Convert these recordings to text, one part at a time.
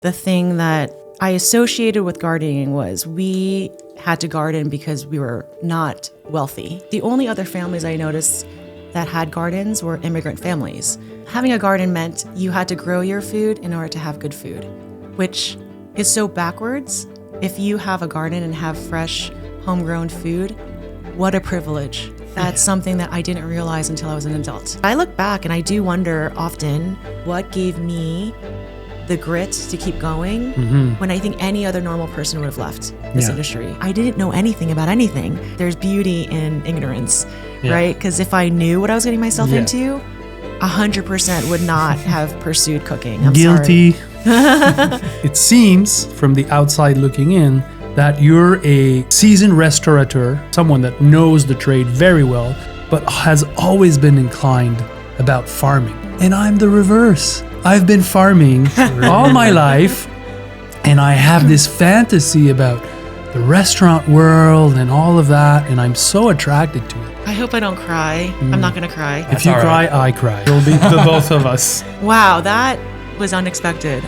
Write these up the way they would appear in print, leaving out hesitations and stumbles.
The thing that I associated with gardening was we had to garden because we were not wealthy. The only other families I noticed that had gardens were immigrant families. Having a garden meant you had to grow your food in order to have good food, which is so backwards. If you have a garden and have fresh, homegrown food, what a privilege. That's something that I didn't realize until I was an adult. I look back and I do wonder often what gave me the grit to keep going when I think any other normal person would have left this industry. I didn't know anything about anything. There's beauty in ignorance, right? Because if I knew what I was getting myself into, 100% would not have pursued cooking. I'm Guilty. sorry. It seems from the outside looking in that you're a seasoned restaurateur, someone that knows the trade very well, but has always been inclined about farming. And I'm the reverse. I've been farming all my life, and I have this fantasy about the restaurant world and all of that, and I'm so attracted to it. I hope I don't cry. I'm not going to cry. If you cry, I cry. It'll be the both of us. Wow, that was unexpected.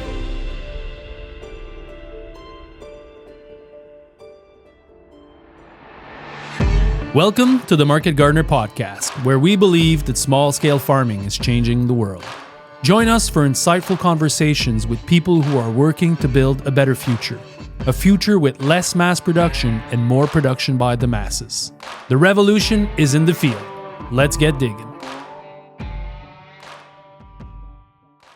Welcome to the Market Gardener Podcast, where we believe that small-scale farming is changing the world. Join us for insightful conversations with people who are working to build a better future. A future with less mass production and more production by the masses. The revolution is in the field. Let's get digging.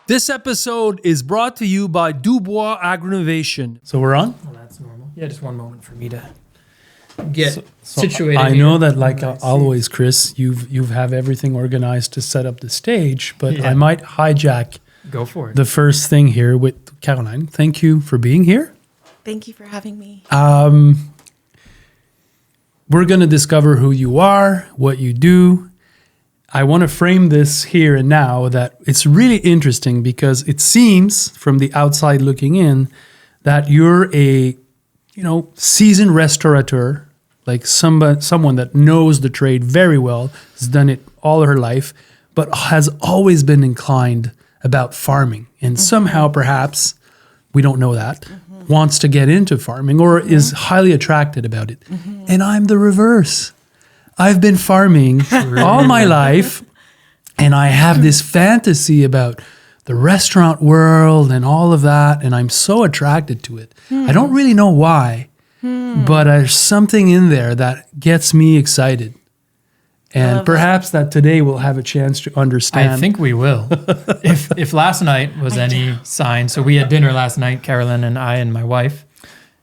This episode is brought to you by Dubois Agronovation. So we're on? Well, that's normal. Yeah, just one moment for me to get situated. I know that, like always, Chris, you've have everything organized to set up the stage, but I might hijack Go for it. the first thing here with Caroline. Thank you for being here. Thank you for having me. We're going to discover who you are, what you do. I want to frame this here and now that it's really interesting because it seems from the outside looking in that you're a, seasoned restaurateur, like someone that knows the trade very well, has done it all her life, but has always been inclined about farming. And somehow, perhaps, we don't know that, wants to get into farming or is highly attracted about it. And I'm the reverse. I've been farming all my life, and I have this fantasy about the restaurant world and all of that, and I'm so attracted to it. I don't really know why, but there's something in there that gets me excited. And perhaps that today we'll have a chance to understand. I think we will. If last night was any sign, so we had dinner last night, Caroline and I and my wife,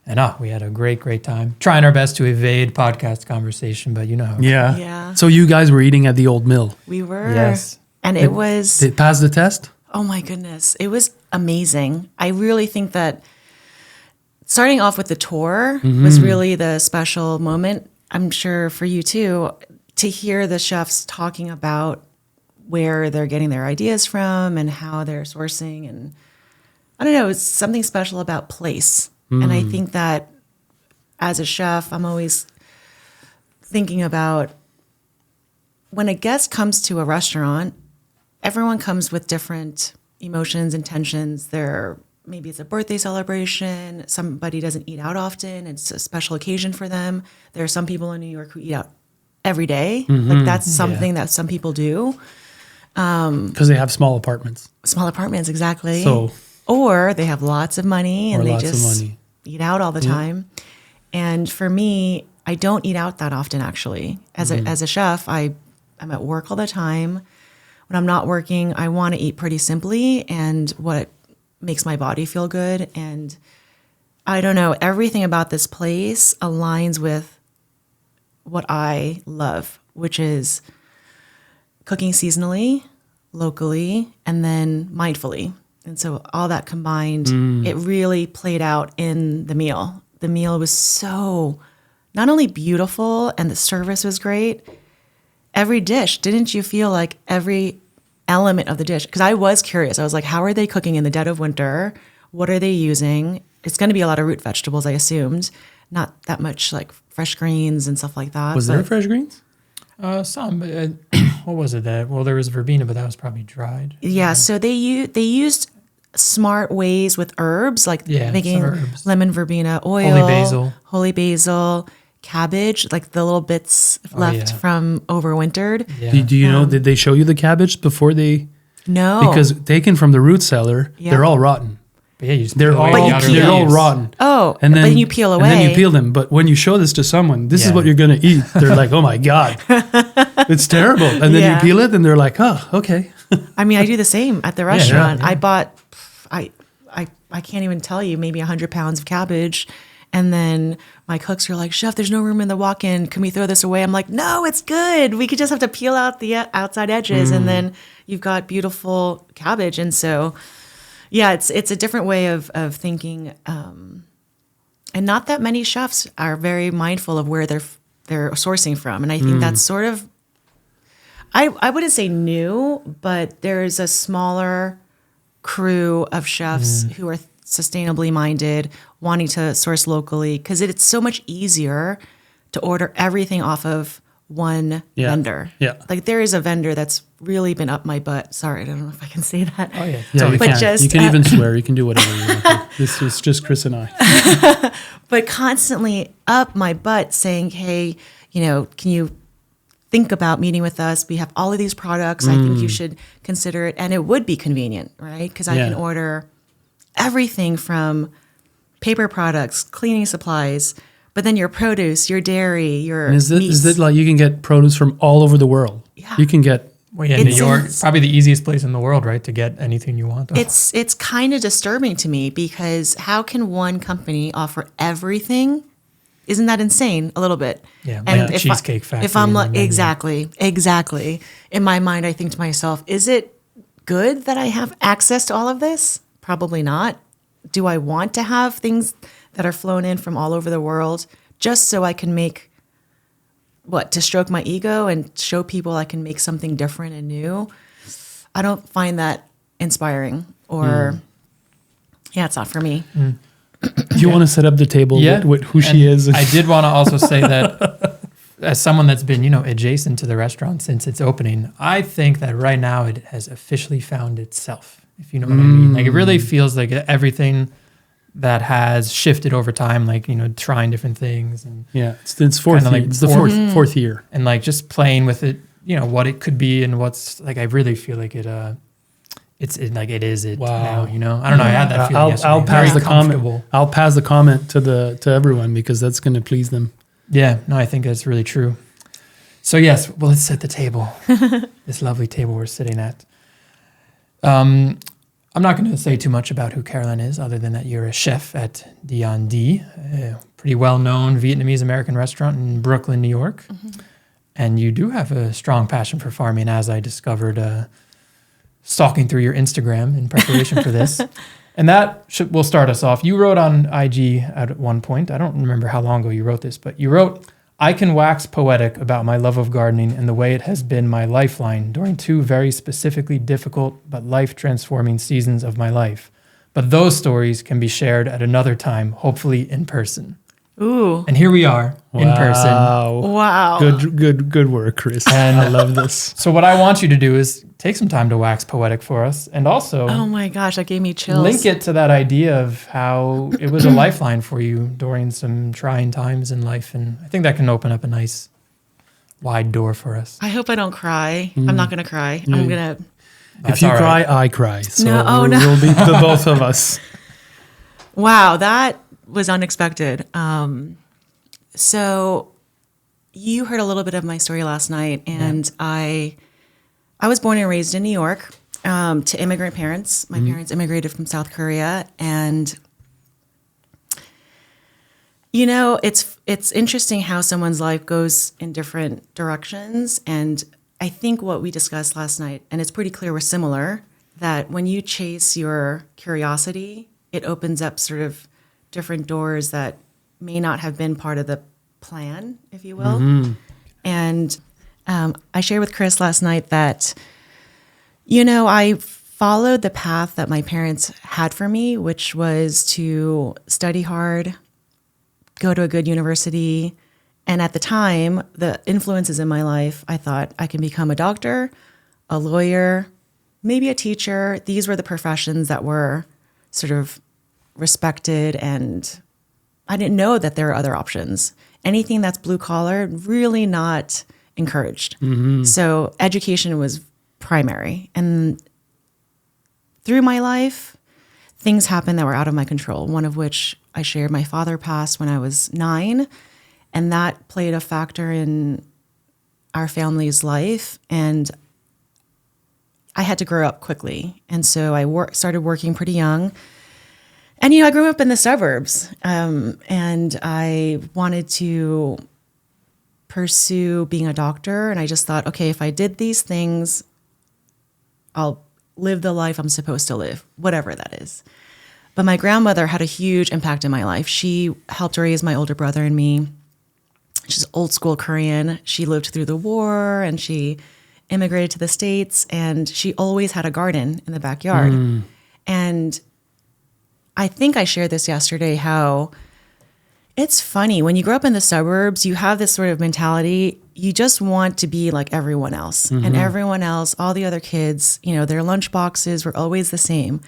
and we had a great time. Trying our best to evade podcast conversation, but you know how. Yeah. So you guys were eating at the old mill. We were. Yes. And it was... Did it pass the test? Oh my goodness. It was amazing. I really think that starting off with the tour was really the special moment. I'm sure for you too, to hear the chefs talking about where they're getting their ideas from and how they're sourcing. And I don't know, it's something special about place. And I think that as a chef, I'm always thinking about when a guest comes to a restaurant, everyone comes with different emotions, intentions. Maybe it's a birthday celebration. Somebody doesn't eat out often. It's a special occasion for them. There are some people in New York who eat out every day. Like that's something that some people do. Because they have small apartments. Small apartments, exactly. So, or they have lots of money and they lots of just money. eat out all the time. And for me, I don't eat out that often, actually. As a chef, I'm at work all the time. When I'm not working, I want to eat pretty simply and what makes my body feel good. And I don't know, everything about this place aligns with what I love, which is cooking seasonally, locally, and then mindfully. And so all that combined, it really played out in the meal. The meal was so not only beautiful and the service was great, every dish, didn't you feel like every element of the dish? Because I was curious. I was like, how are they cooking in the dead of winter? What are they using? It's going to be a lot of root vegetables, I assumed. Not that much like fresh greens and stuff like that. Was there fresh greens? Some. What was it? Well, there was verbena, but that was probably dried. Yeah, so they used smart ways with herbs, like making some herbs. lemon verbena oil, holy basil, cabbage, like the little bits left from overwintered. Yeah. Do you know, did they show you the cabbage before they? No. Because taken from the root cellar, they're all rotten. But yeah, you just they're all rotten. Oh, and then you peel away. And then you peel them. But when you show this to someone, this is what you're going to eat. They're like, oh my God, it's terrible. And then you peel it and they're like, oh, okay. I mean, I do the same at the restaurant. I bought, I can't even tell you, maybe 100 pounds of cabbage. And then my cooks are like, chef, there's no room in the walk-in. Can we throw this away? I'm like, no, it's good. We could just have to peel out the outside edges. And then you've got beautiful cabbage. And so, yeah, it's a different way of thinking. And not that many chefs are very mindful of where they're sourcing from. And I think that's sort of, I wouldn't say new, but there's a smaller crew of chefs who are sustainably minded, wanting to source locally, because it's so much easier to order everything off of one vendor. Yeah. Like there is a vendor that's really been up my butt. Sorry, I don't know if I can say that. Oh yeah. Yeah, you but can. just, you can even swear. You can do whatever you want. This is just Chris and I. But constantly up my butt saying, hey, can you think about meeting with us? We have all of these products. I think you should consider it. And it would be convenient, right? Because I can order everything from paper products, cleaning supplies, but then your produce, your dairy, your meats. Is it like you can get produce from all over the world? Yeah. You can get... Well, yeah, New York, probably the easiest place in the world, right, to get anything you want. It's kind of disturbing to me because how can one company offer everything? Isn't that insane? A little bit. Yeah, and like Cheesecake Factory. If I'm like, exactly. In my mind, I think to myself, is it good that I have access to all of this? Probably not. Do I want to have things that are flown in from all over the world just so I can make, to stroke my ego and show people I can make something different and new? I don't find that inspiring or, it's not for me. Do you want to set up the table with who she is? I did want to also say that as someone that's been, adjacent to the restaurant since its opening, I think that right now it has officially found itself, if you know what I mean. Like it really feels like everything that has shifted over time, like, trying different things. And it's fourth year. It's the fourth year. And like just playing with it, what it could be and what's like, I really feel like it is it now, I don't know. I had that feeling yesterday. I'll pass the comment to everyone because that's going to please them. Yeah, no, I think that's really true. So yes, well, let's set the table. This lovely table we're sitting at. I'm not going to say too much about who Caroline is, other than that you're a chef at Dion D, a pretty well-known Vietnamese-American restaurant in Brooklyn, New York. And you do have a strong passion for farming, as I discovered stalking through your Instagram in preparation for this. And that will start us off. You wrote on IG at one point, I don't remember how long ago you wrote this, but you wrote, I can wax poetic about my love of gardening and the way it has been my lifeline during 2 very specifically difficult but life-transforming seasons of my life. But those stories can be shared at another time, hopefully in person. Ooh. And here we are in person. Wow. Good work, Chris. And I love this. So what I want you to do is take some time to wax poetic for us, and also oh my gosh, that gave me chills. Link it to that idea of how it was a lifeline for you during some trying times in life. And I think that can open up a nice wide door for us. I hope I don't cry. I'm not going to cry. I'm going to... If you cry, I cry. So no. We'll be the both of us. Wow, that was unexpected. So you heard a little bit of my story last night, and I was born and raised in New York to immigrant parents. My parents immigrated from South Korea, and it's interesting how someone's life goes in different directions. And I think what we discussed last night, and it's pretty clear we're similar, that when you chase your curiosity, it opens up sort of different doors that may not have been part of the plan, if you will. And I shared with Chris last night that, I followed the path that my parents had for me, which was to study hard, go to a good university. And at the time, the influences in my life, I thought I can become a doctor, a lawyer, maybe a teacher. These were the professions that were sort of respected, and I didn't know that there are other options. Anything that's blue collar, really not encouraged. So education was primary. And through my life, things happened that were out of my control, one of which I shared. My father passed when I was 9, and that played a factor in our family's life. And I had to grow up quickly. And so I started working pretty young. And, I grew up in the suburbs, and I wanted to pursue being a doctor. And I just thought, okay, if I did these things, I'll live the life I'm supposed to live, whatever that is. But my grandmother had a huge impact in my life. She helped raise my older brother and me. She's old school Korean. She lived through the war, and she immigrated to the States, and she always had a garden in the backyard. And I think I shared this yesterday, how it's funny when you grow up in the suburbs, you have this sort of mentality, you just want to be like everyone else. And everyone else, all the other kids, their lunch boxes were always the same.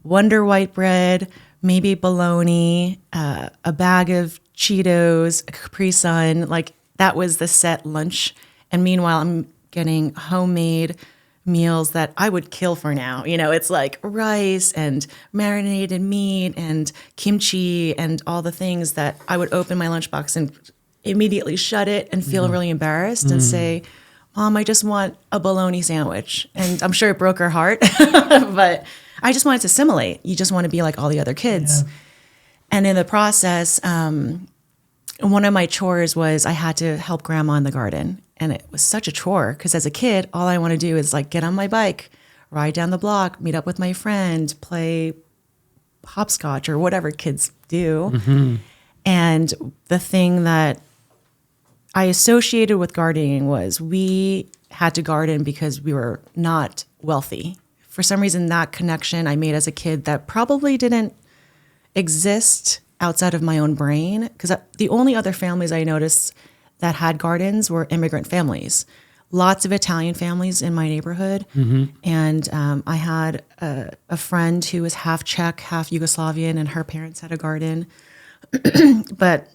Wonder white bread, maybe bologna, a bag of Cheetos, a Capri Sun, like that was the set lunch. And meanwhile, I'm getting homemade meals that I would kill for now. It's like rice and marinated meat and kimchi and all the things that I would open my lunchbox and immediately shut it and feel really embarrassed and say, Mom, I just want a bologna sandwich. And I'm sure it broke her heart, but I just wanted to assimilate. You just want to be like all the other kids. Yeah. And in the process, one of my chores was I had to help grandma in the garden. And it was such a chore because as a kid, all I want to do is like get on my bike, ride down the block, meet up with my friend, play hopscotch or whatever kids do. And the thing that I associated with gardening was we had to garden because we were not wealthy. For some reason, that connection I made as a kid that probably didn't exist outside of my own brain, because the only other families I noticed that had gardens were immigrant families. Lots of Italian families in my neighborhood. And I had a friend who was half Czech, half Yugoslavian, and her parents had a garden. But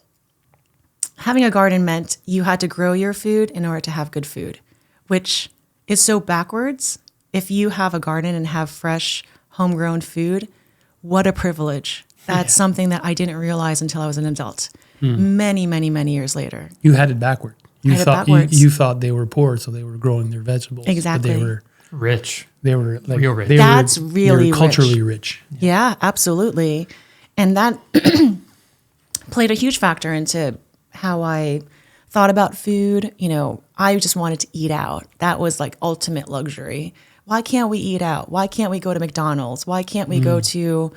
having a garden meant you had to grow your food in order to have good food, which is so backwards. If you have a garden and have fresh, homegrown food, what a privilege. That's something that I didn't realize until I was an adult. Many, many, many years later. You had it backward. You backwards. thought they were poor, so they were growing their vegetables. Exactly. But they were rich. They were like real rich. That's really culturally rich. Yeah, absolutely. And that played a huge factor into how I thought about food. I just wanted to eat out. That was like ultimate luxury. Why can't we eat out? Why can't we go to McDonald's? Why can't we go to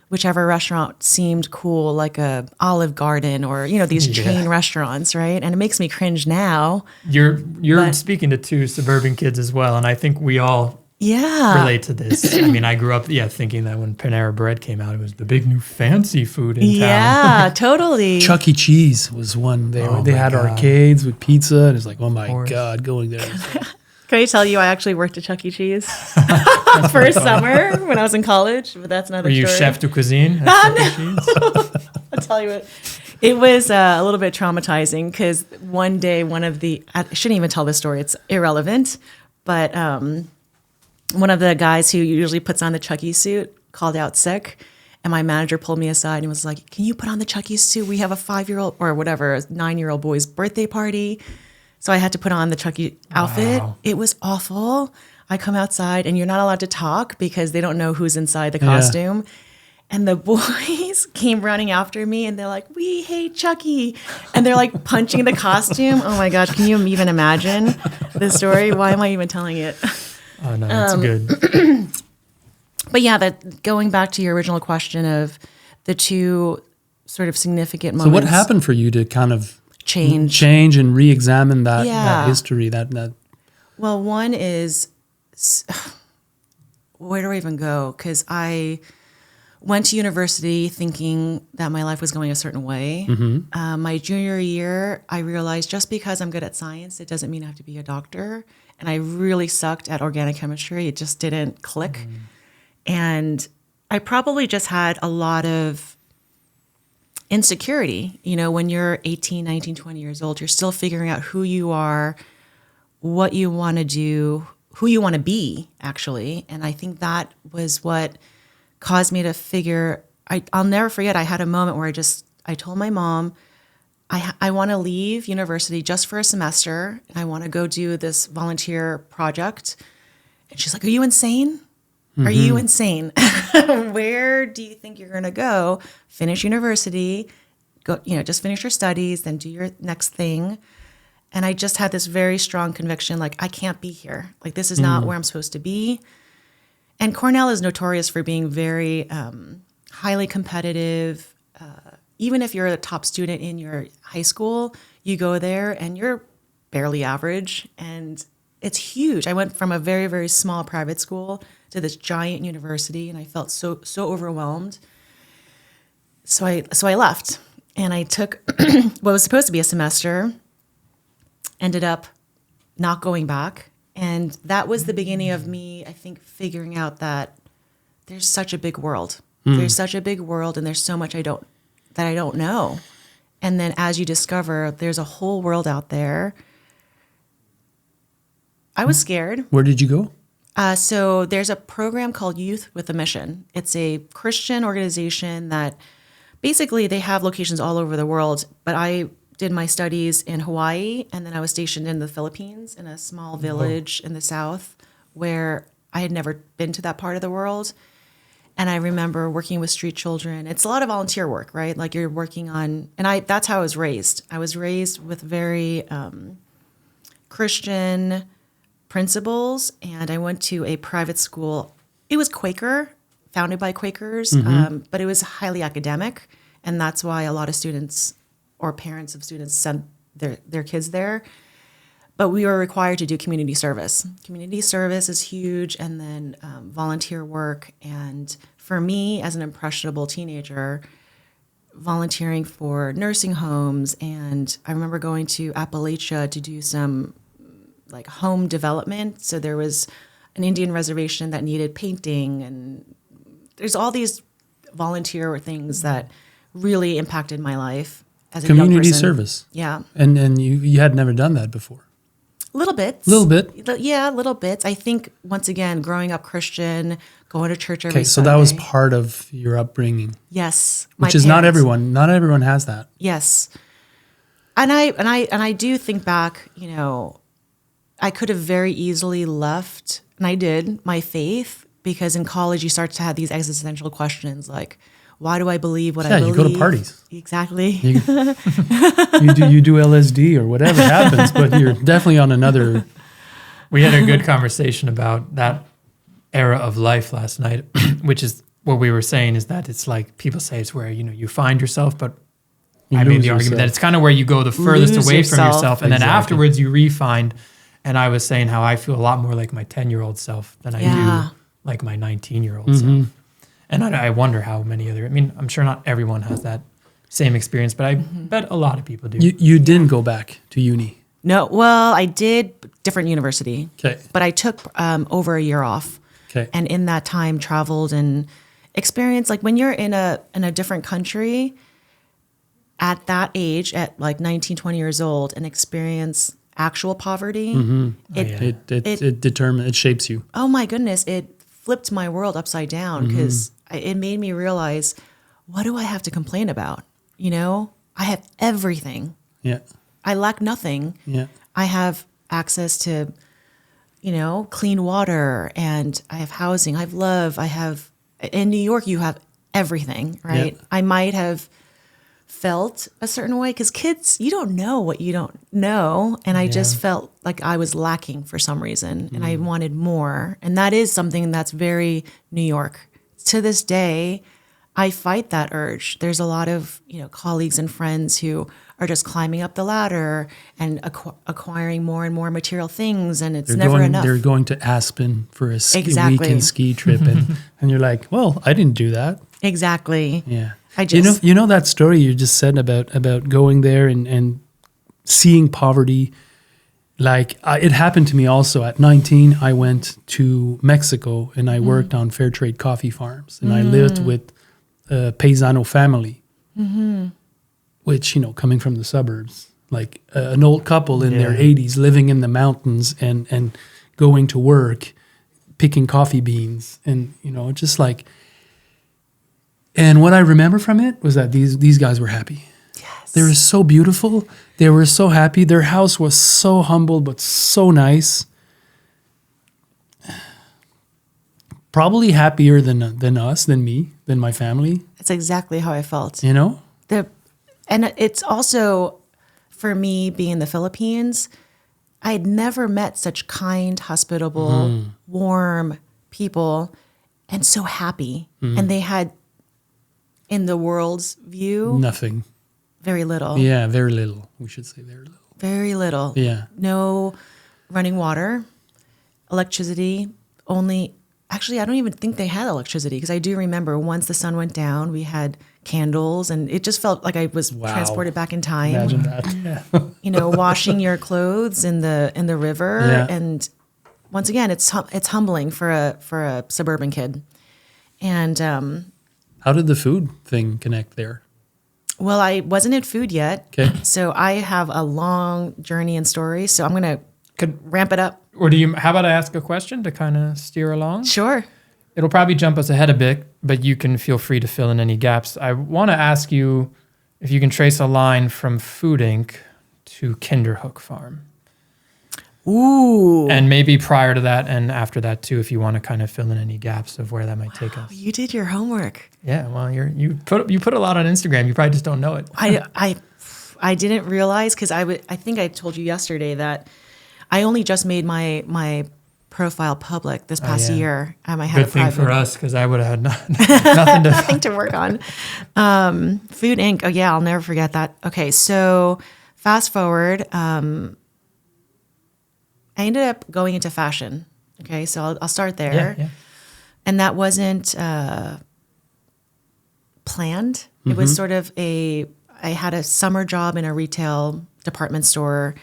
whichever restaurant seemed cool, like a Olive Garden or, these chain restaurants, right? And it makes me cringe now. You're speaking to 2 suburban kids as well, and I think we all relate to this. I mean, I grew up thinking that when Panera Bread came out, it was the big new fancy food in town. Yeah, totally. Chuck E. Cheese was one. They had arcades with pizza, and it's like, oh my God, going there. Can I tell you, I actually worked at Chuck E. Cheese for a summer when I was in college, but that's another story. Were you chef de cuisine at Chuck E. Cheese? I'll tell you what. It was a little bit traumatizing because one day I shouldn't even tell this story, it's irrelevant, but one of the guys who usually puts on the Chuck E. suit called out sick, and my manager pulled me aside and was like, can you put on the Chuck E. suit? We have a 5-year-old or whatever, a 9-year-old boy's birthday party. So I had to put on the Chuck E. outfit. Wow. It was awful. I come outside and you're not allowed to talk because they don't know who's inside the costume. Yeah. And the boys came running after me and they're like, we hate Chucky. And they're like punching the costume. Oh my gosh, can you even imagine the story? Why am I even telling it? Oh no, that's good. But yeah, going back to your original question of the 2 sort of significant moments. So what happened for you to kind of change and re-examine that history? Well, one is, where do I even go? Because I went to university thinking that my life was going a certain way. My junior year, I realized just because I'm good at science, it doesn't mean I have to be a doctor. and I really sucked at organic chemistry. It just didn't click. And I probably just had a lot of insecurity. You know, when you're 18, 19, 20 years old, you're still figuring out who you are, what you want to do, who you want to be, actually. And I think that was what caused me to figure, I'll never forget, I had a moment where I told my mom, I want to leave university just for a semester. And I want to go do this volunteer project. And she's like, are you insane? Are you insane? Where do you think you're going to go? Finish university, go, just finish your studies, then do your next thing. And I just had this very strong conviction, like, I can't be here. Like, this is not where I'm supposed to be. And Cornell is notorious for being very highly competitive. Even if you're a top student in your high school, you go there and you're barely average. And it's huge. I went from a very, very small private school to this giant university, and I felt so overwhelmed. So I left, and I took what was supposed to be a semester, ended up not going back. And that was the beginning of me, I think, figuring out that there's such a big world. There's such a big world, and there's so much I don't know. And then as you discover there's a whole world out there, I was scared. Where did you go? So there's a program called Youth with a Mission. It's a Christian organization that basically they have locations all over the world, but I did my studies in Hawaii, and then I was stationed in the Philippines in a small village in the south where I had never been to that part of the world. And I remember working with street children. It's a lot of volunteer work, right? Like you're working on, and that's how I was raised. I was raised with very Christian principles, and I went to a private school. It was Quaker, founded by Quakers, but it was highly academic, and that's why a lot of students or parents of students sent their kids there. But we were required to do community service. Community service is huge, and then volunteer work. And for me, as an impressionable teenager, volunteering for nursing homes, and I remember going to Appalachia to do some like home development. So there was an Indian reservation that needed painting, and there's all these volunteer things that really impacted my life as a young Community person. service. Yeah. And you had never done that before. Little bits. Little bit? Yeah, little bits. I think, once again, growing up Christian, going to church every Okay, so Sunday. that was part of your upbringing. Yes. Which is not everyone. Not everyone has that. Yes. And I do think back, I could have very easily left, and I did, my faith, because in college you start to have these existential questions like, why do I believe what I believe? Yeah, you go to parties. Exactly. You do LSD or whatever happens, but you're definitely on another. We had a good conversation about that era of life last night, which is what we were saying is that it's like people say it's where, you find yourself, but I made the argument that it's kind of where you go the furthest away from yourself. And then afterwards you re-find. And I was saying how I feel a lot more like my 10-year-old self than I do like my 19-year-old self. And I wonder how many I'm sure not everyone has that same experience, but I bet a lot of people do. You didn't go back to uni? No, well, I did different university. Okay. But I took over a year off. Okay. And in that time traveled and experienced, like when you're in a different country at that age, at like 19, 20 years old, and experience actual poverty, it shapes you. Oh my goodness, it flipped my world upside down because it made me realize, what do I have to complain about? I have everything. Yeah. I lack nothing. Yeah. I have access to, clean water, and I have housing. I have love. In New York, you have everything, right? Yeah. I might have felt a certain way because kids, you don't know what you don't know. And I just felt like I was lacking for some reason, and I wanted more. And that is something that's very New York. To this day, I fight that urge. There's a lot of, colleagues and friends who are just climbing up the ladder and acquiring more and more material things, and it's never enough. They're going to Aspen for a weekend ski trip, and you're like, well, I didn't do that. Exactly. Yeah. You know that story you just said about going there and seeing poverty it happened to me also. At 19, I went to Mexico and I worked on fair trade coffee farms, and I lived with a paisano family, which, coming from the suburbs, like an old couple in their 80s living in the mountains and going to work, picking coffee beans, and, just like, and what I remember from it was that these guys were happy. Yes. They were so beautiful. They were so happy. Their house was so humble, but so nice. Probably happier than us, than me, than my family. That's exactly how I felt. And it's also, for me, being in the Philippines, I had never met such kind, hospitable, warm people, and so happy. And they had, in the world's view, nothing. Very little. Yeah, very little. We should say very little. Very little. Yeah. No running water, electricity, actually, I don't even think they had electricity, because I do remember once the sun went down, we had candles, and it just felt like I was transported back in time. Imagine that. Yeah. Washing your clothes in the river. Yeah. And once again, it's humbling for a suburban kid. And how did the food thing connect there? well, I wasn't in food yet. Okay. So I have a long journey and story. So I'm going to ramp it up. Or how about I ask a question to kind of steer along? Sure. It'll probably jump us ahead a bit, but you can feel free to fill in any gaps. I want to ask you if you can trace a line from Food Inc. to Kinderhook Farm. Ooh. And maybe prior to that and after that too, if you want to kind of fill in any gaps of where that might take us. You did your homework. Yeah, well, you put a lot on Instagram. You probably just don't know it. I didn't realize, because I think I told you yesterday that I only just made my profile public this past year. I had Good a thing private. for us, because I would have had nothing to. Nothing to work on. Food Inc. Oh yeah, I'll never forget that. Okay, so fast forward. I ended up going into fashion. Okay, so I'll start there. Yeah. And that wasn't planned. Mm-hmm. It was sort of I had a summer job in a retail department store.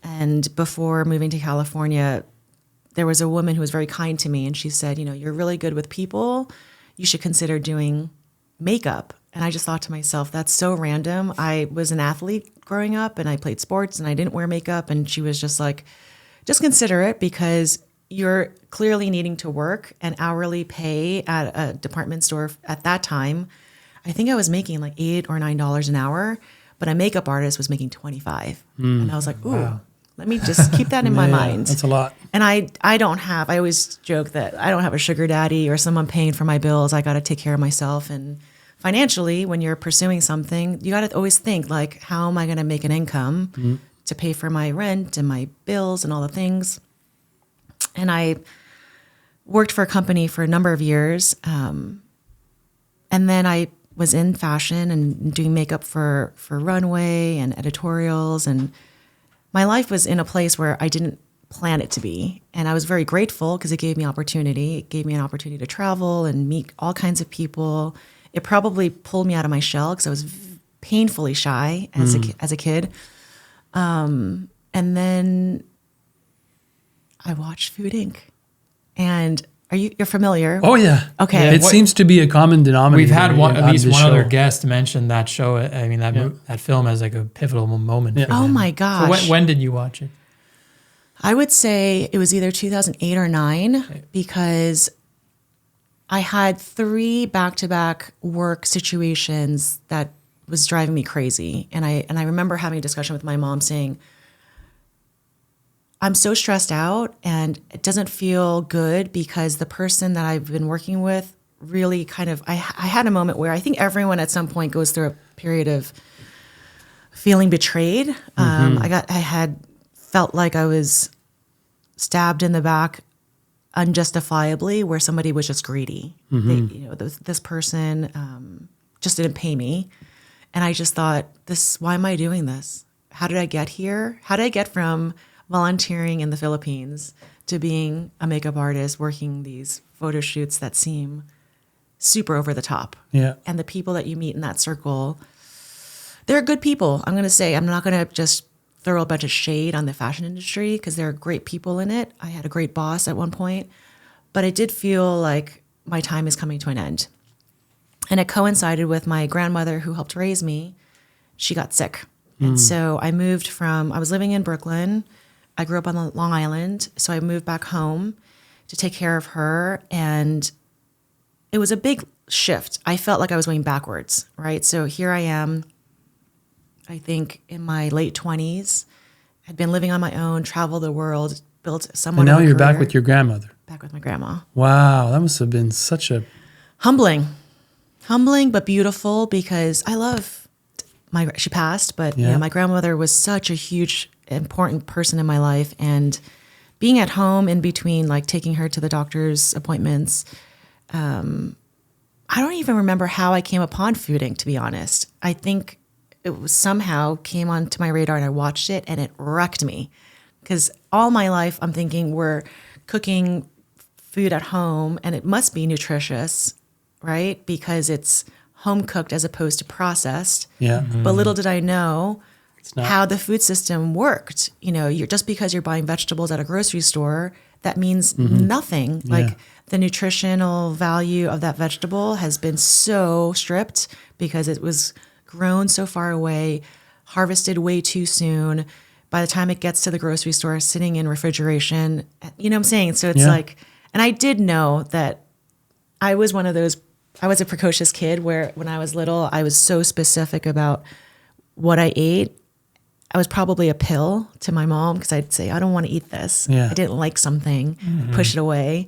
And before moving to California, there was a woman who was very kind to me. And she said, you're really good with people. You should consider doing makeup. And I just thought to myself, that's so random. I was an athlete growing up and I played sports and I didn't wear makeup. And she was just like, just consider it, because you're clearly needing to work, and hourly pay at a department store at that time, I think I was making like $8 or $9 an hour, but a makeup artist was making $25. And I was like, ooh, wow. Let me just keep that in my mind. That's a lot. And I always joke that I don't have a sugar daddy or someone paying for my bills. I got to take care of myself. And financially, when you're pursuing something, you got to always think, like, how am I going to make an income to pay for my rent and my bills and all the things? And I worked for a company for a number of years. And then I was in fashion and doing makeup for runway and editorials. And my life was in a place where I didn't plan it to be. And I was very grateful, because it gave me opportunity. It gave me an opportunity to travel and meet all kinds of people. It probably pulled me out of my shell, because I was painfully shy as a kid. And then I watched Food Inc. And you're familiar? Oh yeah. Okay. Yeah, it seems to be a common denominator. We've had at least one show. other guest mention that show. I mean, that film as like a pivotal moment. Yeah. For Oh them. my gosh. So when did you watch it? I would say it was either 2008 or 2009, because I had 3 back-to-back work situations that was driving me crazy. And I remember having a discussion with my mom saying, I'm so stressed out and it doesn't feel good, because the person that I've been working with really kind of, I had a moment where I think everyone at some point goes through a period of feeling betrayed. I had felt like I was stabbed in the back unjustifiably, where somebody was just greedy. This person just didn't pay me. And I just thought, why am I doing this? How did I get here? How did I get from volunteering in the Philippines to being a makeup artist, working these photo shoots that seem super over the top? Yeah. And the people that you meet in that circle, they're good people. I'm going to say, I'm not going to just throw a bunch of shade on the fashion industry because there are great people in it. I had a great boss at one point, but it did feel like my time is coming to an end. And it coincided with my grandmother who helped raise me. She got sick. And so I was living in Brooklyn. I grew up on Long Island. So I moved back home to take care of her. And it was a big shift. I felt like I was going backwards, right? So here I am, I think in my late 20s, had been living on my own, traveled the world, built somewhat. And now of a you're back career. with your grandmother. Back with my grandma. Wow, that must have been such a... Humbling, but beautiful because she passed, but Yeah. my grandmother was such a huge, important person in my life. And being at home in between, like taking her to the doctor's appointments, I don't even remember how I came upon fooding, to be honest. I think it was somehow came onto my radar and I watched it and it wrecked me. Because all my life I'm thinking we're cooking food at home and it must be nutritious, right? Because it's home cooked as opposed to processed. Yeah. But little did I know not. how the food system worked. You're just because you're buying vegetables at a grocery store, that means nothing. Like the nutritional value of that vegetable has been so stripped because it was grown so far away, harvested way too soon. By the time it gets to the grocery store, sitting in refrigeration, you know what I'm saying? So it's like, and I did know that I was a precocious kid where when I was little, I was so specific about what I ate. I was probably a pill to my mom because I'd say, I don't want to eat this. Yeah. I didn't like something, push it away.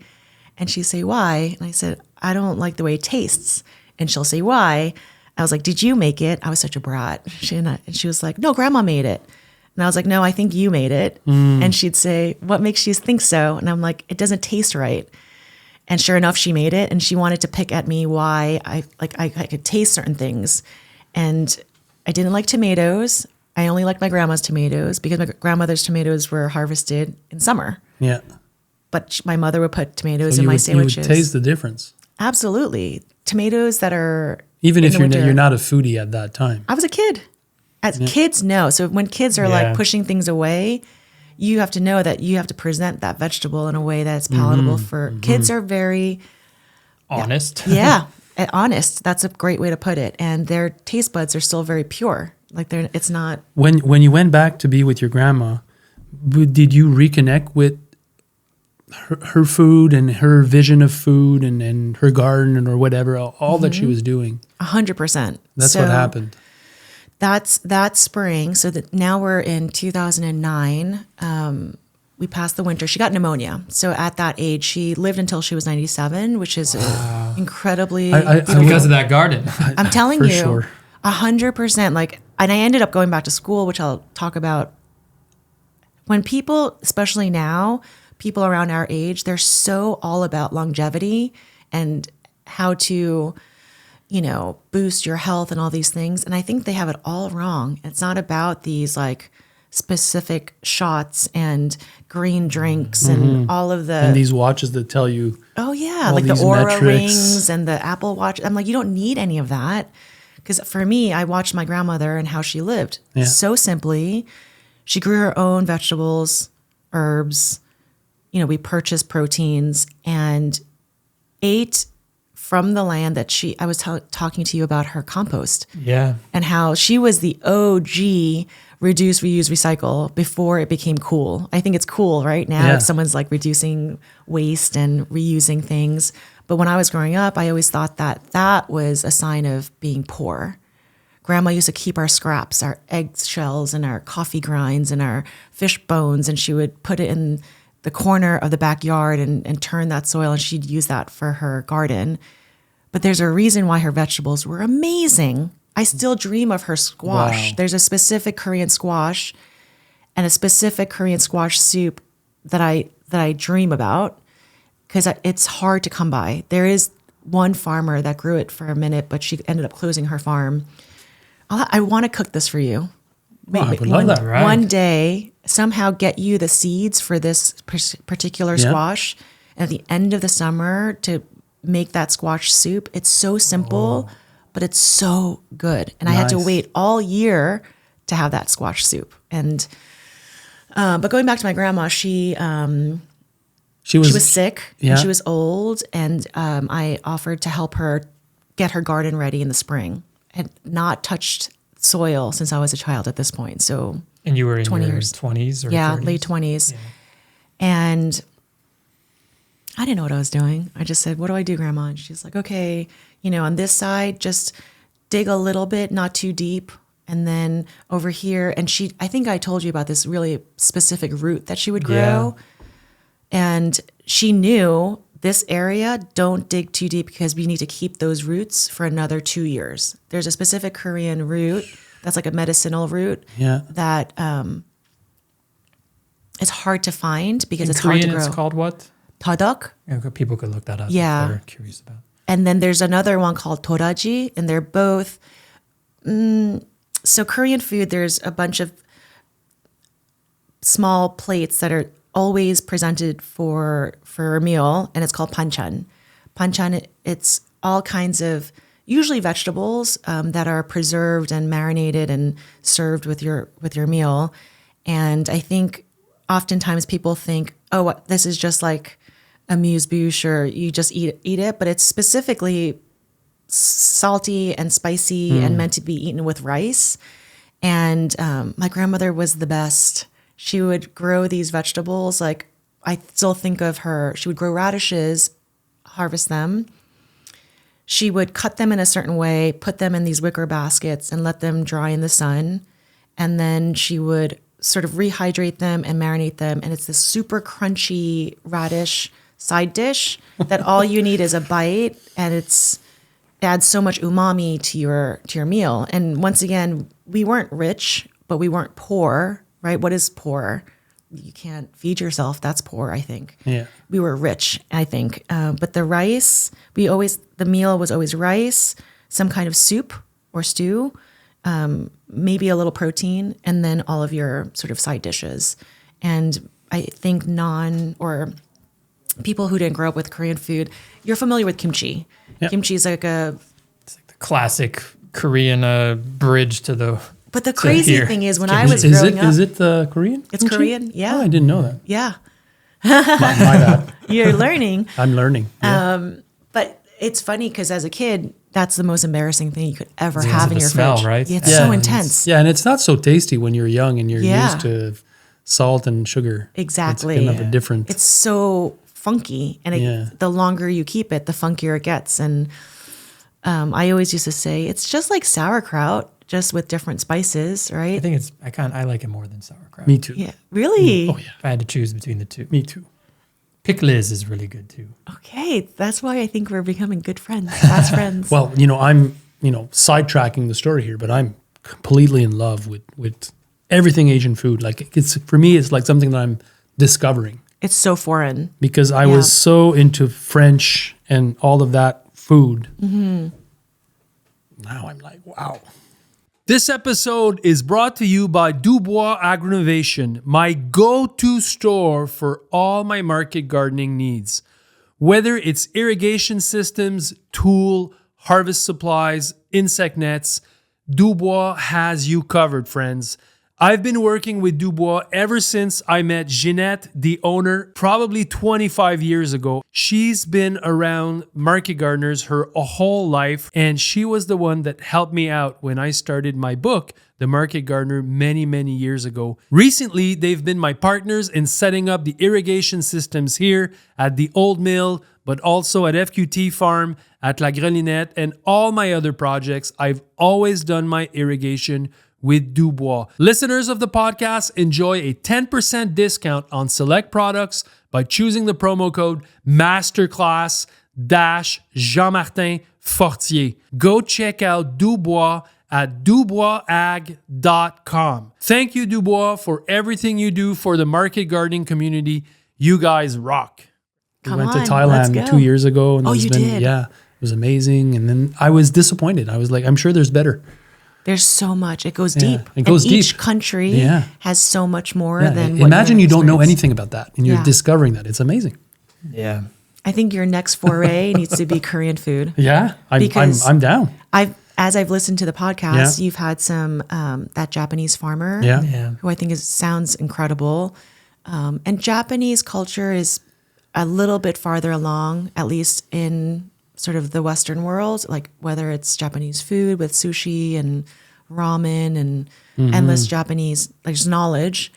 And she'd say, why? And I said, I don't like the way it tastes. And she'll say, why? I was like, did you make it? I was such a brat. And she was like, no, grandma made it. And I was like, no, I think you made it. And she'd say, what makes you think so? And I'm like, it doesn't taste right. And sure enough, she made it. And she wanted to pick at me why I could taste certain things. And I didn't like tomatoes. I only liked my grandma's tomatoes because my grandmother's tomatoes were harvested in summer. Yeah. But my mother would put tomatoes So in my you sandwiches. would taste the difference. Absolutely. Tomatoes that are Even in if the you're winter. not a foodie at that time. I was a kid. As kids, no. So when kids are like pushing things away, you have to know that you have to present that vegetable in a way that's palatable for kids are very Honest. honest. That's a great way to put it. And their taste buds are still very pure. Like it's not. When you went back to be with your grandma, did you reconnect with her food and her vision of food and her garden or whatever, all that she was doing? 100%. That's what happened. That's that spring. So that now we're in 2009. We passed the winter. She got pneumonia. So at that age, she lived until she was 97, which is incredibly Because of that garden. I'm telling For you, sure. 100%. Like, and I ended up going back to school, which I'll talk about. When people, especially now, people around our age, they're so all about longevity and how to, boost your health and all these things. And I think they have it all wrong. It's not about these like specific shots and green drinks and all of the. And these watches that tell you. Oh yeah, all like the these Aura metrics. rings and the Apple Watch. I'm like, you don't need any of that. Because for me, I watched my grandmother and how she lived. Yeah. So simply, she grew her own vegetables, herbs. We purchased proteins and ate from the land that I was talking to you about her compost. Yeah. And how she was the OG reduce, reuse, recycle before it became cool. I think it's cool right now Yeah. if someone's like reducing waste and reusing things. But when I was growing up, I always thought that was a sign of being poor. Grandma used to keep our scraps, our eggshells and our coffee grinds and our fish bones, and she would put it in the corner of the backyard and turn that soil, and she'd use that for her garden. But there's a reason why her vegetables were amazing. I still dream of her squash. Wow. There's a specific Korean squash and a specific Korean squash soup that I dream about because it's hard to come by. There is one farmer that grew it for a minute, but she ended up closing her farm. I want to cook this for you. Oh, I would love that. Right. One day, somehow get you the seeds for this particular squash. And at the end of the summer to make that squash soup. It's so simple, but it's so good. And I had to Nice. wait all year to have that squash soup. And but going back to my grandma, she was sick and she was old, and I offered to help her get her garden ready in the spring. Had not touched soil since I was a child at this point. So And you were in 20 your years. 20s or Yeah, 30s? late 20s. Yeah. And I didn't know what I was doing. I just said, what do I do, Grandma? And she's like, okay, on this side, just dig a little bit, not too deep. And then over here, and I think I told you about this really specific root that she would grow. And she knew this area, don't dig too deep because we need to keep those roots for another 2 years. There's a specific Korean root that's like a medicinal root that it's hard to find because it's Korean, hard to grow. it's called what? Todok. People could look that up if they're curious about. And then there's another one called toraji, and they're both. So Korean food, there's a bunch of small plates that are always presented for a meal, and it's called panchan. Panchan, it's all kinds of usually vegetables that are preserved and marinated and served with your meal. And I think oftentimes people think, oh, this is just like amuse-bouche, or you just eat it, but it's specifically salty and spicy and meant to be eaten with rice. And my grandmother was the best. She would grow these vegetables. Like, I still think of her. She would grow radishes, harvest them. She would cut them in a certain way, put them in these wicker baskets and let them dry in the sun. And then she would sort of rehydrate them and marinate them. And it's this super crunchy radish side dish that all you need is a bite, and it adds so much umami to your meal. And once again, we weren't rich, but we weren't poor, right? What is poor? You can't feed yourself. That's poor, I think. Yeah. We were rich, I think. But the rice, the meal was always rice, some kind of soup or stew, maybe a little protein, and then all of your sort of side dishes. And I think people who didn't grow up with Korean food, you're familiar with kimchi. Yep. Kimchi is like it's like the classic Korean bridge to the. But the crazy thing is, when I was growing growing up, is it the Korean? It's kimchi? Korean, yeah. Oh, I didn't know that. Yeah, my bad. You're learning. I'm learning. Yeah. But it's funny because as a kid, that's the most embarrassing thing you could ever have in your smell, fridge. right? Yeah, it's so intense. And it's not so tasty when you're young and you're used to salt and sugar. Exactly. It's kind of a different. It's so funky, and the longer you keep it, the funkier it gets. And I always used to say it's just like sauerkraut, just with different spices, right? I think I like it more than sauerkraut. Me too. Yeah, really? Oh yeah. If I had to choose between the two. Me too. Pickles is really good too. Okay, that's why I think we're becoming good friends, fast friends. Well, I'm sidetracking the story here, but I'm completely in love with everything Asian food. Like, for me, it's like something that I'm discovering. It's so foreign. Because I was so into French and all of that food. Mm-hmm. Now I'm like, wow. This episode is brought to you by Dubois Agronovation, my go-to store for all my market gardening needs. Whether it's irrigation systems, tool, harvest supplies, insect nets, Dubois has you covered, friends. I've been working with Dubois ever since I met Jeanette, the owner, probably 25 years ago. She's been around market gardeners her whole life, and she was the one that helped me out when I started my book, The Market Gardener, many, many years ago. Recently, they've been my partners in setting up the irrigation systems here at the Old Mill, but also at FQT Farm, at La Grelinette, and all my other projects. I've always done my irrigation with Dubois. Listeners of the podcast enjoy a 10% discount on select products by choosing the promo code Masterclass-Jean-Martin Fortier. Go check out Dubois at duboisag.com. Thank you, Dubois, for everything you do for the market gardening community. You guys rock. We went to Thailand 2 years ago. And you did? Yeah, it was amazing. And then I was disappointed. I was like, I'm sure there's better. There's so much. It goes deep. It goes and each deep. country has so much more than what imagine you don't know experience. anything about that and you're discovering that. It's amazing. Yeah. I think your next foray needs to be Korean food. Yeah, I'm down. As as I've listened to the podcast, you've had some that Japanese farmer, Yeah. who I think sounds incredible. And Japanese culture is a little bit farther along, at least in sort of the Western world, like whether it's Japanese food with sushi and ramen and endless Japanese like just knowledge.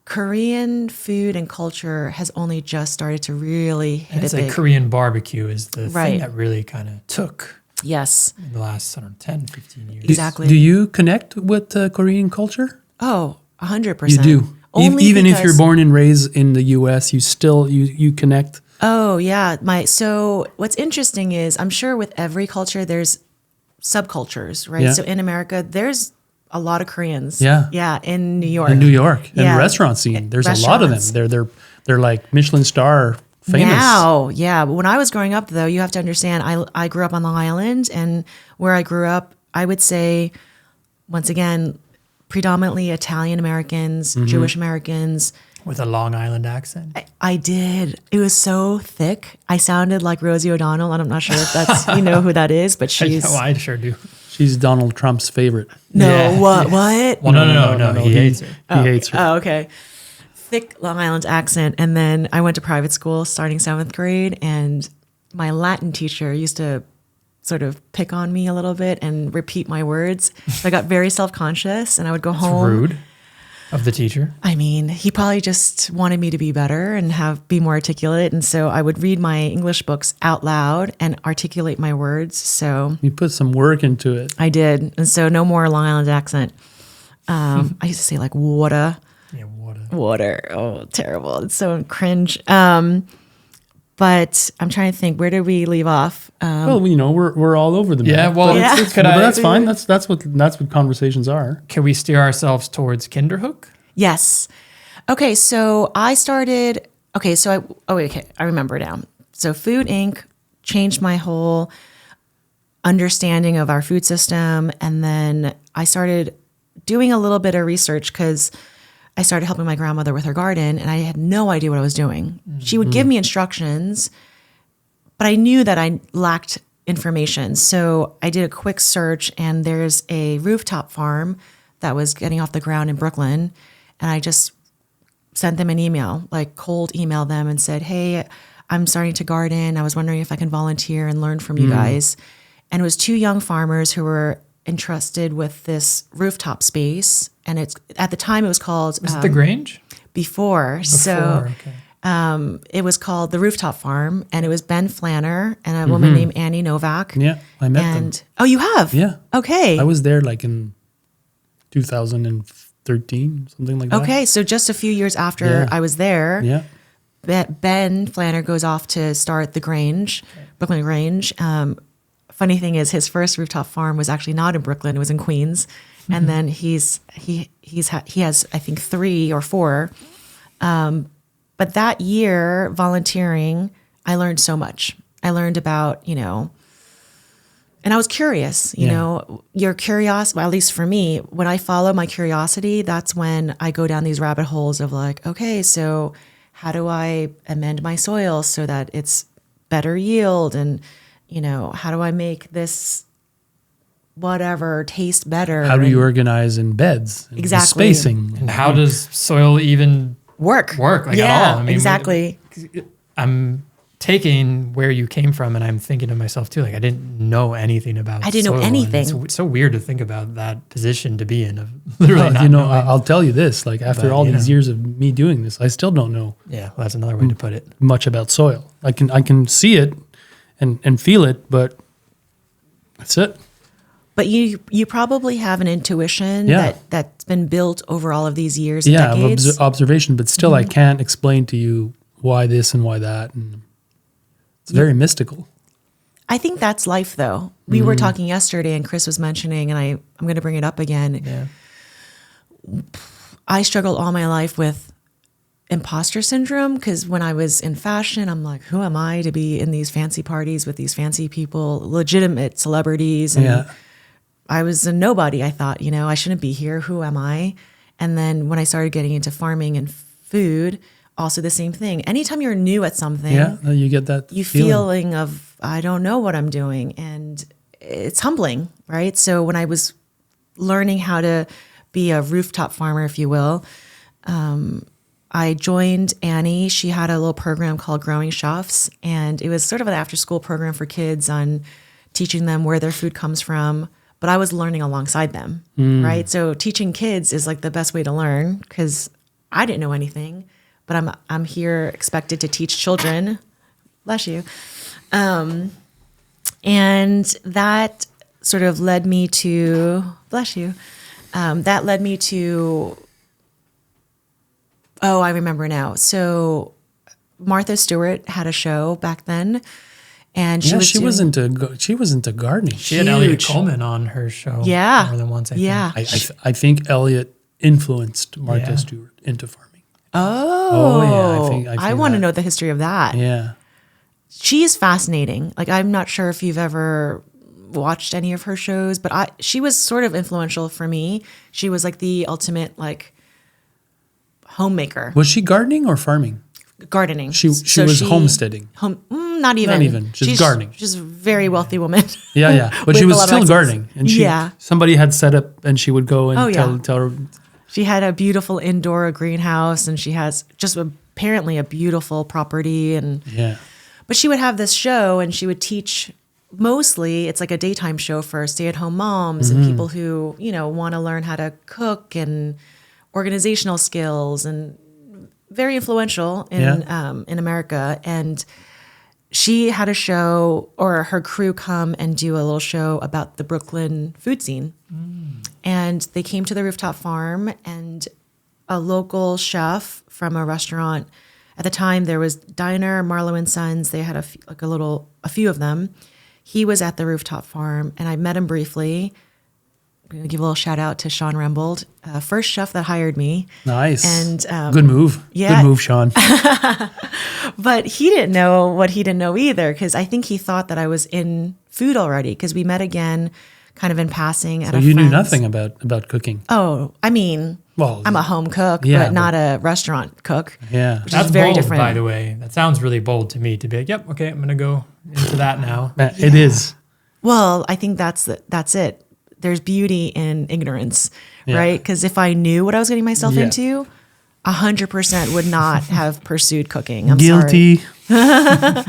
Korean food and culture has only just started to really hit It's it like big. Korean barbecue is the Right. thing that really kind of took Yes, in the last, I don't know, 10, 15 years. exactly. Do you connect with Korean culture? Oh, 100%. You do. Only Even if you're because- born and raised in the US, you still you connect. Oh yeah, so what's interesting is I'm sure with every culture there's subcultures, right? Yeah. So in America there's a lot of Koreans. Yeah. Yeah, in New York. In New York, and Yeah. the restaurant scene, there's a lot of them. Restaurants. They're like Michelin star famous. Now, yeah. But when I was growing up, though, you have to understand, I grew up on Long Island, and where I grew up, I would say, once again, predominantly Italian Americans, Mm-hmm. Jewish Americans. With a Long Island accent. I did. It was so thick. I sounded like Rosie O'Donnell, and I'm not sure if that's you know who that is, but she's I sure do. She's Donald Trump's favorite. no Yeah. what. Well, no. He hates her. He hates her. Oh, okay. Thick Long Island accent. And then I went to private school starting 7th grade, and my Latin teacher used to sort of pick on me a little bit and repeat my words. So I got very self-conscious, and I would go It's home. rude of the teacher. I mean, he probably just wanted me to be better and be more articulate. And so I would read my English books out loud and articulate my words. So You put some work into it. I did. And so no more Long Island accent. I used to say like water. Yeah, what a... Water. Oh, terrible. It's so cringe. But I'm trying to think, where did we leave off? Well, you know, we're all over the map. Yeah, well, But Yeah. it's- Could but I- that's fine. That's what conversations are. Can we steer ourselves towards Kinderhook? Yes. Okay, so I started, I remember now. So Food Inc. changed my whole understanding of our food system. And then I started doing a little bit of research because I started helping my grandmother with her garden, and I had no idea what I was doing. She would give me instructions, but I knew that I lacked information. So I did a quick search, and there's a rooftop farm that was getting off the ground in Brooklyn. And I just sent them an email, like cold email them and said, hey, I'm starting to garden. I was wondering if I can volunteer and learn from you guys. And it was 2 young farmers who were entrusted with this rooftop space. And it's at the time it was called Was it the Grange? before. So Okay. it was called the Rooftop Farm, and it was Ben Flanner and a woman named Annie Novak. Yeah, I met them. And oh, you have? Yeah. Okay. I was there like in 2013, something like that. Okay, so just a few years after Yeah. I was there, Yeah. Ben Flanner goes off to start the Grange, Brooklyn Grange. Funny thing is, his first rooftop farm was actually not in Brooklyn; it was in Queens. And then he has I think 3 or 4. But that year, volunteering, I learned so much. I learned about and I was curious. You Yeah. know, your curiosity. Well, at least for me, when I follow my curiosity, that's when I go down these rabbit holes of like, okay, so how do I amend my soil so that it's better yield, and how do I make this whatever taste better? How do you and organize in beds? And the Exactly. spacing. And how does soil even work? like yeah, at all? I mean, exactly. I'm taking where you came from, and I'm thinking to myself too, like I didn't know anything about I didn't know soil, and anything. It's so weird to think about that position to be in of literally Well, not knowing. I'll tell you this, like after But, all you these know. years of me doing this, I still don't know Yeah, well, that's another way to put it. much about soil. I can see it and feel it, but that's it. But you probably have an intuition Yeah. that's been built over all of these years and Yeah, of decades. observation, but still I can't explain to you why this and why that. And it's very mystical. I think that's life, though. We were talking yesterday, and Chris was mentioning, and I'm going to bring it up again. Yeah. I struggled all my life with imposter syndrome because when I was in fashion, I'm like, who am I to be in these fancy parties with these fancy people, legitimate celebrities? And Yeah. I was a nobody. I thought, I shouldn't be here. Who am I? And then when I started getting into farming and food, also the same thing. Anytime you're new at something, Yeah, you get that you feeling. feeling of, I don't know what I'm doing. And it's humbling, right? So when I was learning how to be a rooftop farmer, if you will, I joined Annie. She had a little program called Growing Chefs, and it was sort of an after-school program for kids on teaching them where their food comes from. But I was learning alongside them, right? So teaching kids is like the best way to learn because I didn't know anything, but I'm here expected to teach children. Bless you. And that sort of led me to, bless you. That led me to, oh, I remember now. So Martha Stewart had a show back then, and she was into gardening. She had Elliot Coleman on her show. Yeah, more than once. I think. I think Elliot influenced Martha Stewart into farming. Oh, yeah. I want to know the history of that. Yeah, she is fascinating. Like, I'm not sure if you've ever watched any of her shows, but she was sort of influential for me. She was like the ultimate like homemaker. Was she gardening or farming? Gardening. She was homesteading. Not even. She's gardening. She's a very wealthy woman. Yeah. But she was still gardening. And somebody had set up and she would go and tell her. She had a beautiful indoor greenhouse and she has just apparently a beautiful property. But she would have this show and she would teach, mostly it's like a daytime show for stay-at-home moms and people who, want to learn how to cook and organizational skills, and very influential in America. And she had a show, or her crew come and do a little show about the Brooklyn food scene. And they came to the rooftop farm, and a local chef from a restaurant, at the time there was Diner, Marlowe and Sons. They had a few of them. He was at the rooftop farm, and I met him briefly. I'm going to give a little shout out to Sean Rembold, first chef that hired me. Nice. And good move. Yeah. Good move, Sean. But he didn't know what he didn't know either, because I think he thought that I was in food already, because we met again kind of in passing at a friend's. So you knew nothing about cooking? Oh, I mean, I'm a home cook, but not a restaurant cook. Yeah. Which That's is very bold, different. by the way. That sounds really bold to me, to be like, yep, okay, I'm going to go into that now. It is. Well, I think that's it. There's beauty in ignorance, right? Because if I knew what I was getting myself into, 100% would not have pursued cooking. I'm guilty. Sorry.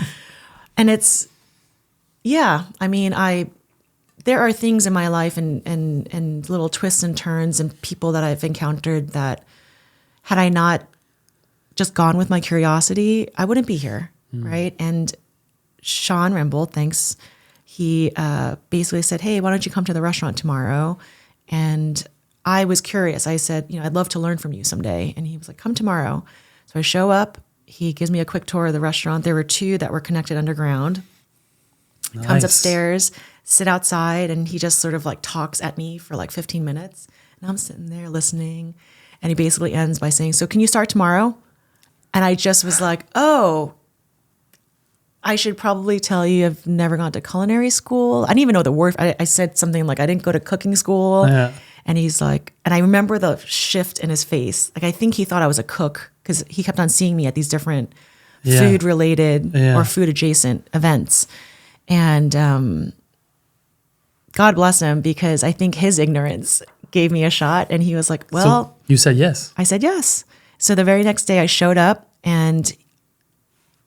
And it's, I mean, there are things in my life and little twists and turns and people that I've encountered that had I not just gone with my curiosity, I wouldn't be here, right? And Sean Rembold, thanks. He basically said, hey, why don't you come to the restaurant tomorrow? And I was curious. I said, I'd love to learn from you someday. And he was like, come tomorrow. So I show up. He gives me a quick tour of the restaurant. There were 2 that were connected underground. Nice. Comes upstairs, sit outside, and he just sort of like talks at me for like 15 minutes. And I'm sitting there listening. And he basically ends by saying, so can you start tomorrow? And I just was like, oh, I should probably tell you I've never gone to culinary school. I didn't even know the word. I said something like, I didn't go to cooking school. Yeah. And he's like, and I remember the shift in his face. Like, I think he thought I was a cook because he kept on seeing me at these different food related or food adjacent events. And God bless him, because I think his ignorance gave me a shot. And he was like, well. So you said yes. I said yes. So the very next day I showed up, and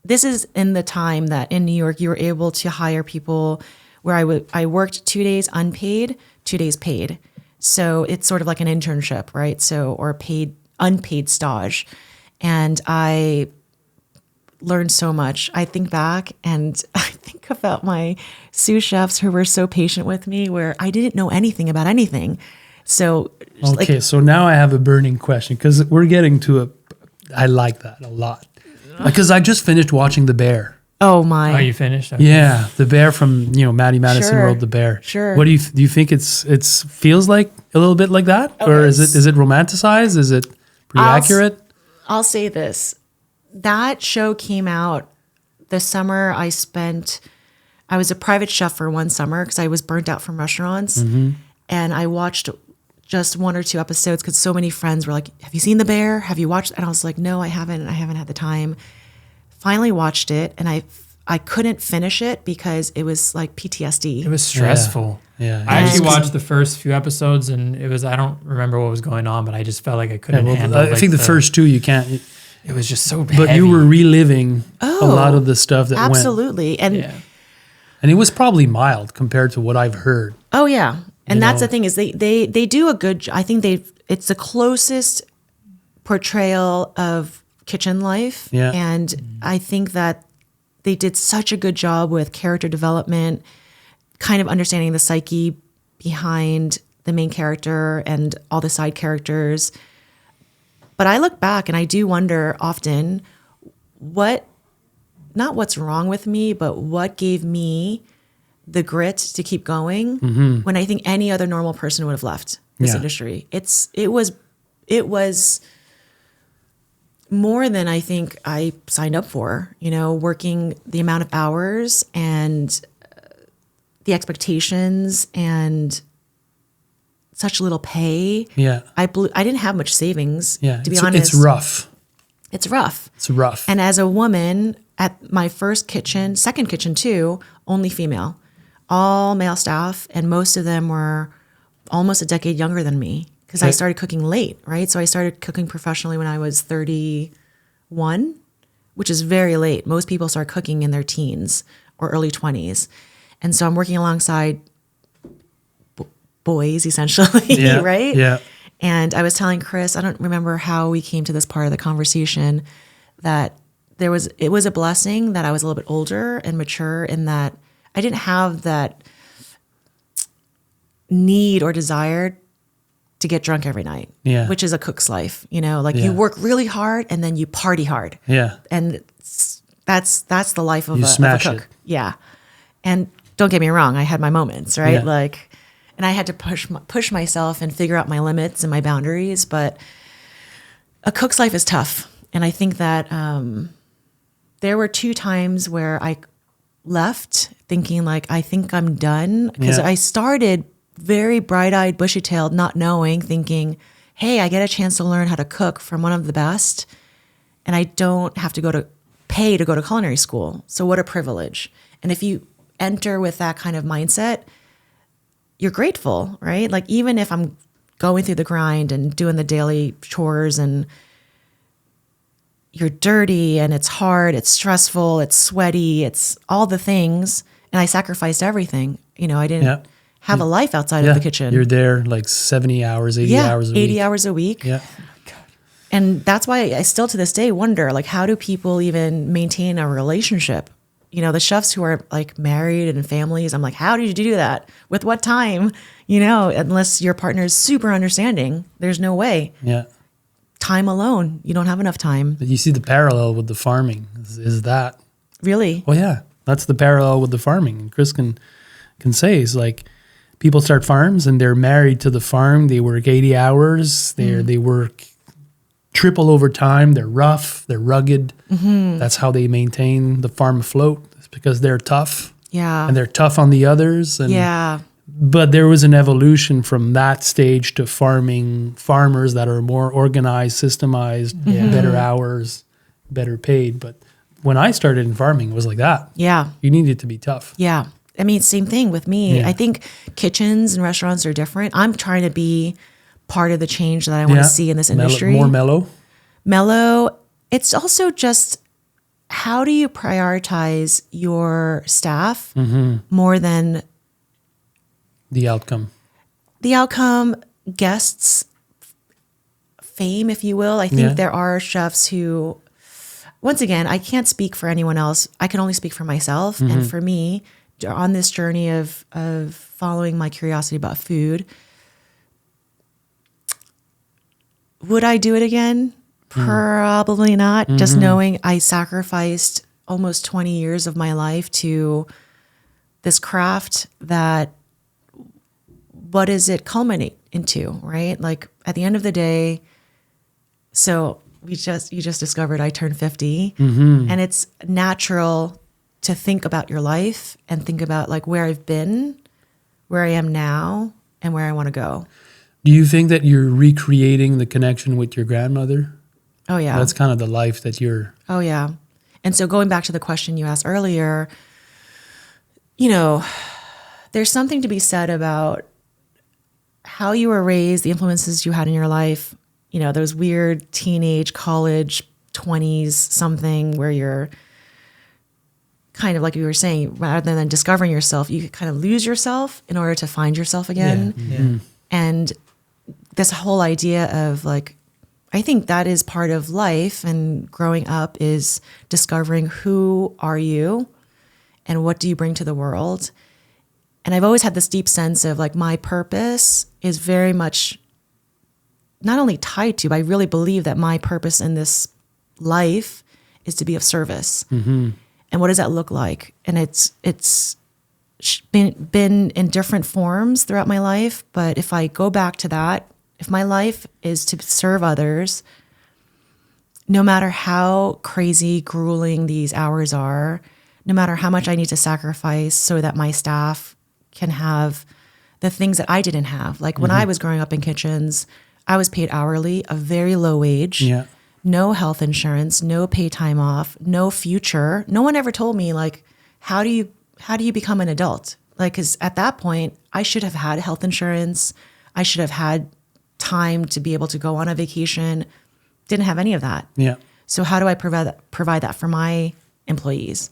this is in the time that in New York, you were able to hire people where I worked 2 days unpaid, 2 days paid. So it's sort of like an internship, right? So, or unpaid stage. And I learned so much. I think back and I think about my sous chefs who were so patient with me, where I didn't know anything about anything. So, okay. So now I have a burning question, because we're getting to I like that a lot. Because I just finished watching The Bear. Oh my! Oh, you finished? Okay. Yeah, The Bear from Maddie Madison wrote The Bear. Sure. What do you think? It's feels like a little bit like that, or is it romanticized? Is it pretty accurate? I'll say this: that show came out the summer I spent. I was a private chef for one summer because I was burnt out from restaurants, and I watched just 1 or 2 episodes because so many friends were like, have you seen The Bear? Have you watched? And I was like, no, I haven't. I haven't had the time. Finally watched it, and I couldn't finish it because it was like PTSD. It was stressful. Yeah. I actually And- watched the first few episodes, and I don't remember what was going on, but I just felt like I couldn't handle. I think the first two you can't. it was just so. But heavy. you were reliving a lot of the stuff that went. Absolutely. And Yeah. And it was probably mild compared to what I've heard. oh yeah. And You that's know. the thing is they do a good I think it's the closest portrayal of kitchen life. Yeah. And I think that they did such a good job with character development, kind of understanding the psyche behind the main character and all the side characters. But I look back and I do wonder often not what's wrong with me, but what gave me the grit to keep going when I think any other normal person would have left this Yeah. industry. It was more than I think I signed up for, working the amount of hours and the expectations and such little pay. Yeah. I didn't have much savings, Yeah. to be honest. It's rough. It's rough. It's rough. And as a woman at my first kitchen, second kitchen too, only female, all male staff, and most of them were almost a decade younger than me because I Okay. started cooking late, right? So I started cooking professionally when I was 31, which is very late. Most people start cooking in their teens or early 20s. And so I'm working alongside boys essentially, Yeah. right? Yeah. And I was telling Chris, I don't remember how we came to this part of the conversation, that it was a blessing that I was a little bit older and mature in that I didn't have that need or desire to get drunk every night, Yeah. which is a cook's life. Like Yeah. you work really hard and then you party hard. Yeah. And that's the life of, You of a smash cook. it. Yeah. And don't get me wrong, I had my moments, right? Yeah. And I had to push myself and figure out my limits and my boundaries. But a cook's life is tough. And I think that there were 2 times where I left thinking like, I think I'm done. Because Yeah. I started very bright-eyed, bushy-tailed, not knowing, thinking, hey, I get a chance to learn how to cook from one of the best. And I don't have to pay to go to culinary school. So what a privilege. And if you enter with that kind of mindset, you're grateful, right? Like even if I'm going through the grind and doing the daily chores and you're dirty and it's hard, it's stressful, it's sweaty, it's all the things. And I sacrificed everything. I didn't Yeah. have a life outside Yeah. of the kitchen. You're there like 70 hours, 80 hours a 80 week. hours a week. Yeah. And that's why I still to this day wonder, like, how do people even maintain a relationship? The chefs who are like married and families, I'm like, how did you do that? With what time? Unless your partner is super understanding, there's no way. Yeah. Time alone, you don't have enough time. But you see the parallel with the farming is that. Really? Well, yeah, that's the parallel with the farming. And Chris can say is like people start farms and they're married to the farm. They work 80 hours. They work triple overtime. They're rough. They're rugged. That's how they maintain the farm afloat. It's because they're tough Yeah. and they're tough on the others. And Yeah. But there was an evolution from that stage to farmers that are more organized, systemized, better hours, better paid. But when I started in farming, it was like that. Yeah. You needed to be tough. Yeah. I mean, same thing with me. Yeah. I think kitchens and restaurants are different. I'm trying to be part of the change that I want to see in this industry. More mellow. Mellow. It's also just how do you prioritize your staff more than The outcome. the outcome, guests, fame, if you will. I think Yeah. there are chefs who, once again, I can't speak for anyone else. I can only speak for myself. And for me, on this journey of following my curiosity about food, would I do it again? Probably not. Just knowing I sacrificed almost 20 years of my life to this craft that, what does it culminate into, right? Like at the end of the day, so you just discovered I turned 50 and it's natural to think about your life and think about like where I've been, where I am now, and where I want to go. Do you think that you're recreating the connection with your grandmother? Oh yeah. That's kind of the life that you're. Oh yeah. And so going back to the question you asked earlier, you know, there's something to be said about how you were raised, the influences you had in your life, you know, those weird teenage, college, 20s, something where you're kind of like you were saying, rather than discovering yourself, you kind of lose yourself in order to find yourself again. And this whole idea of like, I think that is part of life and growing up is discovering who are you and what do you bring to the world. And I've always had this deep sense of like my purpose is very much not only tied to, but I really believe that my purpose in this life is to be of service. And what does that look like? And it's been in different forms throughout my life. But if I go back to that, if my life is to serve others, no matter how crazy, grueling these hours are, no matter how much I need to sacrifice so that my staff can have the things that I didn't have. Like when I was growing up in kitchens, I was paid hourly, a very low wage. No health insurance, no pay time off, no future. No one ever told me like, how do you become an adult? Like, cause at that point I should have had health insurance. I should have had time to be able to go on a vacation. Didn't have any of that. So how do I provide that for my employees?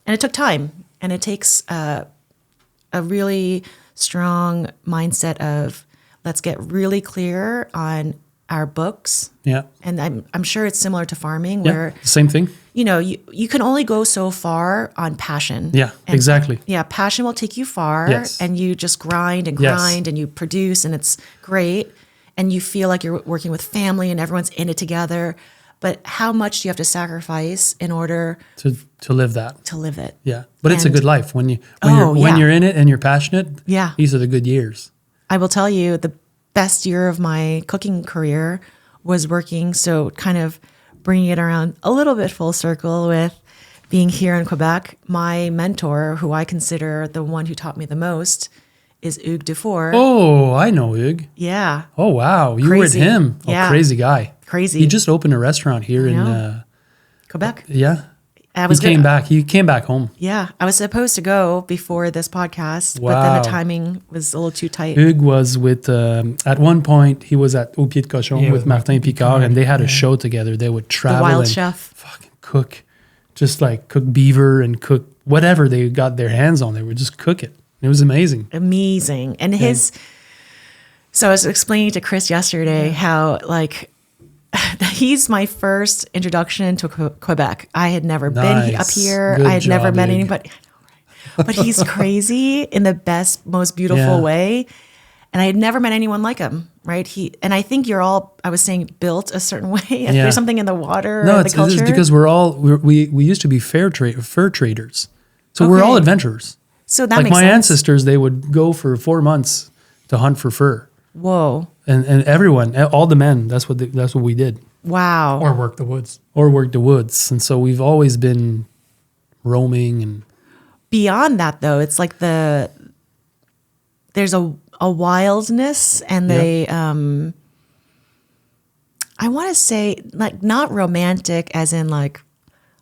And it took time, and it takes a really strong mindset of let's get really clear on our books. And I'm sure it's similar to farming where same thing. You know, you can only go so far on passion. And exactly. Passion will take you far, and you just grind and grind and you produce, and it's great. And you feel like you're working with family and everyone's in it together. But how much do you have to sacrifice in order to live that? To live it. But it's a good life when you're in it and you're passionate. These are the good years. I will tell you, the best year of my cooking career was working. So kind of bringing it around a little bit full circle with being here in Quebec. My mentor, who I consider the one who taught me the most, is Hugues Dufour. Oh, I know Hugues. Oh, wow. You were with him. Crazy guy. Crazy. He just opened a restaurant here in Quebec. He came back home. I was supposed to go before this podcast, but then the timing was a little too tight. Hugues was with, at one point, he was at Au Pied de Cochon with Martin Picard, and they had a show together. They would travel the wild and chef. fucking cook, just like cook beaver and cook whatever they got their hands on. They would just cook it. It was amazing. And so I was explaining to Chris yesterday how like he's my first introduction to Quebec. I had never been up here. Good I had never met Hugues. anybody. But he's crazy in the best, most beautiful way. And I had never met anyone like him, right? And I think you're all, I was saying, built a certain way. If there's something in the water or the culture. No, it's because we used to be fur traders. So we're all adventurers. So that like makes my sense. ancestors, they would go for 4 months to hunt for fur. Whoa. And everyone, all the men, that's what we did. Wow. Or work the woods. And so we've always been roaming. And beyond that, though, it's like there's a wildness and I want to say like not romantic as in like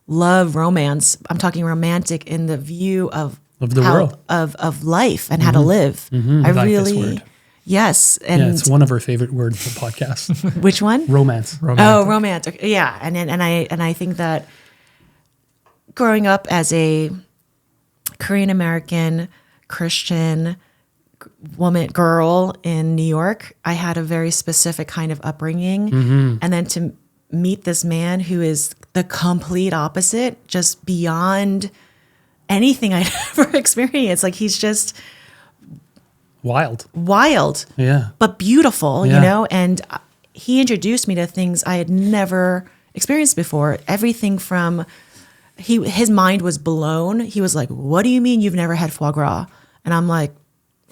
love romance. I'm talking romantic in the view of the world of life and how to live. I like really this word. Yes, and it's one of our favorite words for podcast. Which one? Romance. Oh, romantic. Yeah, and I think that growing up as a Korean American Christian girl in New York, I had a very specific kind of upbringing, and then to meet this man who is the complete opposite, just beyond anything I'd ever experienced. Like he's just wild, but beautiful, you know. And he introduced me to things I had never experienced before. Everything from his mind was blown. He was like, "What do you mean you've never had foie gras?" And I'm like,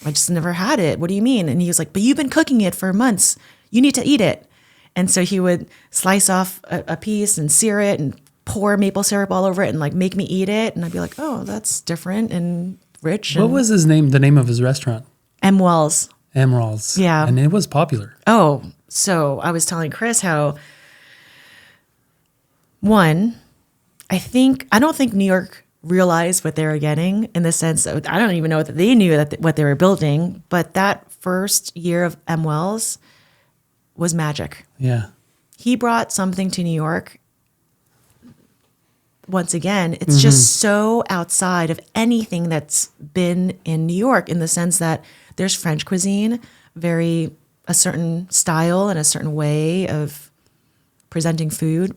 "I just never had it. What do you mean?" And he was like, "But you've been cooking it for months. You need to eat it." And so he would slice off a piece and sear it and pour maple syrup all over it and like make me eat it. And I'd be like, "Oh, that's different and rich." What was his name? The name of his restaurant? M. Wells. Emeralds. Yeah. And it was popular. Oh, so I was telling Chris how, one, I don't think New York realized what they were getting in the sense of, I don't even know that they knew that what they were building, but that first year of M. Wells was magic. Yeah. He brought something to New York. Once again, it's just so outside of anything that's been in New York, in the sense that there's French cuisine, a certain style and a certain way of presenting food,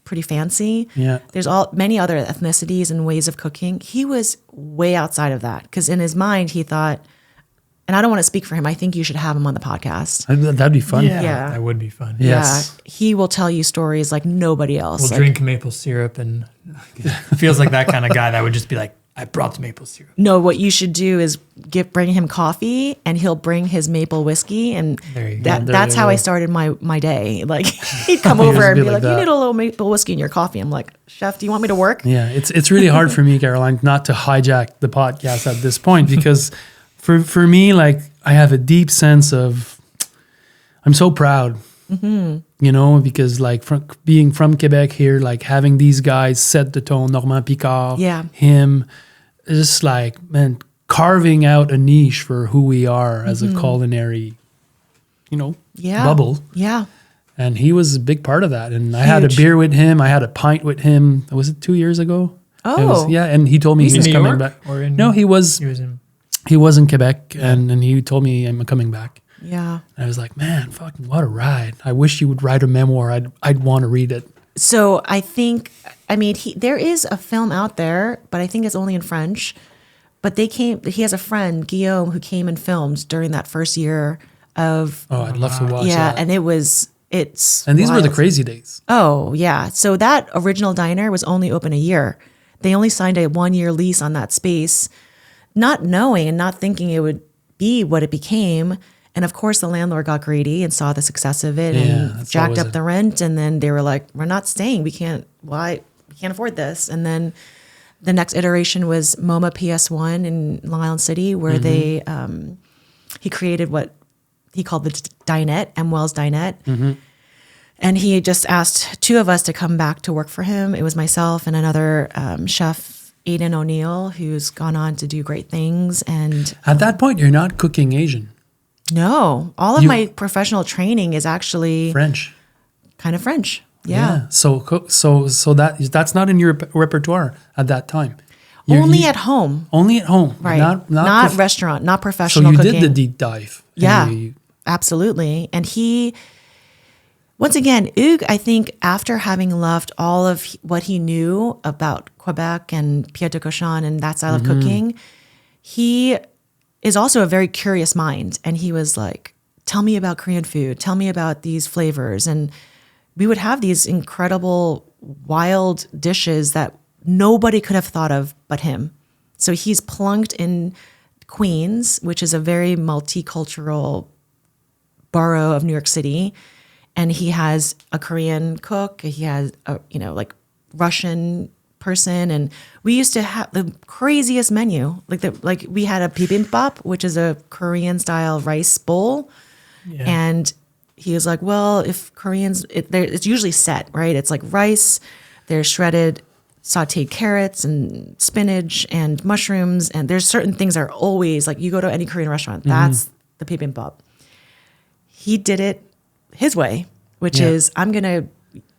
pretty fancy. Yeah. There's many other ethnicities and ways of cooking. He was way outside of that, because in his mind he thought, and I don't want to speak for him, I think you should have him on the podcast. That'd be fun. Yeah. That would be fun. Yes. Yeah, he will tell you stories like nobody else. We'll drink maple syrup, and feels like that kind of guy that would just be like, I brought the maple syrup. No, what you should do is bring him coffee, and he'll bring his maple whiskey, and There you go. that's how I started my day. Like, he'd come over and be like, "You need a little maple whiskey in your coffee." I'm like, "Chef, do you want me to work?" Yeah, it's really hard for me, Caroline, not to hijack the podcast at this point, because for me, like, I have a deep sense of, I'm so proud, because like being from Quebec here, like having these guys set the tone, Normand Picard, him, just like, man, carving out a niche for who we are as a culinary, bubble. Yeah. And he was a big part of that. And I had a beer with him. I had a pint with him. Was it 2 years ago? Oh. And he told me he was New coming York back. or in- No, he was in Quebec, and he told me I'm coming back. Yeah. And I was like, man, fucking what a ride. I wish you would write a memoir. I'd want to read it. So I think, there is a film out there, but I think it's only in French. But he has a friend, Guillaume, who came and filmed during that first year of. Oh, I'd love to watch that. And it's. And these were the wild. crazy days. Oh, yeah. So that original diner was only open a year. They only signed a 1-year lease on that space, not knowing and not thinking it would be what it became. And of course, the landlord got greedy and saw the success of it and jacked up the rent. And then they were like, "We're not staying. We can't afford this." And then the next iteration was MoMA PS1 in Long Island City, where he created what he called the dinette, M. Wells Dinette. And he just asked 2 of us to come back to work for him. It was myself and another chef, Aidan O'Neill, who's gone on to do great things. And At that point, you're not cooking Asian. no, all of my professional training is actually French. kind of French. Yeah. So that's not in your repertoire at that time. Only at home. Only at home. Right. Not restaurant, not So professional you cooking. did the deep dive. Yeah, absolutely. And once again, Hugues, I think after having loved all of what he knew about Quebec and pied de cochon and that style of cooking, he is also a very curious mind. And he was like, "Tell me about Korean food. Tell me about these flavors." And we would have these incredible, wild dishes that nobody could have thought of but him. So he's plunked in Queens, which is a very multicultural borough of New York City. And he has a Korean cook. He has a, Russian person. And we used to have the craziest menu. Like we had a bibimbap, which is a Korean style rice bowl. Yeah. And he was like, well, if Koreans, it's usually set, right? It's like rice, there's shredded sauteed carrots and spinach and mushrooms. And there's certain things that are always, like, you go to any Korean restaurant, that's the bibimbap. He did it his way, which is, I'm going to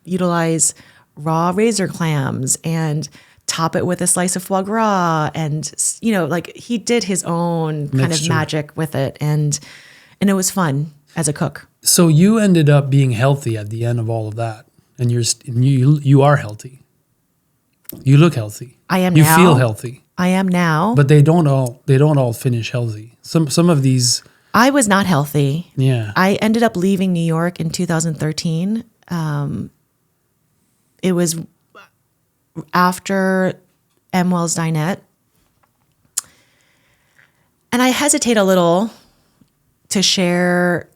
utilize raw razor clams and top it with a slice of foie gras. And, he did his own kind of magic with it. And it was fun as a cook. So you ended up being healthy at the end of all of that. And you are healthy. You look healthy. I am you now. You feel healthy. I am now. But they don't all finish healthy. Some of these. I was not healthy. Yeah. I ended up leaving New York in 2013. It was after M. Wells Dinette. And I hesitate a little to share,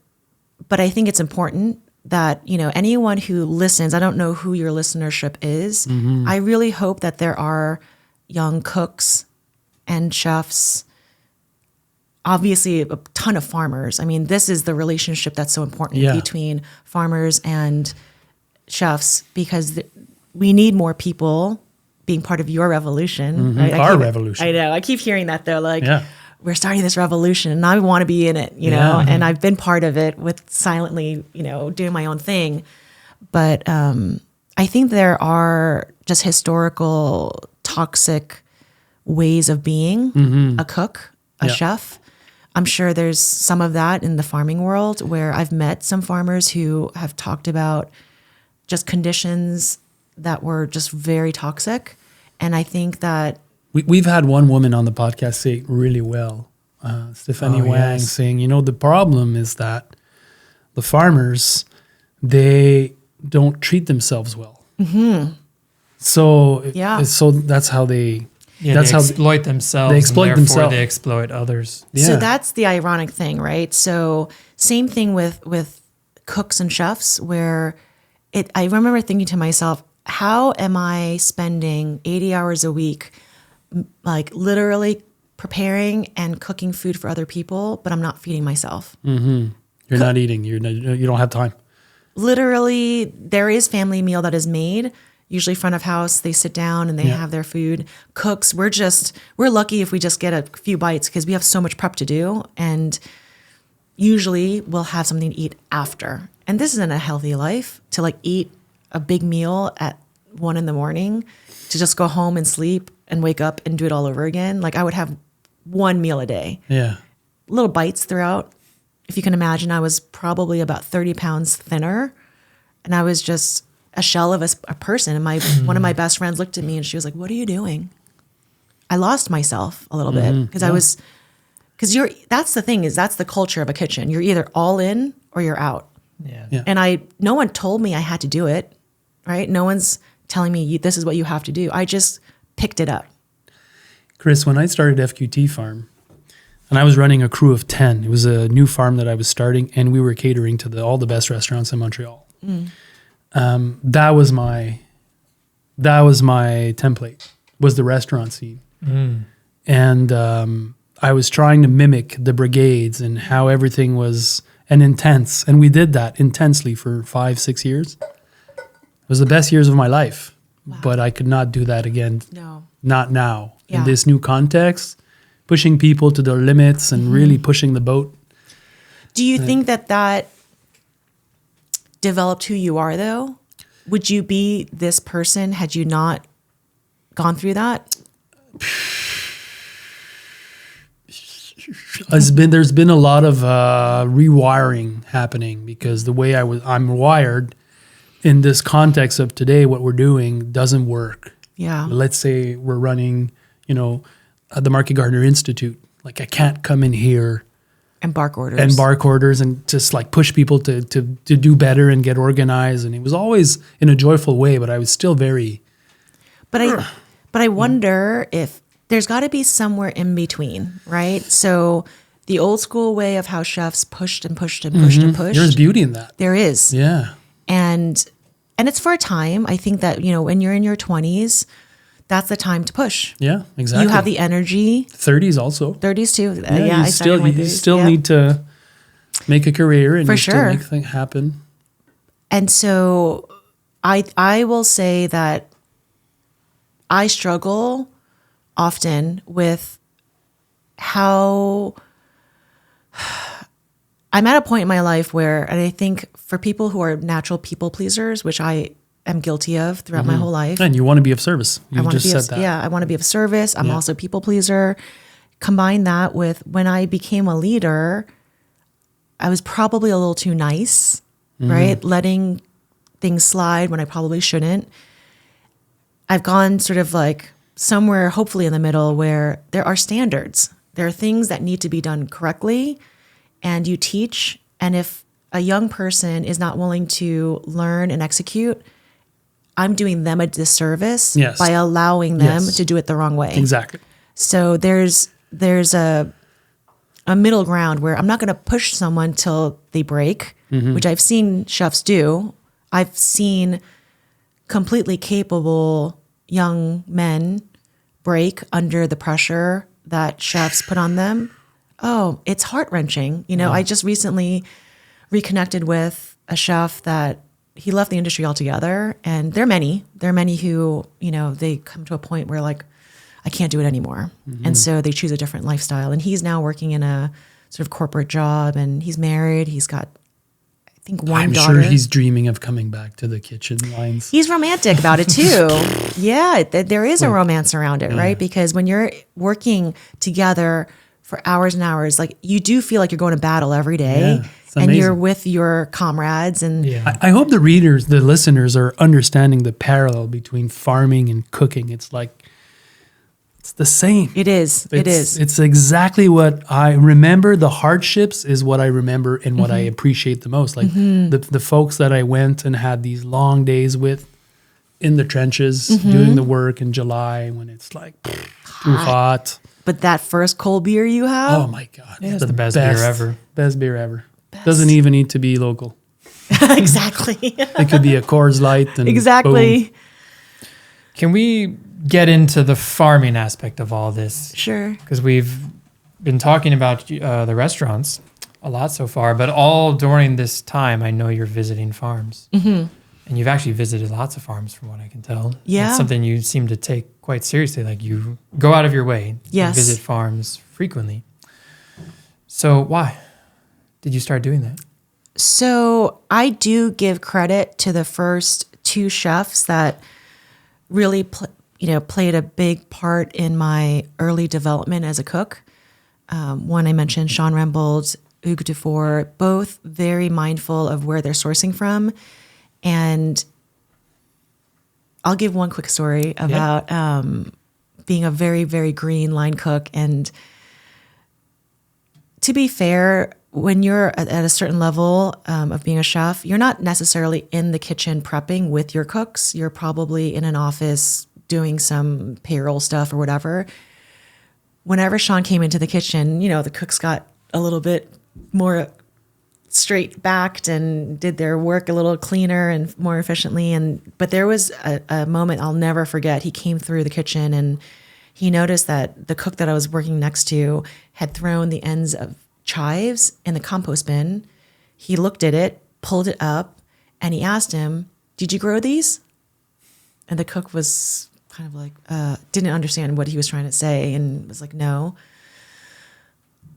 but I think it's important that, anyone who listens, I don't know who your listenership is. I really hope that there are young cooks and chefs, obviously a ton of farmers. I mean, this is the relationship that's so important between farmers and chefs, because we need more people being part of your revolution. Right? Our revolution. I know. I keep hearing that though. Like, Yeah. we're starting this revolution and I want to be in it, you know, and I've been part of it with silently, you know, doing my own thing. But I think there are just historical toxic ways of being a cook, a chef. I'm sure there's some of that in the farming world where I've met some farmers who have talked about just conditions that were just very toxic. And I think that We've had one woman on the podcast say it really well, Stephanie Wang, saying, you know, the problem is that the farmers, they don't treat themselves well. So, so that's how they... that's they how exploit themselves. They exploit and themselves. They exploit others. So that's the ironic thing, right? So same thing with cooks and chefs where I remember thinking to myself, how am I spending 80 hours a week like literally preparing and cooking food for other people, but I'm not feeding myself? You're not eating. You don't have time. Literally, there is family meal that is made, usually front of house. They sit down and they have their food. Cooks, we're lucky if we just get a few bites because we have so much prep to do. And usually we'll have something to eat after. And this isn't a healthy life to like eat a big meal at 1 a.m, to just go home and sleep and wake up and do it all over again. Like I would have one meal a day. Yeah. Little bites throughout. If you can imagine, I was probably about 30 pounds thinner and I was just a shell of a person. And one of my best friends looked at me and she was like, "What are you doing?" I lost myself a little bit because that's the thing that's the culture of a kitchen. You're either all in or you're out. Yeah. And no one told me I had to do it, right? No one's telling me this is what you have to do. I just picked it up. Chris, when I started FQT Farm, and I was running a crew of 10, it was a new farm that I was starting, and we were catering to all the best restaurants in Montreal. That was my template, was the restaurant scene. And I was trying to mimic the brigades and how everything was intense. And we did that intensely for 5-6 years. It was the best years of my life, but I could not do that again. No. Not now. Yeah. In this new context, pushing people to their limits and really pushing the boat. Do you think that developed who you are, though? Would you be this person had you not gone through that? There's been a lot of rewiring happening because the way I'm wired in this context of today, what we're doing doesn't work. Yeah. Let's say we're running, the Market Gardener Institute. Like I can't come in here And bark orders. And just like push people to do better and get organized. And it was always in a joyful way, but I was still very. But I wonder if there's got to be somewhere in between, right? So the old school way of how chefs pushed and pushed and pushed and pushed. There's beauty in that. There is. Yeah. And it's for a time. I think that, when you're in your 20s, that's the time to push. Yeah, exactly. You have the energy. 30s also. 30s too. You still need to make a career and for you sure. still make things happen. And so I will say that I struggle often with how I'm at a point in my life where, and I think for people who are natural people pleasers, which I am guilty of throughout my whole life. And you want to be of service. You just said that. Yeah, I want to be of service. I'm also a people pleaser. Combine that with when I became a leader, I was probably a little too nice, right? Letting things slide when I probably shouldn't. I've gone sort of like somewhere hopefully in the middle where there are standards. There are things that need to be done correctly and you teach. And if a young person is not willing to learn and execute, I'm doing them a disservice by allowing them to do it the wrong way. Exactly. So there's a middle ground where I'm not going to push someone till they break, which I've seen chefs do. I've seen completely capable young men break under the pressure that chefs put on them. Oh, it's heart-wrenching. I just recently reconnected with a chef that he left the industry altogether. And there are many who, they come to a point where like, I can't do it anymore. And so they choose a different lifestyle. And he's now working in a sort of corporate job, and he's married. He's got, I think, one daughter. I'm sure he's dreaming of coming back to the kitchen lines. He's romantic about it too. Yeah, there is a romance around it, right? Because when you're working together for hours and hours, like you do feel like you're going to battle every day, and you're with your comrades. And I hope the listeners are understanding the parallel between farming and cooking. It's like, it's the same. It is. It's exactly what I remember. The hardships is what I remember and what I appreciate the most. Like the folks that I went and had these long days with in the trenches doing the work in July when it's like too hot. But that first cold beer you have, oh my God, it's the best beer ever. Best beer ever. Doesn't even need to be local. Exactly. It could be a Coors Light. And exactly. Boom. Can we get into the farming aspect of all this? Sure. Because we've been talking about the restaurants a lot so far, but all during this time, I know you're visiting farms. And you've actually visited lots of farms from what I can tell. Yeah. It's something you seem to take quite seriously. Like you go out of your way to visit farms frequently. So why did you start doing that? So I do give credit to the first two chefs that really played a big part in my early development as a cook. One I mentioned, Sean Rembold, Hugues Dufour, both very mindful of where they're sourcing from. And I'll give one quick story about being a very, very green line cook. And to be fair, when you're at a certain level of being a chef, you're not necessarily in the kitchen prepping with your cooks. You're probably in an office doing some payroll stuff or whatever. Whenever Sean came into the kitchen, the cooks got a little bit more straight backed and did their work a little cleaner and more efficiently. But there was a moment I'll never forget. He came through the kitchen and he noticed that the cook that I was working next to had thrown the ends of chives in the compost bin. He looked at it, pulled it up, and he asked him, "Did you grow these?" And the cook was kind of like, didn't understand what he was trying to say and was like, "No."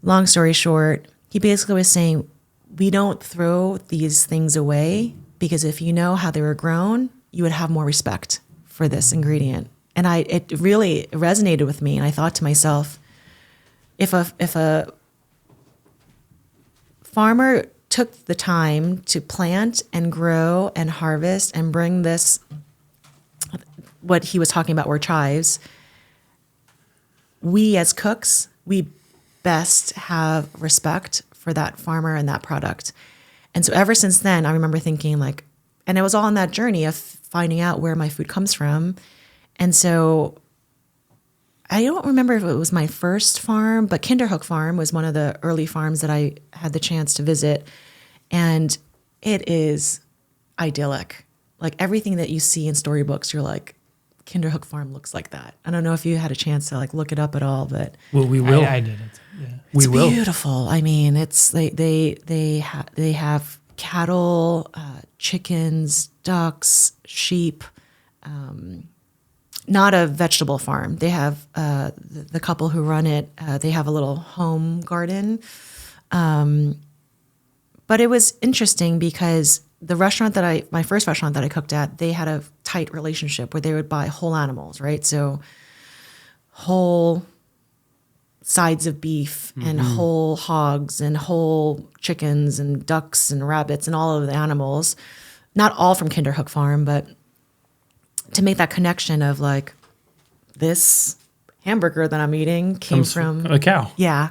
Long story short, he basically was saying, we don't throw these things away because if you know how they were grown, you would have more respect for this ingredient. And it really resonated with me. And I thought to myself, if a farmer took the time to plant and grow and harvest and bring this, what he was talking about were chives, we as cooks, we best have respect for that farmer and that product. And so ever since then, I remember thinking like, and it was all on that journey of finding out where my food comes from. And so I don't remember if it was my first farm, but Kinderhook Farm was one of the early farms that I had the chance to visit. And it is idyllic. Like everything that you see in storybooks, you're like, Kinderhook Farm looks like that. I don't know if you had a chance to like look it up at all, but well, we will. I didn't. Yeah. It's beautiful. I mean, it's they have cattle, chickens, ducks, sheep. Not a vegetable farm. They have the couple who run it. They have a little home garden. But it was interesting because the restaurant my first restaurant that I cooked at, they had a tight relationship where they would buy whole animals, right? So whole sides of beef and whole hogs and whole chickens and ducks and rabbits and all of the animals, not all from Kinderhook Farm, but to make that connection of like this hamburger that I'm eating came from a cow. Yeah.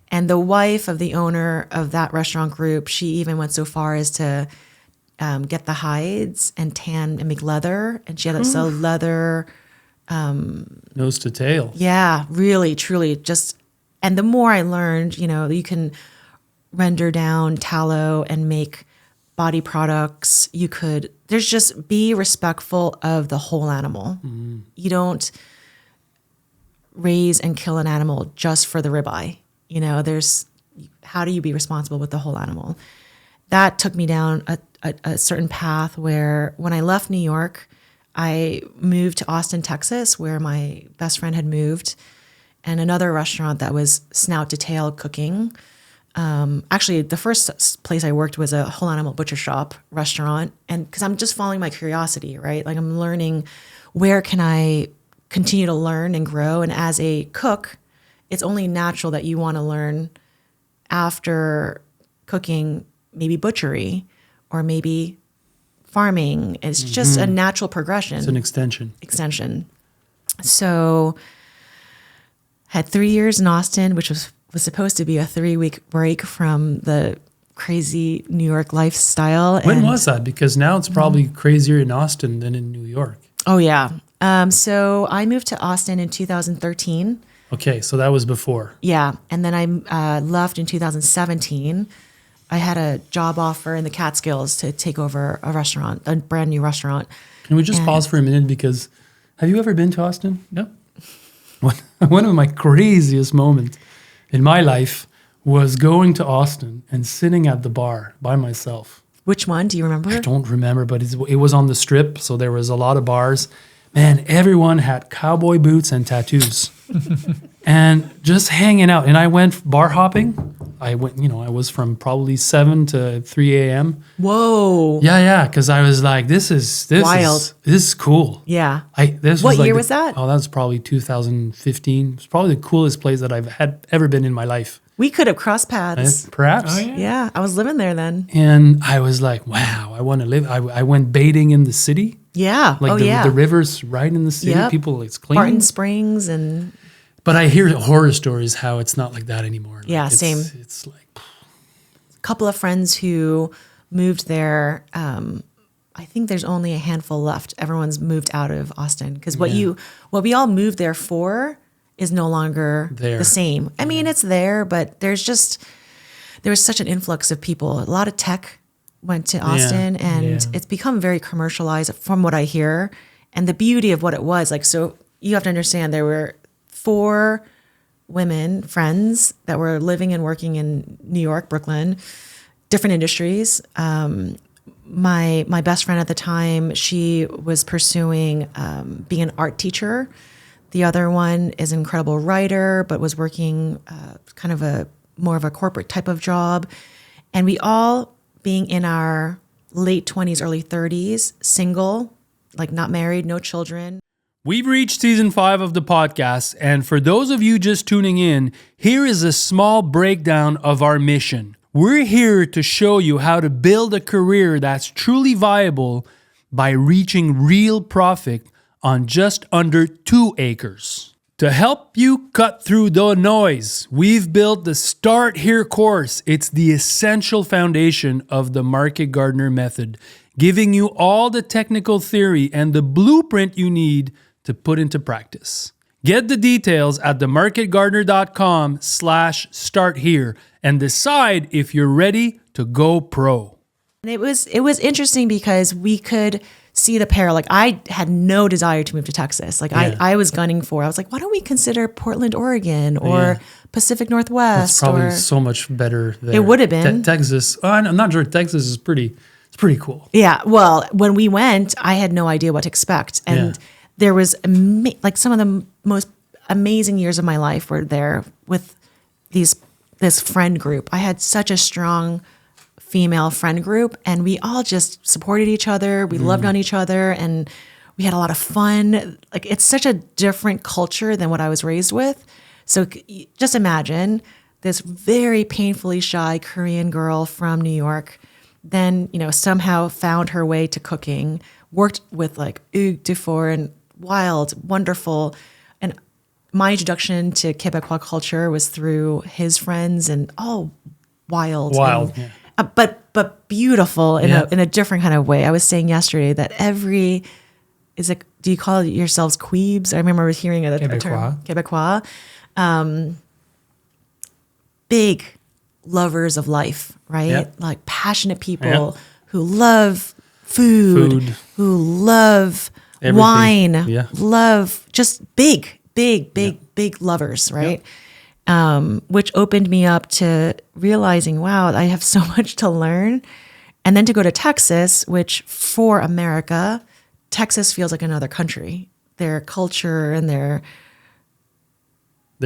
And the wife of the owner of that restaurant group, she even went so far as to get the hides and tan and make leather. And she had to sell leather. Nose to tail. Yeah, really, truly just, and the more I learned, you can render down tallow and make body products. There's just be respectful of the whole animal. You don't raise and kill an animal just for the ribeye. How do you be responsible with the whole animal? That took me down a certain path where when I left New York, I moved to Austin, Texas, where my best friend had moved, and another restaurant that was snout to tail cooking. Actually, the first place I worked was a whole animal butcher shop restaurant. And because I'm just following my curiosity, right? Like I'm learning, where can I continue to learn and grow? And as a cook, it's only natural that you want to learn after cooking, maybe butchery or maybe farming. It's just a natural progression. It's an extension. So had 3 years in Austin, which was supposed to be a 3-week break from the crazy New York lifestyle. When was that? Because now it's probably crazier in Austin than in New York. Oh, yeah. So I moved to Austin in 2013. Okay, so that was before. Yeah. And then I left in 2017. I had a job offer in the Catskills to take over a brand new restaurant. Can we just pause for a minute? Because have you ever been to Austin? No. One of my craziest moments in my life was going to Austin and sitting at the bar by myself. Which one? Do you remember? I don't remember, but it was on the Strip, so there was a lot of bars. Man, everyone had cowboy boots and tattoos. And just hanging out. And I went bar hopping. I was from probably 7 to 3 a.m. Whoa. Yeah, because I was like, this Wild. is cool. Yeah. What year was that? Oh, that was probably 2015. It's probably the coolest place that I've ever been in my life. We could have crossed paths. Perhaps. Oh, yeah. Yeah, I was living there then. And I was like, wow, I want to live. I went bathing in the city. Yeah. Like the river's right in the city. Yep. People, it's clean. Barton Springs and... But I hear horror stories how it's not like that anymore. Yeah, same. It's like... A couple of friends who moved there, I think there's only a handful left. Everyone's moved out of Austin. Because what we all moved there for is no longer the same. I mean, it's there, but there was such an influx of people. A lot of tech went to Austin, and it's become very commercialized from what I hear. And the beauty of what it was, like, so you have to understand, there were 4 women friends that were living and working in New York, Brooklyn, different industries. My best friend at the time, she was pursuing being an art teacher. The other one is an incredible writer, but was working kind of more of a corporate type of job. And we all, being in our late 20s, early 30s, single, like not married, no children. We've reached season 5 of the podcast, and for those of you just tuning in, here is a small breakdown of our mission. We're here to show you how to build a career that's truly viable by reaching real profit on just under 2 acres. To help you cut through the noise, we've built the Start Here course. It's the essential foundation of the Market Gardener method, giving you all the technical theory and the blueprint you need to put into practice. Get the details at themarketgardener.com/start here and decide if you're ready to go pro. And it was interesting because we could see the pair. Like, I had no desire to move to Texas. Like I was gunning for, I was like, why don't we consider Portland, Oregon or Pacific Northwest? It's probably so much better there. It would have been. Texas. Oh, I'm not sure. Texas is pretty cool. Yeah. Well, when we went, I had no idea what to expect. And there was like some of the most amazing years of my life were there with this friend group. I had such a strong female friend group, and we all just supported each other. We loved on each other, and we had a lot of fun. Like, it's such a different culture than what I was raised with. So just imagine this very painfully shy Korean girl from New York, then, somehow found her way to cooking, worked with like Hugues Dufour and wild, wonderful. And my introduction to Quebecois culture was through his friends, and all wild. And, but beautiful in a different kind of way. I was saying yesterday that do you call yourselves Queebs? I remember hearing a term, Quebecois. Big lovers of life, right? Yep. Like passionate people who love food, who love everything. wine, love just big lovers, right? Which opened me up to realizing, wow, I have so much to learn. And then to go to Texas, which for America, Texas feels like another country. Their culture and They're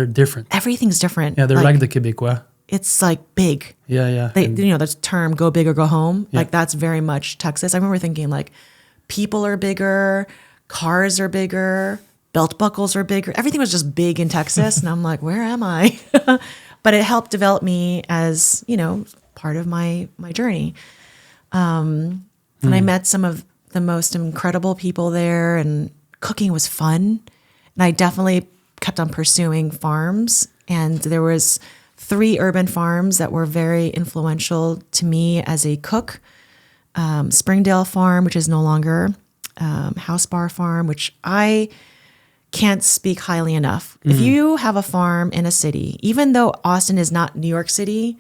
different. everything's different. Yeah, they're like the Quebecois. It's like big. Yeah, yeah. They, the term "go big or go home," Yeah. like that's very much Texas. I remember thinking like, people are bigger, cars are bigger, belt buckles are bigger. Everything was just big in Texas, and I'm like, where am I? But it helped develop me as part of my journey. And I met some of the most incredible people there, and cooking was fun. And I definitely kept on pursuing farms, and there was 3 urban farms that were very influential to me as a cook. Springdale Farm, which is no longer, House Bar Farm, which I can't speak highly enough. If you have a farm in a city, even though Austin is not New York City,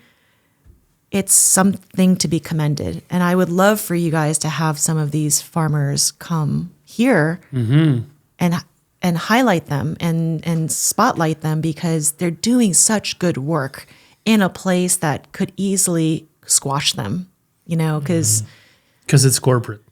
it's something to be commended. And I would love for you guys to have some of these farmers come here and highlight them and spotlight them, because they're doing such good work in a place that could easily squash them, because Because it's corporate.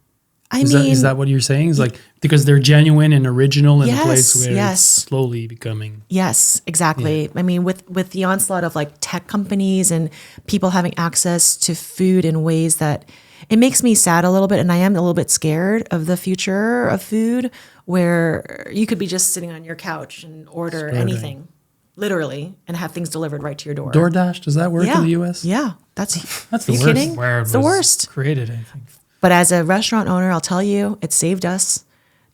I Is mean, that what you're saying? It's like because they're genuine and original in a place Yes, where yes. it's slowly becoming. yes, exactly. I mean, with the onslaught of like tech companies and people having access to food in ways that it makes me sad a little bit, and I am a little bit scared of the future of food, where you could be just sitting on your couch and order anything, literally, and have things delivered right to your door. DoorDash, does that work in the US? Yeah, that's the you worst. kidding? Where it It's the was worst. created, I think. But as a restaurant owner, I'll tell you, it saved us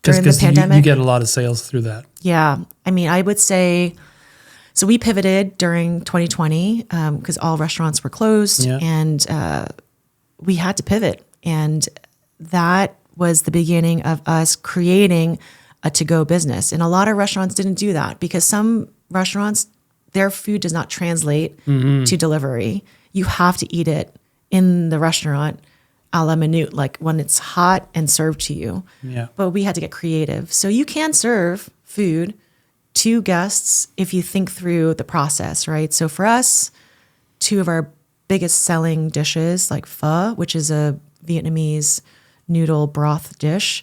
during the Because pandemic. you get a lot of sales through that. Yeah. I mean, I would say, so we pivoted during 2020 because all restaurants were closed, Yeah. and we had to pivot. And that was the beginning of us creating a to-go business. And a lot of restaurants didn't do that, because some restaurants, their food does not translate to delivery. You have to eat it in the restaurant a la minute, like when it's hot and served to you. Yeah. But we had to get creative. So you can serve food to guests if you think through the process, right? So for us, 2 of our biggest selling dishes, like pho, which is a Vietnamese noodle broth dish,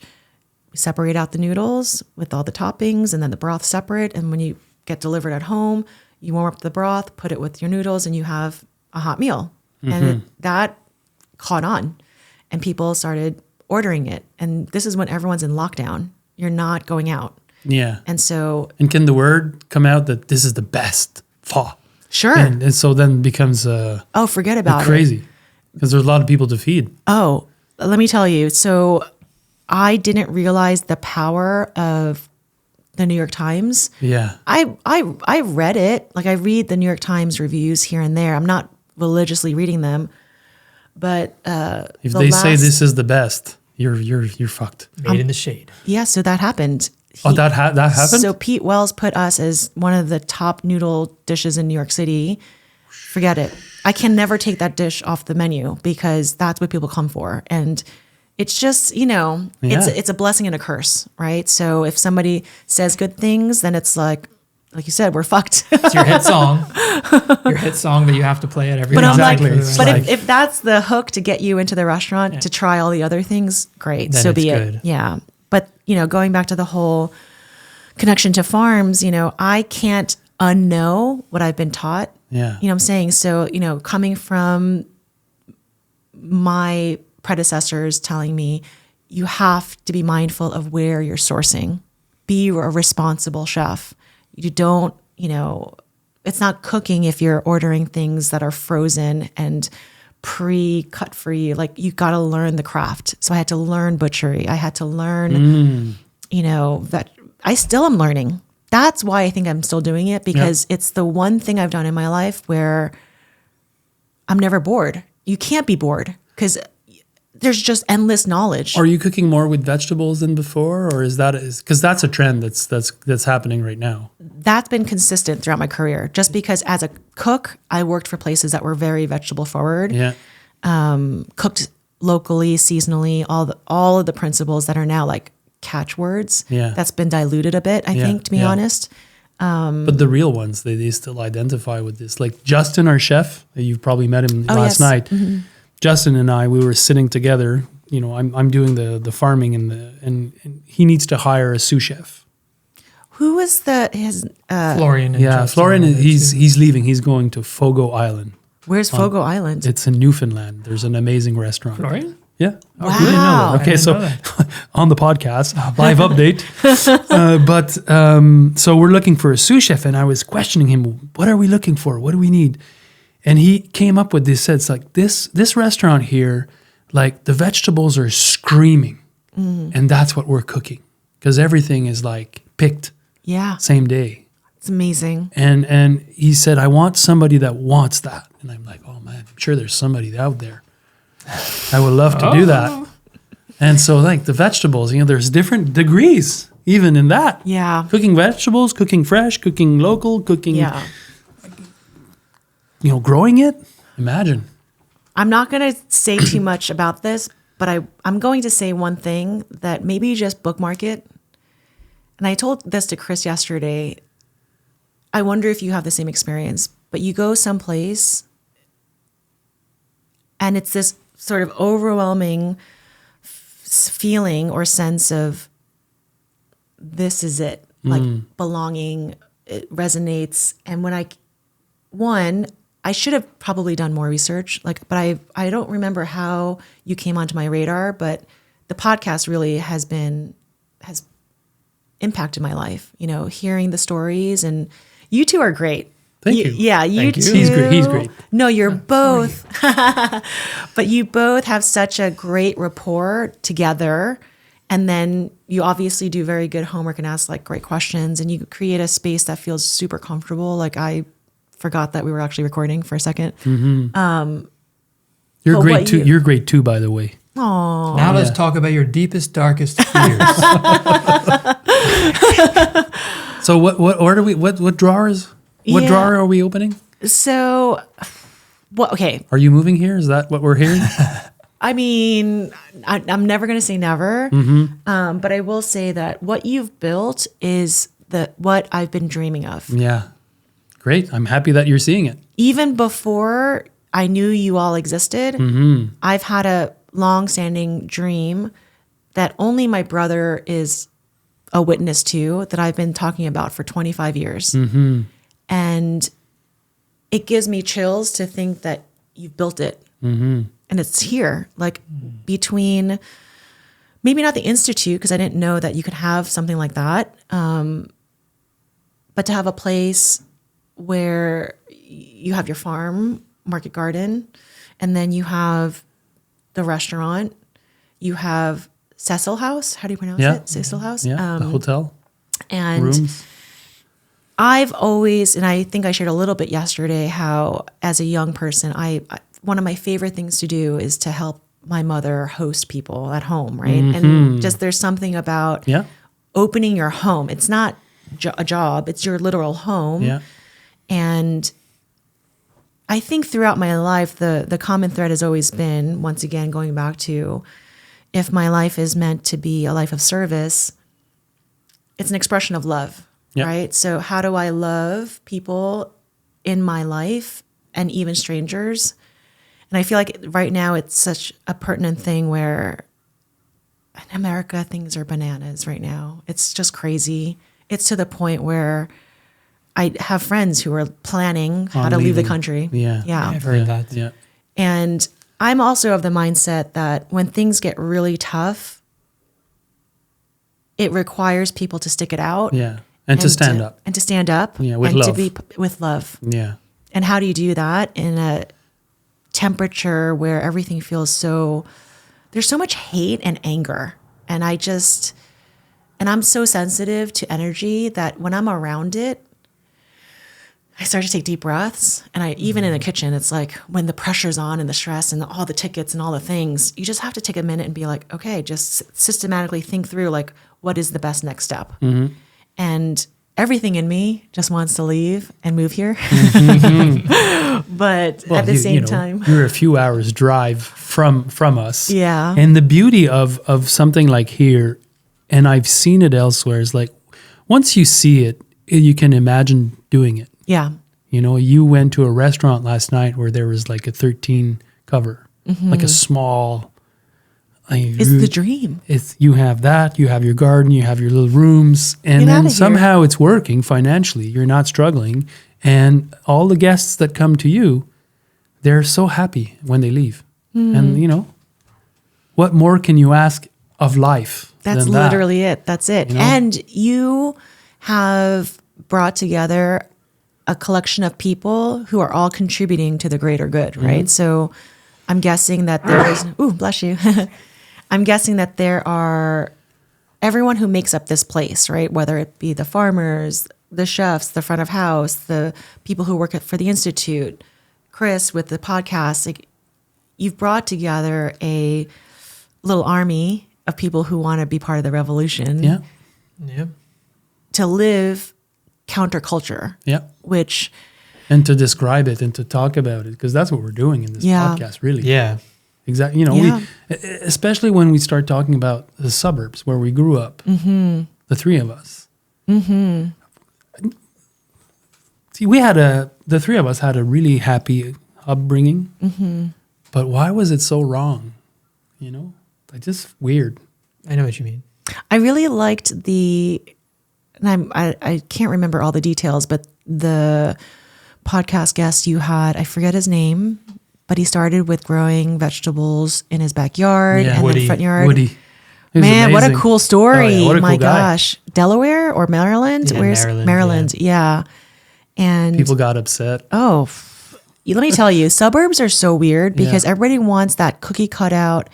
we separate out the noodles with all the toppings and then the broth separate. And when you get delivered at home, you warm up the broth, put it with your noodles, and you have a hot meal. And that caught on. And people started ordering it. And this is when everyone's in lockdown. You're not going out. Yeah. And so, And can the word come out that this is the best pho? sure. And so then it becomes Oh, forget about it. crazy because there's a lot of people to feed. Oh, let me tell you. So I didn't realize the power of the New York Times. Yeah. I read it. Like, I read the New York Times reviews here and there. I'm not religiously reading them. But If they say this is the best, you're fucked. Made in the shade. Yeah, so that happened. That happened? So Pete Wells put us as one of the top noodle dishes in New York City. Forget it. I can never take that dish off the menu, because that's what people come for. And it's just, it's a blessing and a curse, right? So if somebody says good things, then it's like you said, we're fucked. It's your hit song. Your hit song that you have to play at every But I'm Exactly. like, It's but like- if that's the hook to get you into the restaurant to try all the other things, great. Then So it's be good. it. Yeah. But, going back to the whole connection to farms, I can't unknow what I've been taught. Yeah. You know what I'm saying? So, coming from my predecessors telling me, you have to be mindful of where you're sourcing. Be a responsible chef. You don't, it's not cooking if you're ordering things that are frozen and pre-cut for you. Like, you got to learn the craft. So I had to learn butchery. I had to learn, that I still am learning. That's why I think I'm still doing it, because it's the one thing I've done in my life where I'm never bored. You can't be bored, because there's just endless knowledge. Are you cooking more with vegetables than before, or is that because that's a trend that's happening right now? That's been consistent throughout my career, just because as a cook, I worked for places that were very vegetable forward. Yeah. Cooked locally, seasonally, all of the principles that are now like catchwords. Yeah. That's been diluted a bit, I think, to be honest. But the real ones, they still identify with this. Like Justin, our chef, you've probably met him last yes. night. Justin and I, we were sitting together. You know, I'm doing the farming and he needs to hire a sous chef. Who was his? Florian. And Yeah, Justin Florian, were there too. he's leaving. He's going to Fogo Island. Where's Fogo Island? It's in Newfoundland. There's an amazing restaurant. Florian? Yeah. Wow. You didn't know that. Okay, I so didn't know on the podcast, live update. So we're looking for a sous chef, and I was questioning him, what are we looking for? What do we need? And he came up with this, said, it's like this restaurant here, like the vegetables are screaming, and that's what we're cooking, because everything is like picked Yeah, same day. it's amazing. And he said, I want somebody that wants that. And I'm like, oh man, I'm sure there's somebody out there. I would love to do that. And so like the vegetables, you know, there's different degrees even in that. Yeah, Cooking vegetables, cooking fresh, cooking local, cooking, yeah. you know, growing it. Imagine. I'm not going to say too much about this, but I'm going to say one thing that maybe you just bookmark it. And I told this to Chris yesterday. I wonder if you have the same experience, but you go someplace and it's this sort of overwhelming feeling or sense of this is it, like belonging, it resonates. And when I should have probably done more research, but I don't remember how you came onto my radar, but the podcast really has impacted my life, you know, hearing the stories, and you two are great. Thank you. Yeah, you Thank you. two. He's great. No, you're both, but you both have such a great rapport together. And then you obviously do very good homework and ask like great questions, and you create a space that feels super comfortable. Like I forgot that we were actually recording for a second. You're But great what too. you- You're great too, by the way. Oh, Now let's yeah. talk about your deepest, darkest fears. So what order what drawers? What Yeah. drawer are we opening? so what? Okay, Are you moving here? Is that what we're hearing? I mean, I'm never going to say never, but I will say that what you've built is what I've been dreaming of. Yeah. Great. I'm happy that you're seeing it. Even before I knew you all existed, I've had a long-standing dream that only my brother is a witness to, that I've been talking about for 25 years. And it gives me chills to think that you've built it. And it's here, like between, maybe not the Institute, because I didn't know that you could have something like that, but to have a place where you have your farm, market garden, and then you have the restaurant, you have Cecil House. How do you pronounce Yeah. it? Cecil House. Yeah. The hotel And rooms. I've always, and I think I shared a little bit yesterday, how as a young person, one of my favorite things to do is to help my mother host people at home, right? And just there's something about Yeah. opening your home. It's not a job, it's your literal home. Yeah. And I think throughout my life, the common thread has always been, once again, going back to, if my life is meant to be a life of service, it's an expression of love, Yeah. right? So how do I love people in my life and even strangers? And I feel like right now it's such a pertinent thing where in America, things are bananas right now. It's just crazy. It's to the point where I have friends who are planning how On to leave the leaving. country. Yeah. Yeah. I've heard that. Yeah. And I'm also of the mindset that when things get really tough, it requires people to stick it out. Yeah. And to stand up. And to stand up. Yeah, with and love. to be with love. Yeah. And how do you do that in a temperature where everything feels there's so much hate and anger. And I'm so sensitive to energy that when I'm around it, I start to take deep breaths. And even in the kitchen, it's like when the pressure's on and the stress and all the tickets and all the things, you just have to take a minute and be like, okay, just systematically think through like, what is the best next step? And everything in me just wants to leave and move here. But at the same time, you're a few hours drive from us. Yeah. And the beauty of something like here, and I've seen it elsewhere, is like once you see it, you can imagine doing it. yeah, You know, you went to a restaurant last night where there was like a 13 cover. like a small. It's the dream. It's you have that, you have your garden, you have your little rooms, and Get then outta here. somehow it's working financially. You're not struggling, and all the guests that come to you, they're so happy when they leave. And what more can you ask of life? That's than that? literally it. That's it. You know? And you have brought together a collection of people who are all contributing to the greater good, right? So I'm guessing that there is, ooh, bless you. I'm guessing that there are everyone who makes up this place, right? Whether it be the farmers, the chefs, the front of house, the people who work for the Institute, Chris with the podcast, like you've brought together a little army of people who want to be part of the revolution. Yeah. Yeah. To live counterculture, Yeah. which And to describe it and to talk about it, because that's what we're doing in this Yeah. podcast, really. Yeah. Exactly. Yeah. Especially when we start talking about the suburbs where we grew up, the three of us. See, the three of us had a really happy upbringing, but why was it so wrong? Just weird. I know what you mean. I really liked and I can't remember all the details, but the podcast guest you had, I forget his name, but he started with growing vegetables in his backyard and Woody. then front yard. Woody. It was Man, what a amazing. cool story. Oh, yeah, what a My cool guy. gosh. Delaware or Maryland? Yeah, Where's Maryland, Yeah. And People got upset. let me tell you, suburbs are so weird because everybody wants that cookie cutout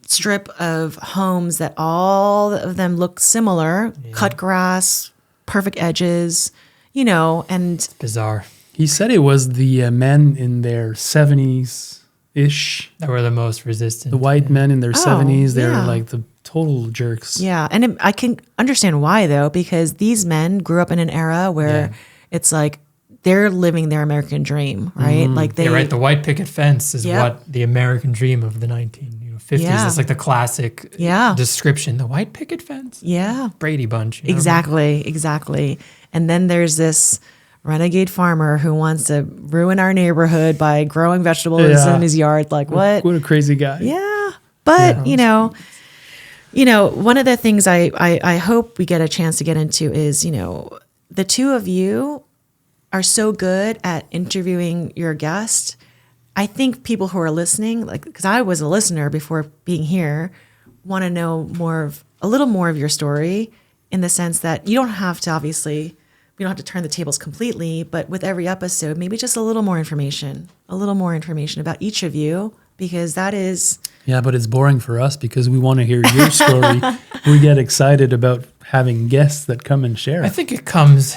strip of homes that all of them look similar, cut grass, perfect edges, and Bizarre. He said it was the men in their 70s-ish. That were the most resistant. The white men in their 70s, they're yeah. like the total jerks. yeah. And I can understand why though, because these men grew up in an era where it's like they're living their American dream, right? Like Yeah, right. The white picket fence is Yep. what the American dream of the 1950s. Yeah. That's like the classic description. The white picket fence. yeah. Brady Bunch. you know? Exactly. And then there's this renegade farmer who wants to ruin our neighborhood by growing vegetables Yeah. in his yard. Like what? What a crazy guy. Yeah. But, one of the things I hope we get a chance to get into is, the two of you are so good at interviewing your guest. I think people who are listening, because I was a listener before being here, want to know a little more of your story in the sense that you don't have to, obviously, we don't have to turn the tables completely, but with every episode, maybe just a little more information about each of you, because that is... Yeah, but it's boring for us because we want to hear your story. We get excited about having guests that come and share. I think it comes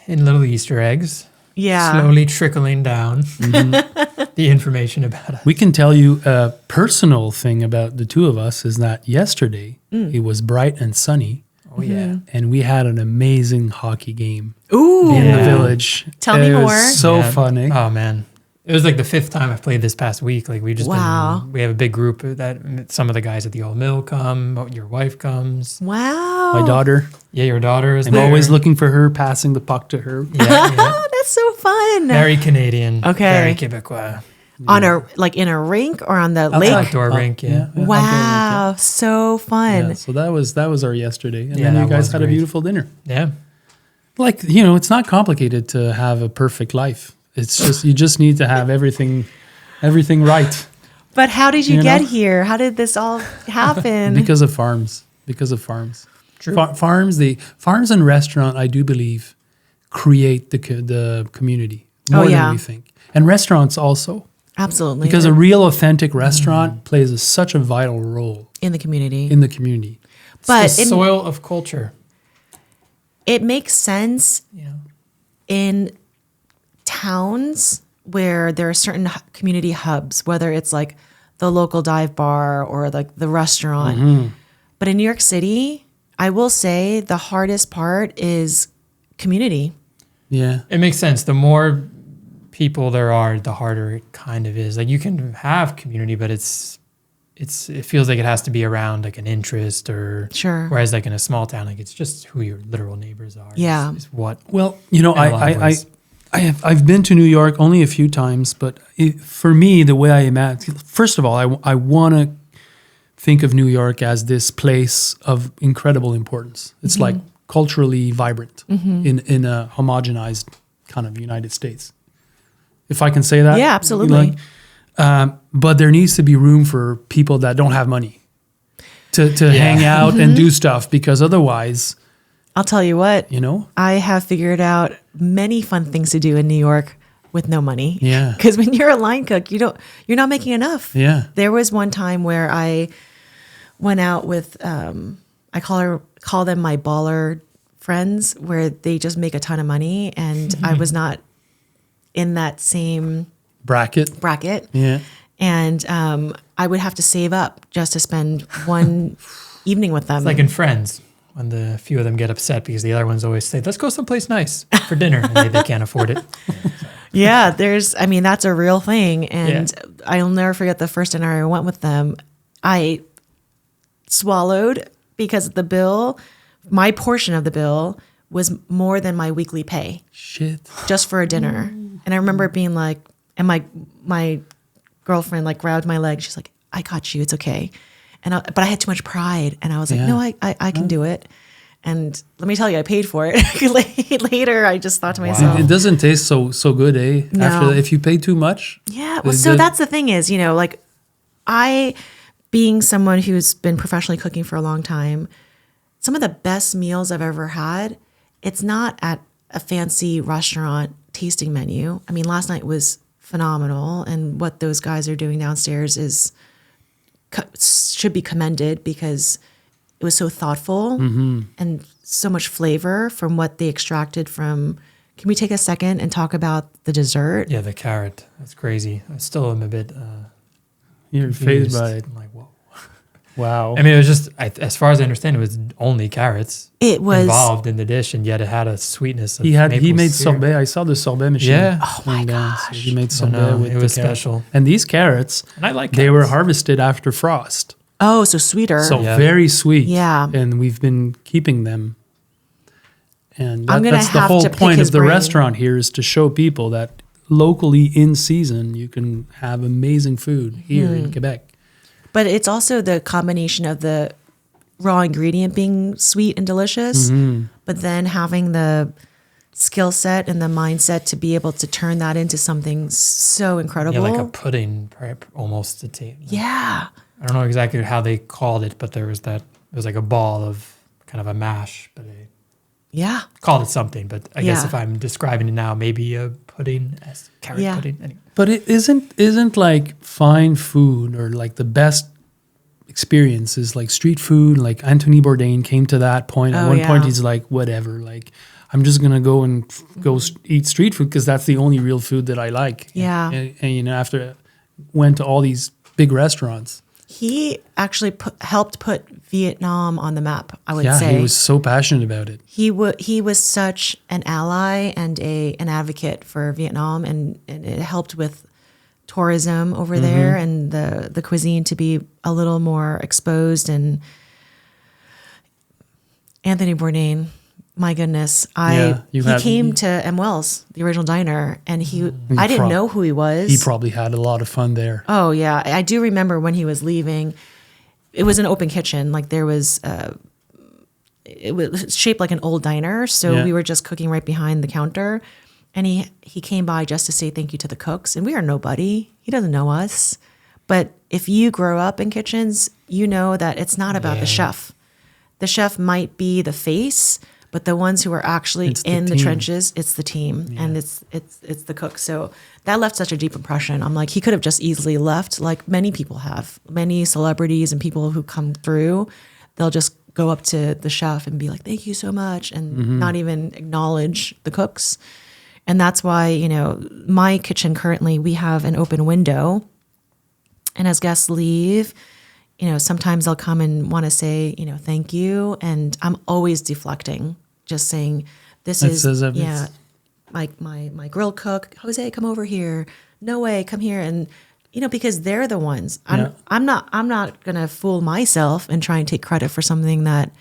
in little Easter eggs. Yeah. Slowly trickling down the information about us. We can tell you a personal thing about the two of us is that yesterday it was bright and sunny. Oh, yeah. And we had an amazing hockey game Ooh. in the village. Tell me It was more. so Yeah. funny. Oh, man. It was like the 5th time I've played this past week. Like we just we have a big group that some of the guys at the old mill come. Your wife comes. Wow. My daughter, Yeah, your daughter is I'm there. always looking for her, passing the puck to her. Yeah, yeah. Oh, that's so fun. Very Canadian. Okay. Very Quebecois. On in a rink or on the lake? Outdoor rink, yeah. Wow. So fun. Yeah, so that was our yesterday. And Yeah, then you that guys was had a great. beautiful dinner. Yeah. Like, it's not complicated to have a perfect life. It's just, you just need to have everything right. But how did you You get know? here? How did this all happen? Because of farms. True. Farms and restaurant, I do believe, create the community more yeah. than we think. And restaurants also. Absolutely. Because a real authentic restaurant plays such a vital role in the community. in the community. But It's the soil of culture. it makes sense You know. in towns where there are certain community hubs, whether it's like the local dive bar or like the restaurant. But in New York City, I will say the hardest part is community. Yeah. It makes sense. The more people there are, the harder it kind of is. Like you can have community, but it feels like it has to be around like an interest or Sure. Whereas like in a small town, like it's just who your literal neighbors are. Yeah. Is what Well, in a lot of ways. I've been to New York only a few times, but for me, the way I imagine, first of all, I want to think of New York as this place of incredible importance. It's like culturally vibrant in a homogenized kind of United States. If I can say that. Yeah, absolutely. But there needs to be room for people that don't have money to hang out and do stuff, because otherwise, I'll tell you what, I have figured out many fun things to do in New York with no money. Yeah. Because when you're a line cook, you're not making enough. Yeah. There was one time where I went out with, I call them my baller friends, where they just make a ton of money, and I was not in that same bracket. Yeah. And I would have to save up just to spend one evening with them. It's like in Friends, when the few of them get upset because the other ones always say, let's go someplace nice for dinner, and they can't afford it. Yeah, that's a real thing. And I'll never forget the first dinner I went with them. I swallowed because the bill, my portion of the bill, was more than my weekly pay. Shit. Just for a dinner. And I remember being like, and my girlfriend like grabbed my leg. She's like, I got you. It's okay. But I had too much pride. And I was like, no, I can do it. And let me tell you, I paid for it. Later, I just thought to myself. It doesn't taste so good, eh? No. After that, if you pay too much. Yeah. Well, so that's the thing is, like I, being someone who's been professionally cooking for a long time, some of the best meals I've ever had, it's not at a fancy restaurant tasting menu. I mean, last night was phenomenal. And what those guys are doing downstairs should be commended, because it was so thoughtful and so much flavor from what they extracted from. Can we take a second and talk about the dessert? Yeah, the carrot. That's crazy. I still am a bit You're phased by it. I'm like, whoa. Wow. I mean, it was just, as far as I understand, it was only carrots involved in the dish, and yet it had a sweetness of he made syrup. sorbet. I saw the sorbet machine. Yeah. Oh my gosh. So he made sorbet with it was special. And these carrots, And I like they were carrots. harvested after frost. Oh, so sweeter. So very sweet. Yeah. And we've been keeping them. And I'm gonna that's the have whole to pick point his of the brain. restaurant here, is to show people that locally in season, you can have amazing food here in Quebec. But it's also the combination of the raw ingredient being sweet and delicious, but then having the skill set and the mindset to be able to turn that into something so incredible. Yeah, like a pudding, almost to taste. Yeah. I don't know exactly how they called it, but there was that. It was like a ball of kind of a mash, but they Yeah. called it something. But I guess Yeah. if I'm describing it now, maybe a pudding, carrot Yeah. pudding. Anyway. But it isn't like fine food, or like the best experiences like street food. Like Anthony Bourdain came to that point. At one point, he's like, whatever, like I'm just gonna go eat street food because that's the only real food that I like. Yeah. And after went to all these big restaurants. He actually helped put Vietnam on the map, I would Yeah, say. he was so passionate about it. He was such an ally and an advocate for Vietnam, and it helped with tourism over there and the cuisine to be a little more exposed. And Anthony Bourdain, my goodness, he came to M. Wells, the original diner, and I didn't know who he was. He probably had a lot of fun there. Oh yeah, I do remember when he was leaving. It was an open kitchen, like there was. It was shaped like an old diner, so we were just cooking right behind the counter. And he came by just to say thank you to the cooks, and we are nobody. He doesn't know us, but if you grow up in kitchens, you know that it's not about the chef. The chef might be the face, but the ones who are actually in the trenches, it's the team, and it's the cook. So that left such a deep impression. I'm like, he could have just easily left, like many people have. Many celebrities and people who come through, they'll just go up to the chef and be like, thank you so much, and not even acknowledge the cooks. And that's why, my kitchen currently, we have an open window, and as guests leave, sometimes they'll come and want to say, thank you. And I'm always deflecting, just saying, my grill cook, Jose, come over here. No way, come here. And, because they're the ones. I'm not going to fool myself and try and take credit for something that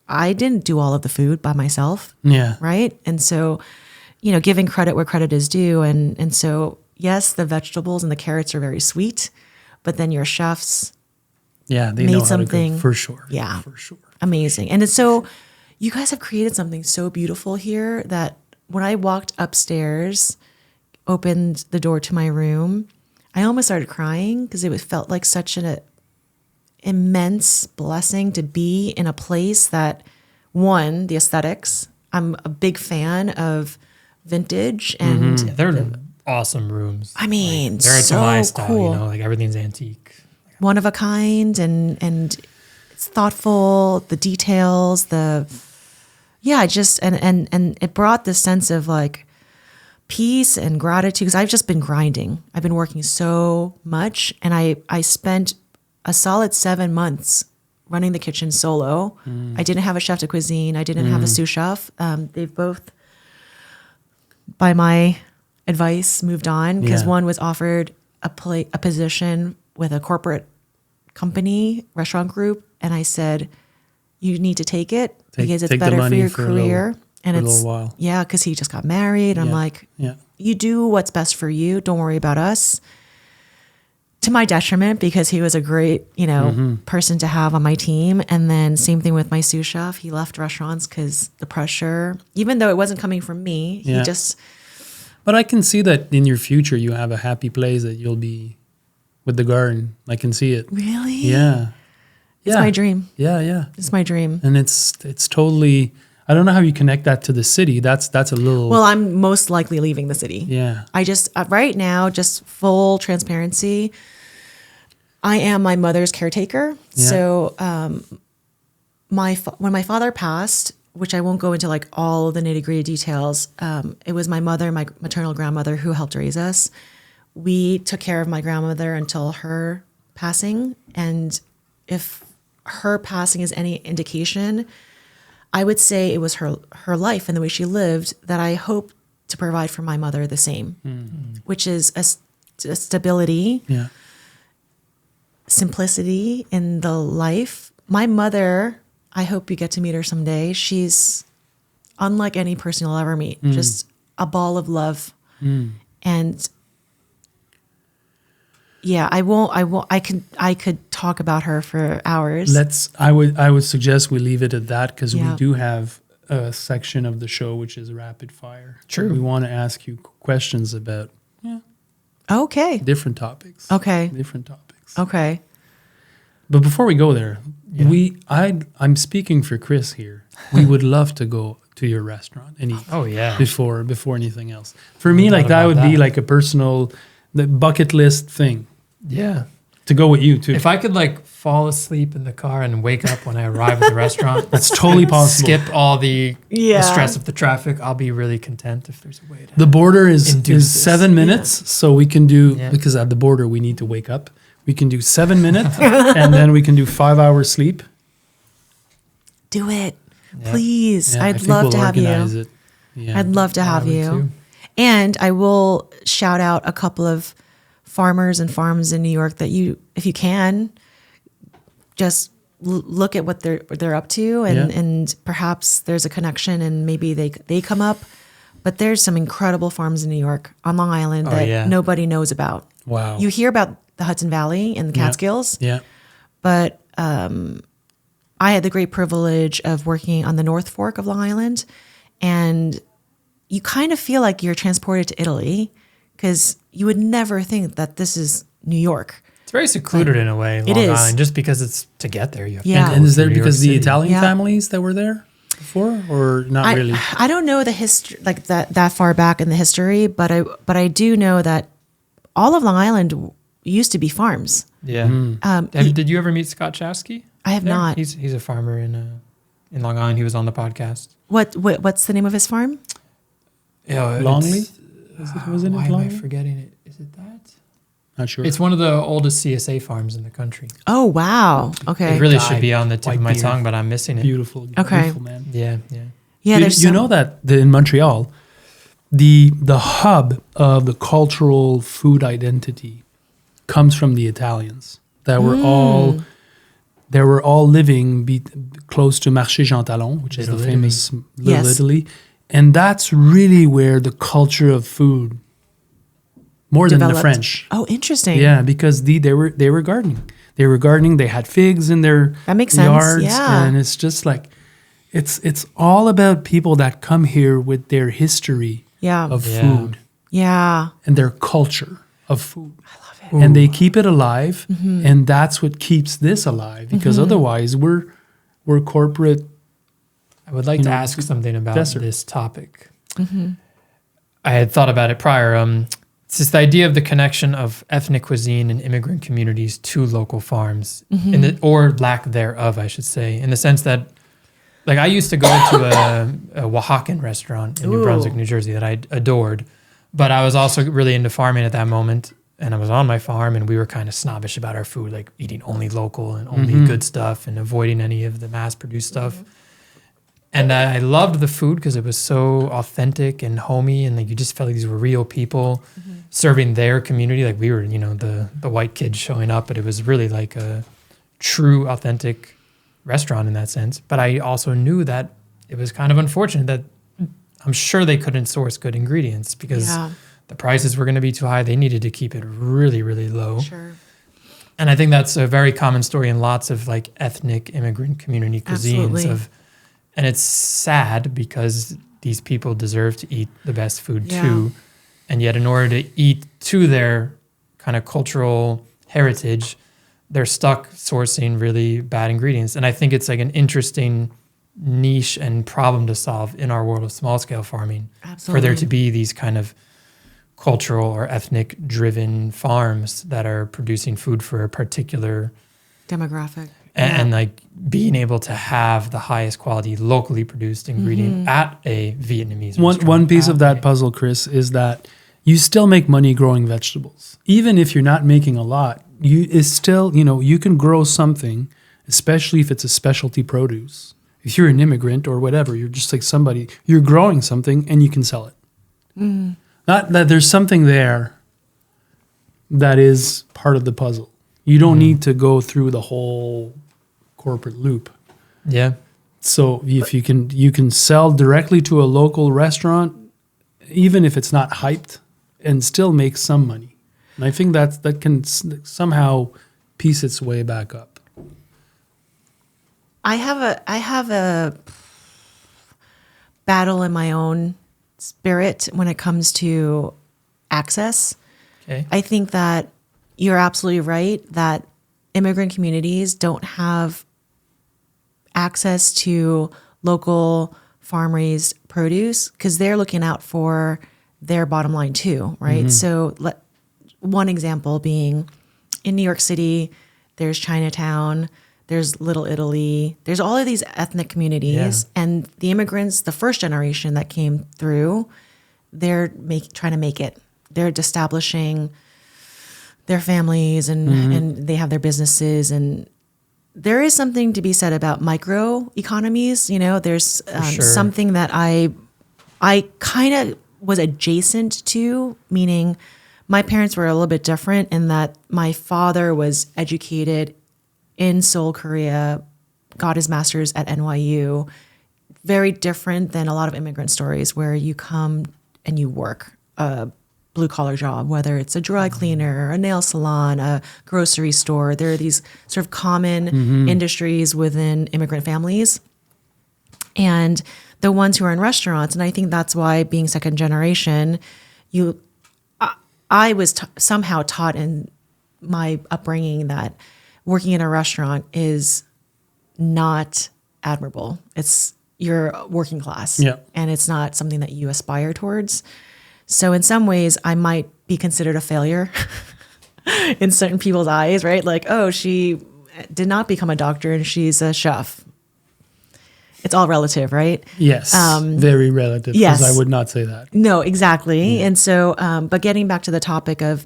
I didn't do all of the food by myself. Yeah. Right. And so, giving credit where credit is due. And so, yes, the vegetables and the carrots are very sweet, but then your chefs Yeah, they made know how something to cook, for sure. Yeah. For sure. amazing. And it's so, you guys have created something so beautiful here that when I walked upstairs, opened the door to my room, I almost started crying because it felt like such an immense blessing to be in a place that, one, the aesthetics. I'm a big fan of vintage and They're awesome rooms. I mean, They're so to my style, cool. like everything's antique. One of a kind, and it's thoughtful, the details, and it brought this sense of like peace and gratitude, because I've just been grinding. I've been working so much, and I spent a solid 7 months running the kitchen solo. I didn't have a chef de cuisine. I didn't have a sous chef. They've both, by my advice, moved on, because Yeah. one was offered a position with a corporate company, restaurant group, and I said, you need to take it because it's take the better for money your for a little- career. And for a it's little while. yeah, because he just got married. I'm Yeah. like, Yeah. you do what's best for you. Don't worry about us. To my detriment, because he was a great, person to have on my team. And then same thing with my sous chef. He left restaurants because the pressure, even though it wasn't coming from me, Yeah. he just, But I can see that in your future, you have a happy place that you'll be with the garden. I can see it. really? Yeah. It's my dream. Yeah, yeah. It's my dream. And it's totally, I don't know how you connect that to the city. That's a little, Well, I'm most likely leaving the city. yeah. I just, right now, just full transparency, I am my mother's caretaker. Yeah. So when my father passed, which I won't go into like all the nitty gritty details, it was my mother, my maternal grandmother, who helped raise us. We took care of my grandmother until her passing. And if her passing is any indication, I would say it was her life and the way she lived that I hope to provide for my mother the same, which is a stability, Yeah. simplicity in the life. My mother, I hope you get to meet her someday. She's unlike any person you'll ever meet, just a ball of love. And yeah, I could talk about her for hours. I would suggest we leave it at that, because Yeah. we do have a section of the show which is rapid fire. True. We want to ask you questions about Okay. different topics. Okay. Different topics. Okay. But before we go there, I'm speaking for Chris here. We would love to go to your restaurant and eat. Oh, yeah. Before anything else. For me, No like doubt that would about be that. like a personal, the bucket list thing Yeah. to go with you too. If I could like fall asleep in the car and wake up when I arrive at the restaurant, That's totally possible. skip all the Yeah. stress of the traffic, I'll be really content if there's a way to. The border is Induce this. 7 minutes, so we can do, Yeah. because at the border we need to wake up. We can do 7 minutes, and then we can do 5 hours sleep. Do it. Yeah. Please. Yeah, I I'd think love we'll to have you. organize it. Yeah. I'd love to have would you. too. And I will shout out a couple of farmers and farms in New York that if you can, just look at what they're up to, and Yeah. and perhaps there's a connection, and maybe they come up. But there's some incredible farms in New York on Long Island that yeah. nobody knows about. Wow. You hear about the Hudson Valley and the Catskills, Yeah. but I had the great privilege of working on the North Fork of Long Island, and you kind of feel like you're transported to Italy, because you would never think that this is New York. It's very secluded in a way, Long is. Island, just because it's to get there. You have Yeah. to go And is there through New because York the City. Italian Yeah. families that were there before, or not really? I don't know the history, like that far back in the history, but I do know that all of Long Island used to be farms. Yeah. Did you ever meet Scott Chasky? I have not. He's a farmer in Long Island. He was on the podcast. What's the name of his farm? Yeah, Longley? Was it why am I Longley? forgetting it? Is it that? Not sure. It's one of the oldest CSA farms in the country. Oh wow. Okay. It really Guy, should be on the tip white of my beard. tongue, but I'm missing it. beautiful. Okay. Beautiful, man. Yeah. Yeah. There's you some- know that in Montreal, the hub of the cultural food identity comes from the Italians that were all living close to Marché Jean Talon, which is the Little famous Little Yes. Italy, And that's really where the culture of food, more than the Developed. French. Oh, interesting. Yeah, because they were gardening. They were gardening. They had figs in their That makes sense, yards, yeah. and it's just like it's all about people that come here with their history Yeah. of Yeah. food Yeah. and their culture of food. I love it. And they keep it alive, and that's what keeps this alive. Because otherwise, we're corporate. I would like You to know, ask something about desert. this topic. I had thought about it prior. It's just the idea of the connection of ethnic cuisine and immigrant communities to local farms, or lack thereof, I should say, in the sense that, like, I used to go to a Oaxacan restaurant in New Brunswick, New Jersey that I adored, but I was also really into farming at that moment, and I was on my farm, and we were kind of snobbish about our food, like eating only local and only good stuff and avoiding any of the mass-produced stuff. And I loved the food because it was so authentic and homey, and like you just felt like these were real people serving their community. Like we were, you know, the white kids showing up, but it was really like a true, authentic restaurant in that sense. But I also knew that it was kind of unfortunate that I'm sure they couldn't source good ingredients because the prices were going to be too high. They needed to keep it really, really low. Sure. And I think that's a very common story in lots of like ethnic immigrant community cuisines. Absolutely. And it's sad because these people deserve to eat the best food too. And yet in order to eat to their kind of cultural heritage, they're stuck sourcing really bad ingredients. And I think it's like an interesting niche and problem to solve in our world of small scale farming. Absolutely. For there to be these kind of cultural or ethnic driven farms that are producing food for a particular Demographic. and like being able to have the highest quality locally produced ingredient at a Vietnamese restaurant. One piece of that puzzle, Chris, is that you still make money growing vegetables. Even if you're not making a lot, it's still, you can grow something, especially if it's a specialty produce. If you're an immigrant or whatever, you're just like somebody, you're growing something and you can sell it. Not that there's something there that is part of the puzzle. You don't need to go through the whole corporate loop. Yeah. So if you can sell directly to a local restaurant, even if it's not hyped, and still make some money. And I think that can somehow piece its way back up. I have a battle in my own spirit when it comes to access. Okay. I think that you're absolutely right that immigrant communities don't have access to local farm-raised produce because they're looking out for their bottom line too, right? So one example being in New York City, there's Chinatown, there's Little Italy, there's all of these ethnic communities, and the immigrants, the first generation that came through, they're trying to make it. They're establishing their families and they have their businesses, and there is something to be said about micro economies. There's sure. something that I kind of was adjacent to, meaning my parents were a little bit different in that my father was educated in Seoul, Korea, got his master's at NYU. Very different than a lot of immigrant stories where you come and you work a blue collar job, whether it's a dry cleaner, a nail salon, a grocery store. There are these sort of common industries within immigrant families. And the ones who are in restaurants, and I think that's why being second generation, I was somehow taught in my upbringing that working in a restaurant is not admirable. You're working class, and it's not something that you aspire towards. So in some ways, I might be considered a failure in certain people's eyes, right? Like, oh, she did not become a doctor and she's a chef. It's all relative, right? Yes, very relative, because yes. I would not say that. No, exactly. And so, but getting back to the topic of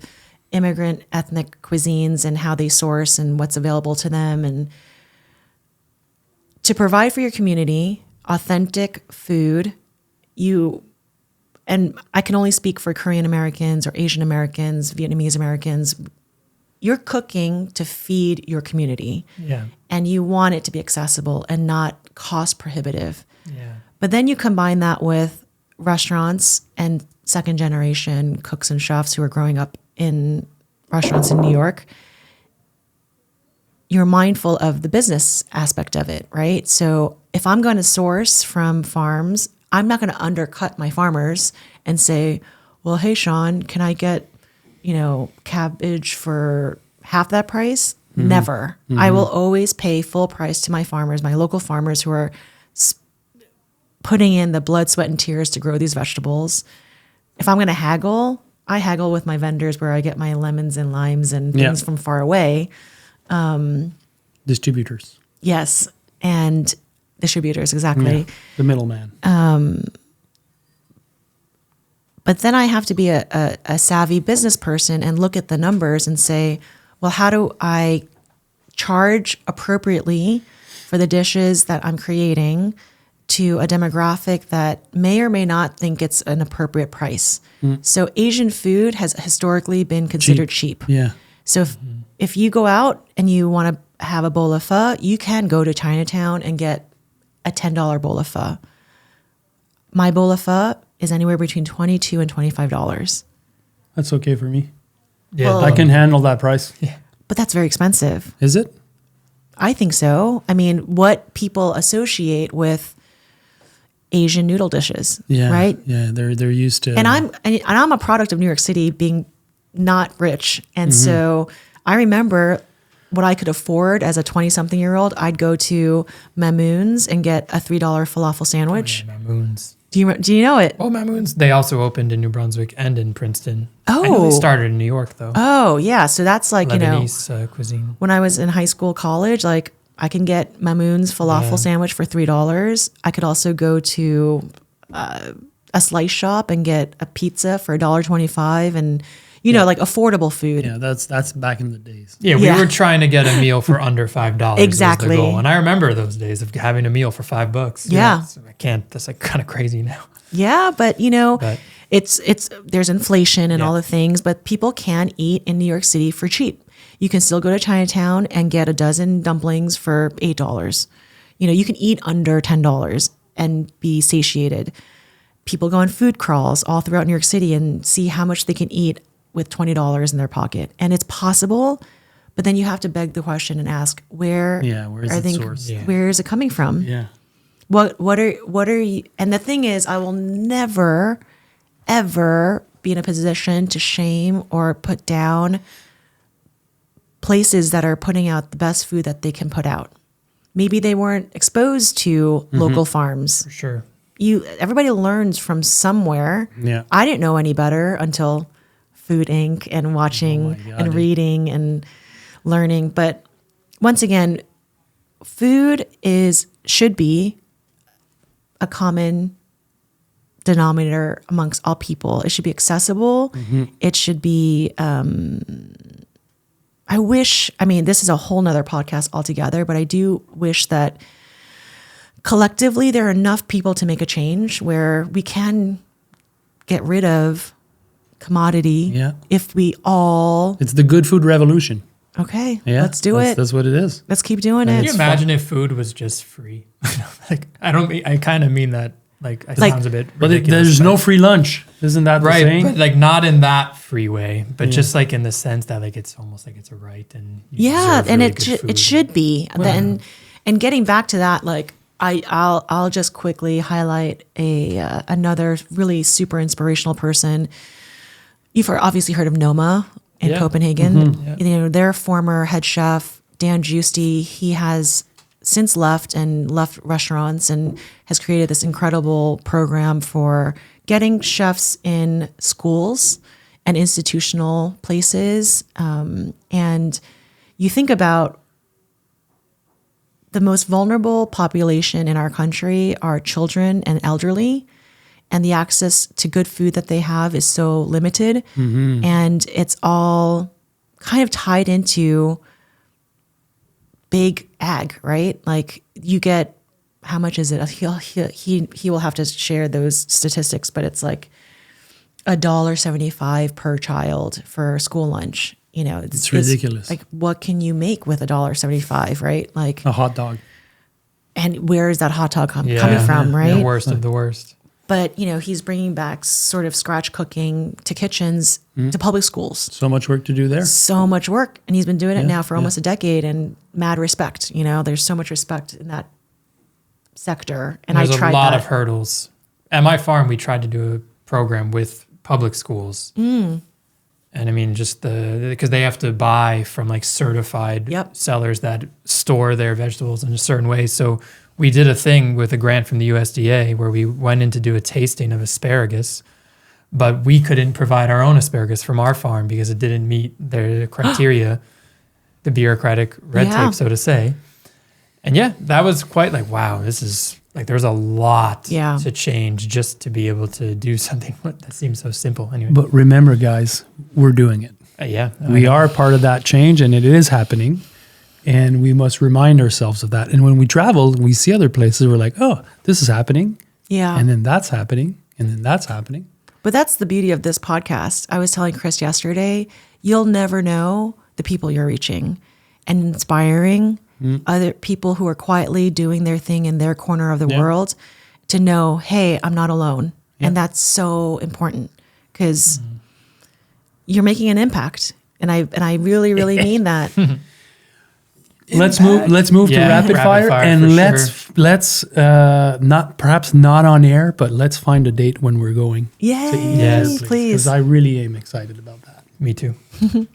immigrant ethnic cuisines and how they source and what's available to them, and to provide for your community authentic food, and I can only speak for Korean Americans or Asian Americans, Vietnamese Americans, you're cooking to feed your community. Yeah. And you want it to be accessible and not cost prohibitive. Yeah. But then you combine that with restaurants and second generation cooks and chefs who are growing up in restaurants in New York, you're mindful of the business aspect of it, right? So if I'm going to source from farms, I'm not going to undercut my farmers and say, well, hey, Sean, can I get, cabbage for half that price? Never. I will always pay full price to my farmers, my local farmers who are putting in the blood, sweat, and tears to grow these vegetables. If I'm going to haggle, I haggle with my vendors where I get my lemons and limes and things from far away. Distributors. Yes. And distributors, exactly. Yeah, the middleman. But then I have to be a savvy business person and look at the numbers and say, well, how do I charge appropriately for the dishes that I'm creating to a demographic that may or may not think it's an appropriate price? So Asian food has historically been considered cheap. Yeah. So if you go out and you want to have a bowl of pho, you can go to Chinatown and get a $10 bowl of pho. My bowl of pho is anywhere between $22 and $25. That's okay for me. Yeah, Well- I can handle that price. yeah. But that's very expensive. Is it? I think so. I mean, what people associate with Asian noodle dishes, Yeah. right? Yeah, they're used to. And I'm a product of New York City being not rich. And so I remember what I could afford as a 20-something-year-old. I'd go to Mamoon's and get a $3 falafel sandwich. Yeah, Mamoon's. Do you know it? Oh, Mamoon's. They also opened in New Brunswick and in Princeton. Oh. I know they started in New York, though. Oh, yeah. So that's like, Lebanese cuisine. when I was in high school, college, like I can get Mamoon's falafel sandwich for $3. I could also go to a slice shop and get a pizza for $1.25 and, like affordable food. Yeah, that's back in the days. Yeah, we Yeah. were trying to get a meal for under $5. Exactly. Was the goal. And I remember those days of having a meal for $5. Yeah. So I can't. That's like kind of crazy now. Yeah, but But- it's there's inflation and all the things, but people can eat in New York City for cheap. You can still go to Chinatown and get a dozen dumplings for $8. You can eat under $10 and be satiated. People go on food crawls all throughout New York City and see how much they can eat with $20 in their pocket. And it's possible, but then you have to beg the question and ask, where is are it they, sourced? Yeah. where is it coming from? Yeah. What are you, and the thing is, I will never ever be in a position to shame or put down places that are putting out the best food that they can put out. Maybe they weren't exposed to local farms. For sure. Everybody learns from somewhere. Yeah. I didn't know any better until Food Inc. and watching God, and reading and learning. But once again, food should be a common denominator amongst all people. It should be accessible. It should be, this is a whole nother podcast altogether, but I do wish that collectively there are enough people to make a change where we can get rid of commodity if we all, It's the good food revolution. okay, Yeah. let's do it. That's what it is. Let's keep doing Can it. you imagine if food was just free? I kind of mean that. It sounds a bit But ridiculous. there's no free lunch. Isn't that the right, saying? but not in that free way, but just in the sense that it's almost like it's a right and you Yeah, deserve and really it good food. it should be. And getting back to that, I'll just quickly highlight another really super inspirational person. You've obviously heard of Noma in Copenhagen. Their former head chef Dan Giusti, he has since left restaurants and has created this incredible program for getting chefs in schools and institutional places. And you think about the most vulnerable population in our country are children and elderly, and the access to good food that they have is so limited. And it's all kind of tied into big ag, right? Like you get, how much is it? He will have to share those statistics, but it's like $1.75 per child for school lunch. It's ridiculous. Like, what can you make with $1.75, right? Like A hot dog. and where is that hot dog coming Yeah, from, right? The worst of the worst. But, he's bringing back sort of scratch cooking to kitchens, to public schools. So much work to do there. So much work. And he's been doing it now for yeah. almost a decade, and mad respect. There's so much respect in that sector. And There's I tried a lot that. of hurdles. At my farm, we tried to do a program with public schools. And I mean, just because they have to buy from like certified Yep. sellers that store their vegetables in a certain way. So we did a thing with a grant from the USDA where we went in to do a tasting of asparagus, but we couldn't provide our own asparagus from our farm because it didn't meet their criteria, the bureaucratic red Yeah. tape, so to say. And yeah, that was quite like, wow, this is like, there's a lot to change just to be able to do something that seems so simple. Anyway, But remember, guys, we're doing it. yeah, We are part of that change, and it is happening. And we must remind ourselves of that. And when we travel, we see other places, we're like, oh, this is happening. Yeah. And then that's happening. And then that's happening. But that's the beauty of this podcast. I was telling Chris yesterday, you'll never know the people you're reaching and inspiring other people who are quietly doing their thing in their corner of the world to know, hey, I'm not alone. Yeah. And that's so important because you're making an impact. And I really, really mean that. Let's move to rapid fire, and let's perhaps not on air, but let's find a date when we're going. Yay, Yes, please. Because I really am excited about that. Me too.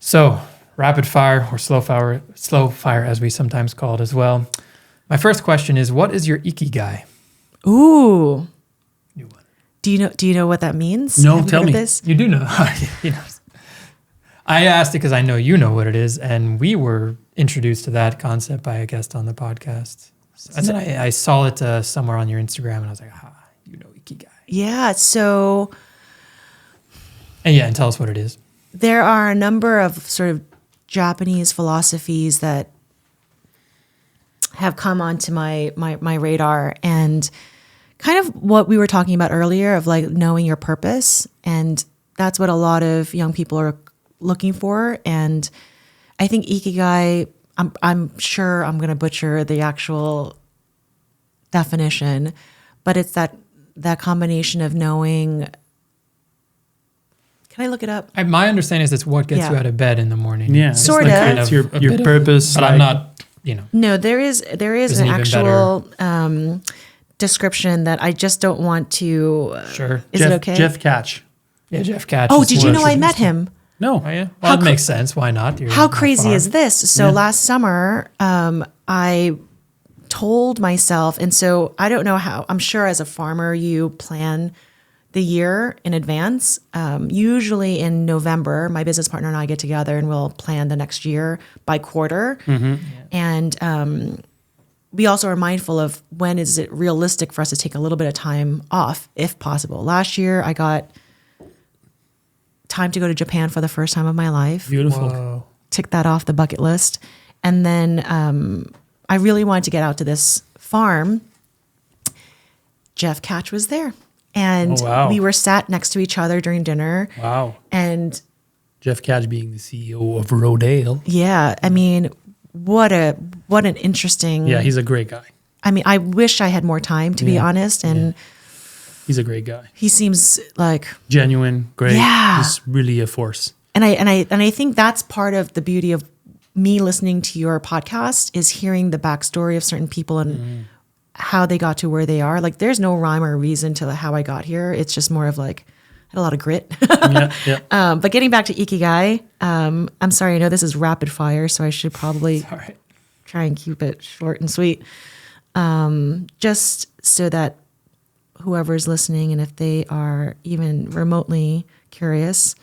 So, rapid fire or slow fire, as we sometimes call it as well. My first question is, what is your ikigai? Ooh. New one. Do you know what that means? No, Have you tell heard me. This? You do know. He knows. I asked it because I know you know what it is, and we were introduced to that concept by a guest on the podcast. And then I saw it somewhere on your Instagram, and I was like, you know ikigai. Yeah. So And tell us what it is. there are a number of sort of Japanese philosophies that have come onto my radar, and kind of what we were talking about earlier of like knowing your purpose. And that's what a lot of young people are looking for. And I think ikigai, I'm sure I'm going to butcher the actual definition, but it's that combination of knowing. Can I look it up? My understanding is it's what gets Yeah. you out of bed in the morning. Yeah, It's Sort like of. kind It's of your a bit of- purpose, but like- I'm not. No, there is an even actual description that I just don't want to. Sure. Is it okay? Jeff Catch. Yeah, Jeff Catch. Oh, is did what you know I met introduced me. him? No. Oh yeah. Well, it makes sense. Why not? You're How on a crazy farm. is this? So last summer, I told myself, and so I don't know how, I'm sure as a farmer, you plan the year in advance. Usually in November, my business partner and I get together and we'll plan the next year by quarter. And we also are mindful of when is it realistic for us to take a little bit of time off, if possible. Last year, I got time to go to Japan for the first time of my life. Beautiful. Whoa. Tick that off the bucket list. And then I really wanted to get out to this farm. Jeff Catch was there. And Oh, wow. we were sat next to each other during dinner. Wow. And Jeff Catch being the CEO of Rodale. yeah, I mean, what an interesting. Yeah, he's a great guy. I mean, I wish I had more time, to be honest. And He's a great guy. he seems like, Genuine, great. Yeah. He's really a force. and I think that's part of the beauty of me listening to your podcast is hearing the backstory of certain people and how they got to where they are. Like, there's no rhyme or reason to how I got here. It's just more of like, I had a lot of grit. Yeah. But getting back to ikigai, I'm sorry, I know this is rapid fire, so I should probably All right. try and keep it short and sweet. Just so that whoever's listening, and if they are even remotely curious,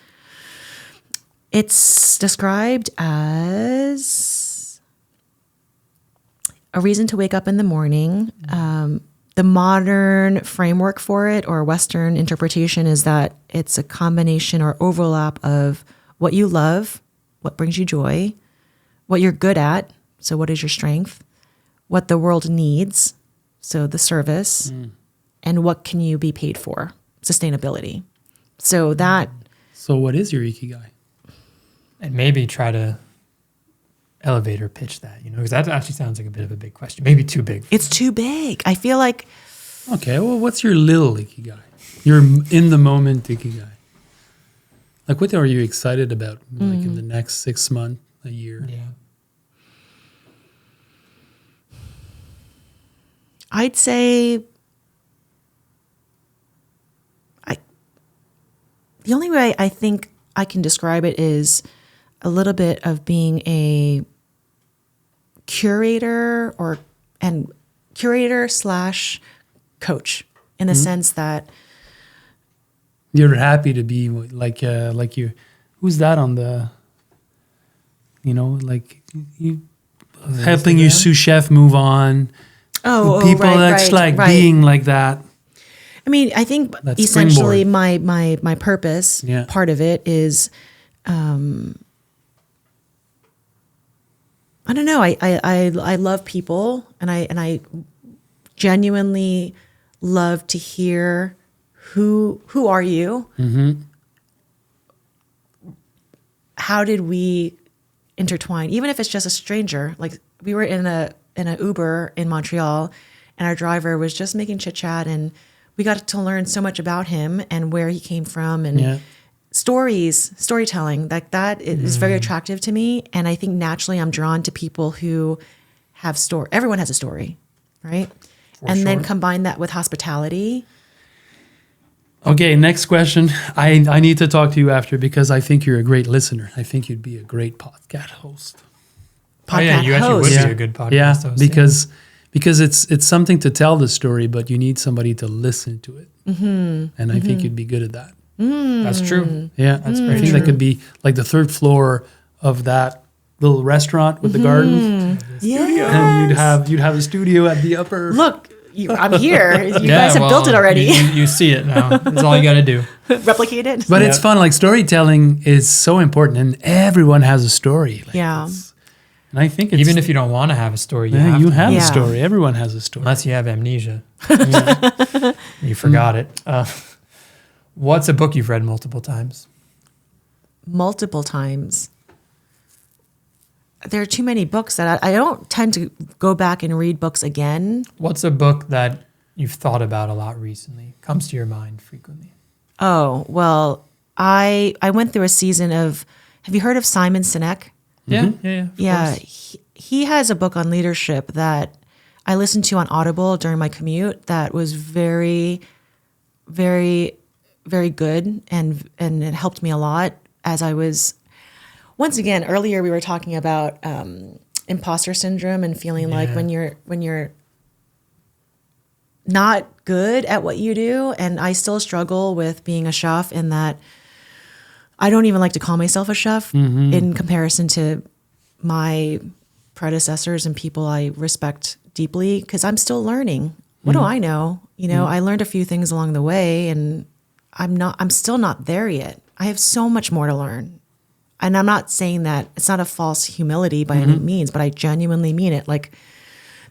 it's described as a reason to wake up in the morning. The modern framework for it, or Western interpretation, is that it's a combination or overlap of what you love, what brings you joy, what you're good at, so what is your strength, what the world needs, so the service, and what can you be paid for, sustainability. So that, So what is your ikigai? And maybe try to elevator pitch that, because that actually sounds like a bit of a big question. Maybe too big. it's too big. I feel like Okay, well, what's your little ikigai? Your in the moment ikigai. Like, what are you excited about? Like in the next 6 months, a year? Yeah. I'd say the only way I think I can describe it is a little bit of being a curator / coach in the sense that You're happy to be like you. Who's that on the? Like you helping your sous chef move on. People that's right. being like that. I mean, I think That essentially my purpose, Yeah. part of it is, I don't know. I love people, and I genuinely love to hear who are you? How did we intertwine? Even if it's just a stranger. Like we were in an Uber in Montreal, and our driver was just making chit chat, and we got to learn so much about him and where he came from, and storytelling like that is very attractive to me. And I think naturally I'm drawn to people who have story. Everyone has a story, right? Then combine that with hospitality. Okay, next question. I need to talk to you after because I think you're a great listener. I think you'd be a great podcast host. You actually would Yeah. be a good podcast host. Because it's something to tell the story, but you need somebody to listen to it. And I think you'd be good at that. That's true. Yeah, That's I very think true. that could be like the third floor of that little restaurant with the garden, Yeah. and you'd have a studio at the upper. Look, I'm here. You guys have built it already. You see it now. That's all you got to do. Replicate it. But it's fun. Like storytelling is so important, and everyone has a story. Like, Yeah. and I think it's, Even if you don't want to have a story, you you have to. have a Yeah. story. Everyone has a story. Unless you have amnesia. You forgot it. What's a book you've read multiple times? Multiple times. There are too many books that I don't tend to go back and read books again. What's a book that you've thought about a lot recently? Comes to your mind frequently? Oh, well, I went through a season of, have you heard of Simon Sinek? Yeah, of Yeah, course. he has a book on leadership that I listened to on Audible during my commute that was very, very, very good, and it helped me a lot as I was. Once again, earlier we were talking about imposter syndrome and feeling like when you're not good at what you do, and I still struggle with being a chef in that I don't even like to call myself a chef in comparison to my predecessors and people I respect deeply, because I'm still learning. What do I know? I learned a few things along the way, and I'm still not there yet. I have so much more to learn. And I'm not saying that it's not a false humility by any means, but I genuinely mean it. Like,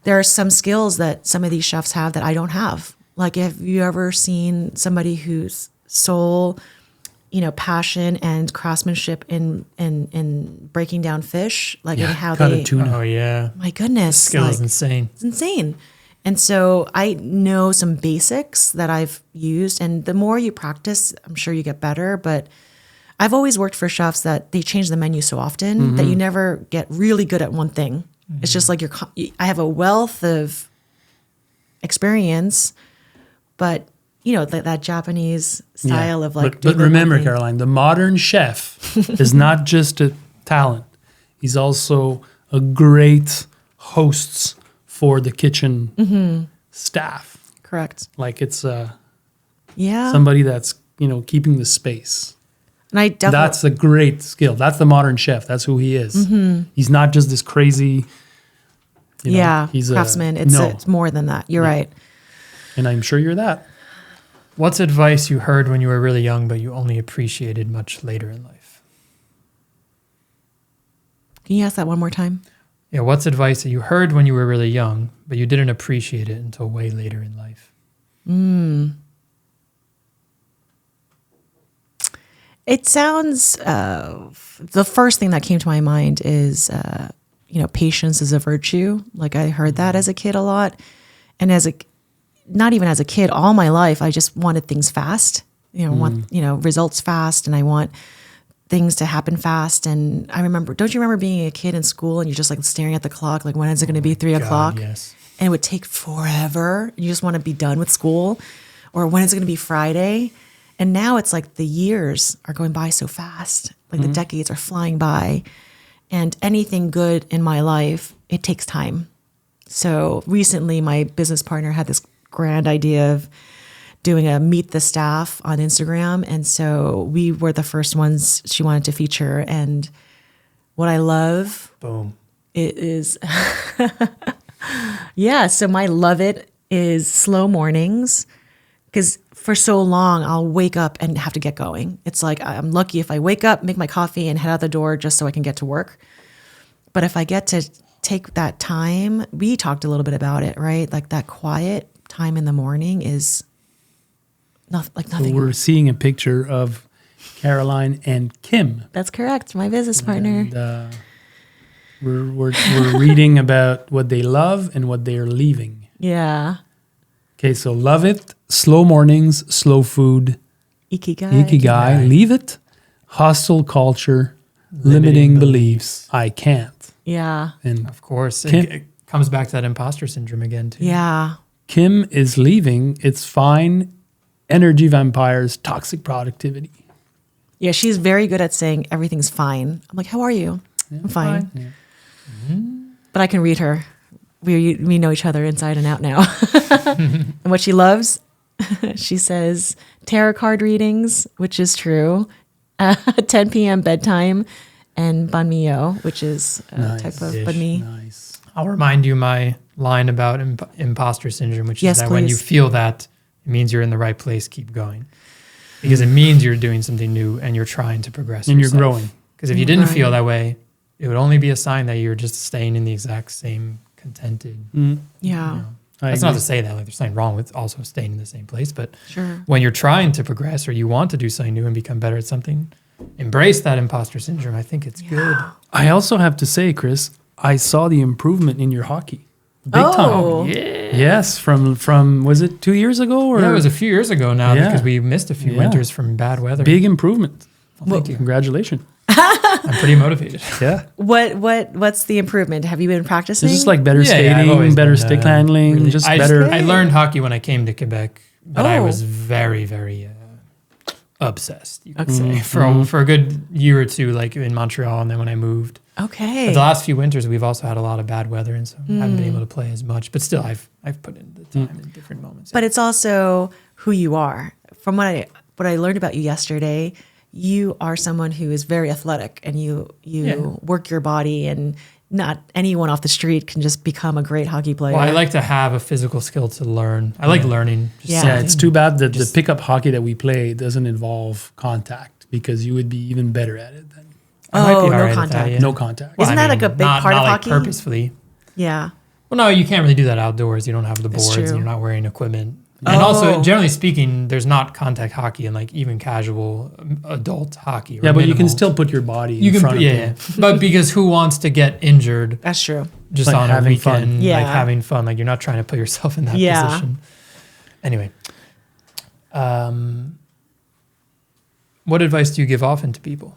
there are some skills that some of these chefs have that I don't have. Like, have you ever seen somebody whose sole, passion and craftsmanship in breaking down fish, like in how cut they, a tuna. Oh, yeah. my goodness, Skill is like, insane. it's insane. And so I know some basics that I've used, and the more you practice, I'm sure you get better. But I've always worked for chefs that they change the menu so often that you never get really good at one thing. It's just like I have a wealth of experience, but that Japanese style of like. But remember, Caroline, the modern chef is not just a talent; he's also a great host for the kitchen staff. Correct. Like it's Yeah. somebody that's keeping the space. And I definitely. That's a great skill. That's the modern chef. That's who he is. He's not just this crazy. He's craftsman. It's more than that. You're right. And I'm sure you're that. What's advice you heard when you were really young, but you only appreciated much later in life? Can you ask that one more time? Yeah, what's advice that you heard when you were really young, but you didn't appreciate it until way later in life? It sounds, the first thing that came to my mind is, patience is a virtue. Like I heard that as a kid a lot. And not even as a kid, all my life, I just wanted things fast, want, results fast. And I want things to happen fast. And I remember, don't you remember being a kid in school and you're just like staring at the clock, like when is it going to be 3 o'clock? Yes. And it would take forever. You just want to be done with school, or when is it going to be Friday? And now it's like the years are going by so fast. Like the decades are flying by, and anything good in my life, it takes time. So recently my business partner had this grand idea of doing a meet the staff on Instagram. And so we were the first ones she wanted to feature. And what I love, Boom. it is, yeah. So my love it is slow mornings, because for so long I'll wake up and have to get going. It's like, I'm lucky if I wake up, make my coffee and head out the door just so I can get to work. But if I get to take that time, we talked a little bit about it, right? Like that quiet time in the morning is nothing. So we're seeing a picture of Caroline and Kim. That's correct. My business partner. And, we're reading about what they love and what they are leaving. Yeah. Okay, so love it, slow mornings, slow food, Ikigai. Leave it, hostile culture, limiting beliefs, I can't. Yeah. And Of course. Kim- It comes back to that imposter syndrome again, too. Yeah. Kim is leaving, it's fine, energy vampires, toxic productivity. Yeah. She's very good at saying everything's fine. I'm like, how are you? I'm fine. Yeah. But I can read her. We know each other inside and out now. And what she loves, she says tarot card readings, which is true, 10 p.m. bedtime, and banh mi yo, which is a Nice type of dish. banh mi. Nice. I'll remind you my line about imposter syndrome, which Yes, is that when you please. feel that, it means you're in the right place, keep going. Because it means you're doing something new and you're trying to progress And you're yourself. growing. Because if you didn't feel that way, it would only be a sign that you're just staying in the exact same contented. Yeah. That's not to say that like there's something wrong with also staying in the same place, but Sure. when you're trying to progress or you want to do something new and become better at something, embrace that imposter syndrome. I think it's good. I also have to say, Chris, I saw the improvement in your hockey. Big Oh. time. Yeah. Yes, from was it 2 years ago or Yeah, it was a few years ago now Yeah. because we missed a few Yeah. winters from bad weather. big improvement. Thank you. Congratulations. I'm pretty motivated. Yeah. What's the improvement? Have you been practicing? It's just like better Yeah, I've skating, always better been, stick handling, really- just I better. I learned hockey when I came to Quebec, but I Oh. was very, very obsessed. You could Okay. say for a good year or two, like in Montreal, and then when I moved. Okay. But the last few winters, we've also had a lot of bad weather, and so I haven't been able to play as much. But still, I've put in the time in different moments. But it's also who you are. From what I learned about you yesterday, you are someone who is very athletic, and you Yeah. work your body, and not anyone off the street can just become a great hockey player. Well, I like to have a physical skill to learn. I like learning. Just Yeah. Yeah, something. it's too bad that the pickup hockey that we play doesn't involve contact, because you would be even better at it than I might be Oh, all no right at that, contact. yeah. no contact. Isn't that like a big not, part not of like hockey? purposefully. Yeah. Well, no, you can't really do that outdoors. You don't have the That's boards, true. and you're not wearing equipment. And also, Oh. generally speaking, there's not contact hockey and like even casual adult hockey. Or Yeah, but you can minimal. still put your body You in can, front of yeah, it. yeah. But because who wants to get injured That's true. just Like on a having fun. weekend, Yeah. like having fun? Like you're not trying to put yourself in that Yeah. position. Anyway, what advice do you give often to people?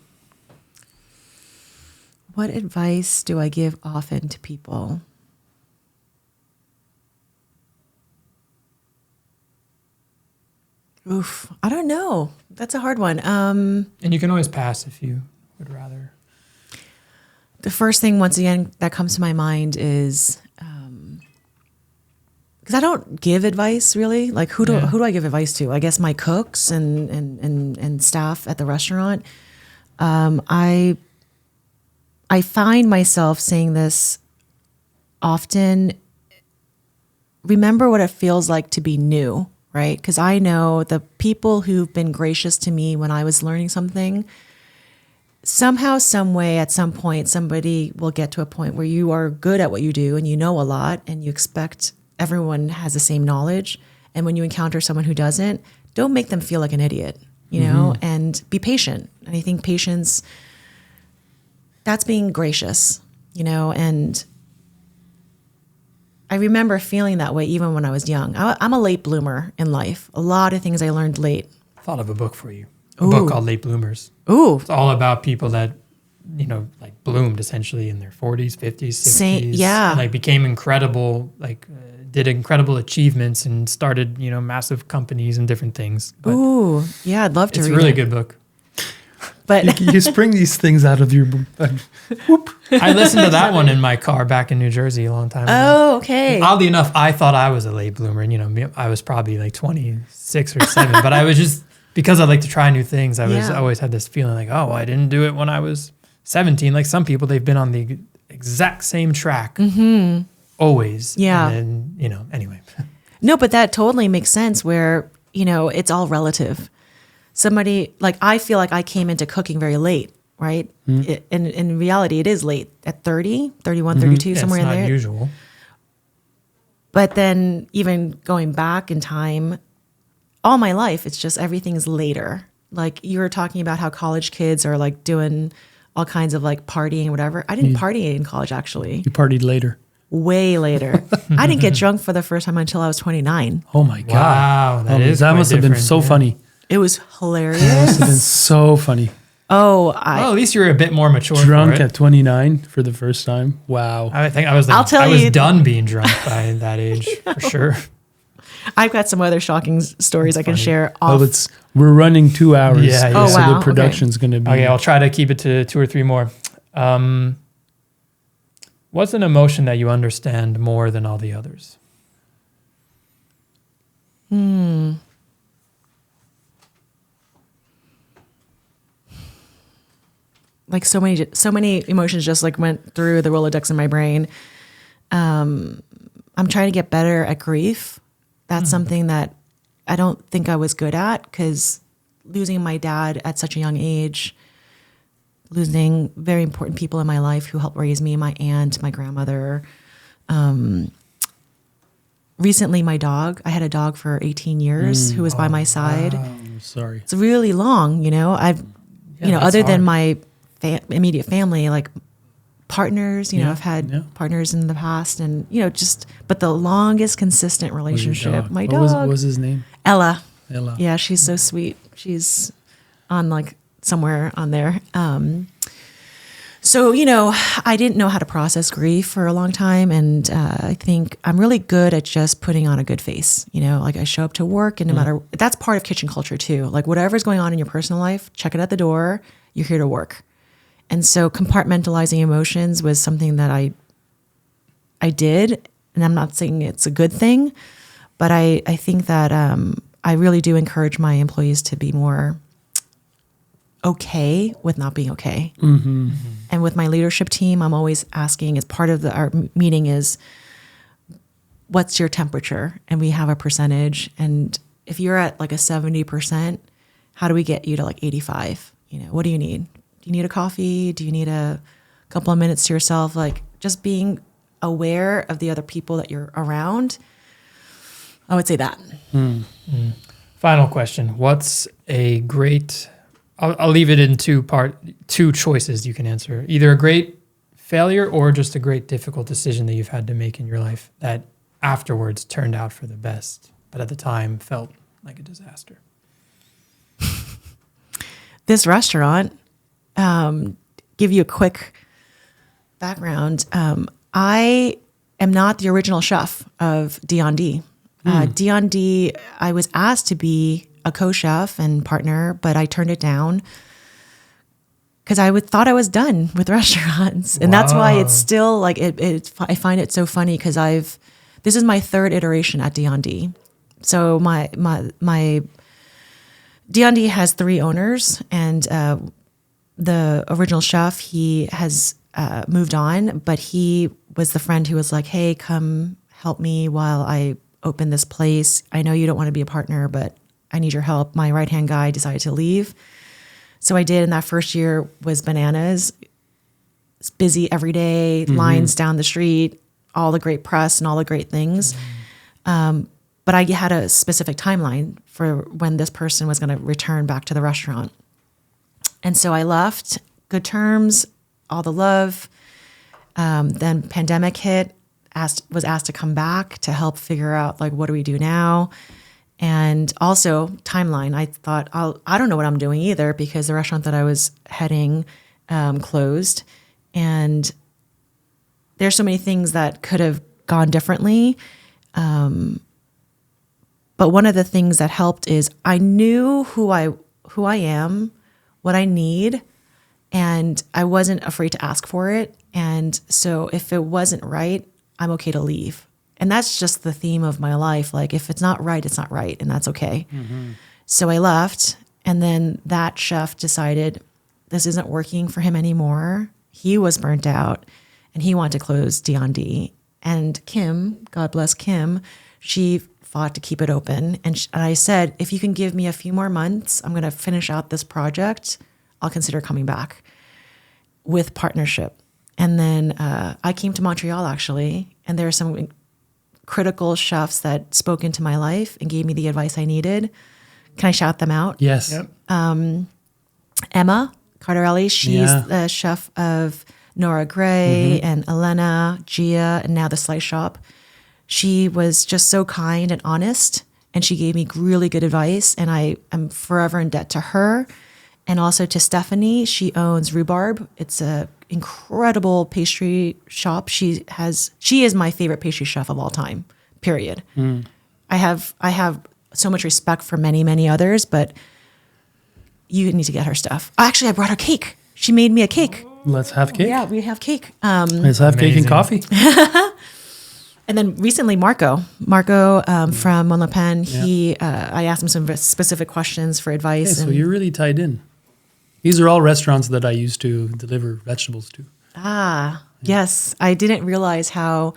What advice do I give often to people? Oof, I don't know. That's a hard one. And you can always pass if you would rather. The first thing, once again, that comes to my mind is because I don't give advice really. Like who do I give advice to? I guess my cooks and staff at the restaurant. I find myself saying this often. Remember what it feels like to be new, right? Because I know the people who've been gracious to me when I was learning something. Somehow, some way, at some point, somebody will get to a point where you are good at what you do and you know a lot and you expect everyone has the same knowledge. And when you encounter someone who doesn't, don't make them feel like an idiot, you know, and be patient. And I think patience, that's being gracious, you know, and I remember feeling that way even when I was young. I'm a late bloomer in life. A lot of things I learned late. Thought of a book for you. A book called Late Bloomers. Ooh. It's all about people that, like bloomed essentially in their 40s, 50s, 60s. Yeah. And like became incredible, did incredible achievements and started, massive companies and different things. But Ooh. Yeah, I'd love to read it. it's a really good book. But You spring these things out of your. I listened to that one in my car back in New Jersey a long time ago. oh, okay. Oddly enough, I thought I was a late bloomer. And, I was probably like 26 or 7, but I was just, because I like to try new things, I always had this feeling like, oh, I didn't do it when I was 17. Like some people, they've been on the exact same track always. Yeah. And then, anyway. No, but that totally makes sense where, it's all relative. Somebody, like, I feel like I came into cooking very late, right? In reality, it is late at 30, 31, 32, Yeah, somewhere it's in not there. usual. But then even going back in time, all my life, it's just everything's later. Like you were talking about how college kids are like doing all kinds of like partying, whatever. I didn't party in college, actually. You partied later. Way later. I didn't get drunk for the first time until I was 29. Oh my God. Wow, that That must have been so funny. It was hilarious. Must have been so funny. Oh, Well, at least you were a bit more mature. Drunk for it. at 29 for the first time. Wow. I think I was. I'll tell I was you- done being drunk by that age for sure. I've got some other shocking stories I can share off. We're running 2 hours. Yeah, yeah. Oh, So wow, the production's going to be. Okay, I'll try to keep it to 2 or 3 more. What's an emotion that you understand more than all the others? Like so many emotions just like went through the Rolodex in my brain. I'm trying to get better at grief. That's something that I don't think I was good at because losing my dad at such a young age, losing very important people in my life who helped raise me, my aunt, my grandmother. Recently, my dog, I had a dog for 18 years who was by my side. I'm sorry. It's really long, I've, that's other than hard. my immediate family, like partners, Yeah, I've had yeah. partners in the past and, but the longest consistent relationship, my dog, What was his name? Ella. Ella. Yeah, she's so sweet. She's on like somewhere on there. So, I didn't know how to process grief for a long time. And I think I'm really good at just putting on a good face. Like I show up to work and no matter, that's part of kitchen culture too. Like whatever's going on in your personal life, check it at the door. You're here to work. And so compartmentalizing emotions was something that I did. And I'm not saying it's a good thing, but I think that I really do encourage my employees to be more okay with not being okay. And with my leadership team, I'm always asking, as part of our meeting is, what's your temperature? And we have a percentage. And if you're at like a 70%, how do we get you to like 85? What do you need? Do you need a coffee? Do you need a couple of minutes to yourself? Like just being aware of the other people that you're around. I would say that. Final question. What's a great, I'll leave it in two choices you can answer. Either a great failure or just a great difficult decision that you've had to make in your life that afterwards turned out for the best, but at the time felt like a disaster. This restaurant, give you a quick background. I am not the original chef of D&D. D&D, I was asked to be a co-chef and partner, but I turned it down because I thought I was done with restaurants. And that's why it's still like, I find it so funny because this is my 3rd iteration at D&D. So my D&D has 3 owners, and the original chef, he has moved on, but he was the friend who was like, hey, come help me while I open this place. I know you don't want to be a partner, but I need your help. My right-hand guy decided to leave. So I did, and that first year was bananas. It's busy every day, lines down the street, all the great press and all the great things. But I had a specific timeline for when this person was going to return back to the restaurant. And so I left, good terms, all the love. Then pandemic hit. was asked to come back to help figure out like, what do we do now? And also timeline. I thought, I don't know what I'm doing either, because the restaurant that I was heading closed. And there's so many things that could have gone differently. But one of the things that helped is I knew who I am, what I need, and I wasn't afraid to ask for it. And so if it wasn't right, I'm okay to leave. And that's just the theme of my life. Like, if it's not right, it's not right, and that's okay. So I left, and then that chef decided this isn't working for him anymore. He was burnt out, and he wanted to close D&D. And Kim, God bless Kim, she fought to keep it open. And I said, if you can give me a few more months, I'm going to finish out this project. I'll consider coming back with partnership. And then I came to Montreal, actually, and there are some critical chefs that spoke into my life and gave me the advice I needed. Can I shout them out? Yes. Yep. Emma Cardarelli, she's the chef of Nora Gray and Elena, Gia, and now the Slice Shop. She was just so kind and honest, and she gave me really good advice, and I am forever in debt to her. And also to Stephanie. She owns Rhubarb. It's a incredible pastry shop. She is my favorite pastry chef of all time, period. I have so much respect for many, many others, but you need to get her stuff. Actually, I brought her cake. She made me a cake. Let's have cake. Yeah, we have cake. Let's have cake and coffee. And then recently, Marco from Mon Lapin, I asked him some specific questions for advice. So you're really tied in. These are all restaurants that I used to deliver vegetables to. Yes. I didn't realize how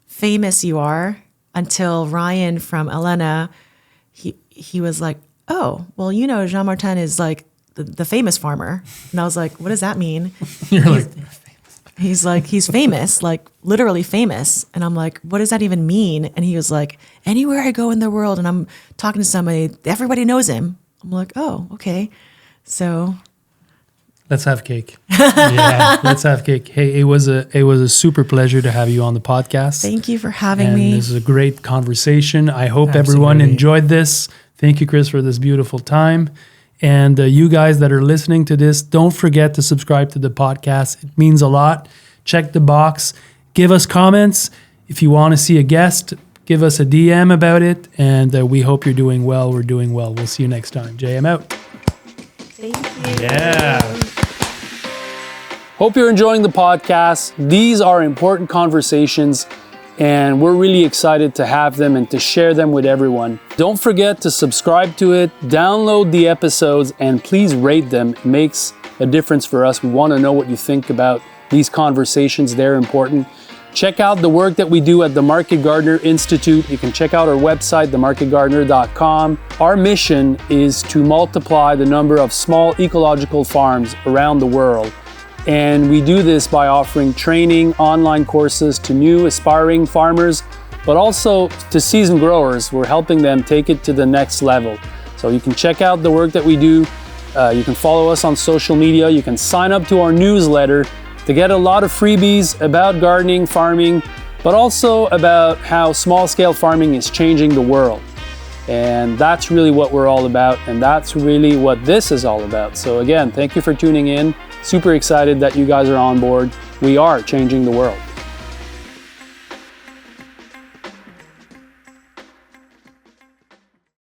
famous you are until Ryan from Elena, he was like, oh, well, Jean Martin is like the famous farmer. And I was like, what does that mean? He's like, he's famous, like literally famous. And I'm like, what does that even mean? And he was like, anywhere I go in the world and I'm talking to somebody, everybody knows him. I'm like, oh, okay. So let's have cake. Let's have cake. Hey, it was a super pleasure to have you on the podcast. Thank you for having me. This is a great conversation. I hope everyone enjoyed this. Thank you, Chris, for this beautiful time. And you guys that are listening to this, don't forget to subscribe to the podcast. It means a lot. Check the box. Give us comments. If you want to see a guest, give us a DM about it. And we hope you're doing well. We're doing well. We'll see you next time. JM out. Thank you. Yeah. Hope you're enjoying the podcast. These are important conversations, and we're really excited to have them and to share them with everyone. Don't forget to subscribe to it, download the episodes, and please rate them. It makes a difference for us. We want to know what you think about these conversations. They're important. Check out the work that we do at the Market Gardener Institute. You can check out our website, themarketgardener.com. Our mission is to multiply the number of small ecological farms around the world. And we do this by offering training, online courses to new aspiring farmers, but also to seasoned growers. We're helping them take it to the next level. So you can check out the work that we do. You can follow us on social media. You can sign up to our newsletter to get a lot of freebies about gardening, farming, but also about how small-scale farming is changing the world. And that's really what we're all about, and that's really what this is all about. So again, thank you for tuning in. Super excited that you guys are on board. We are changing the world.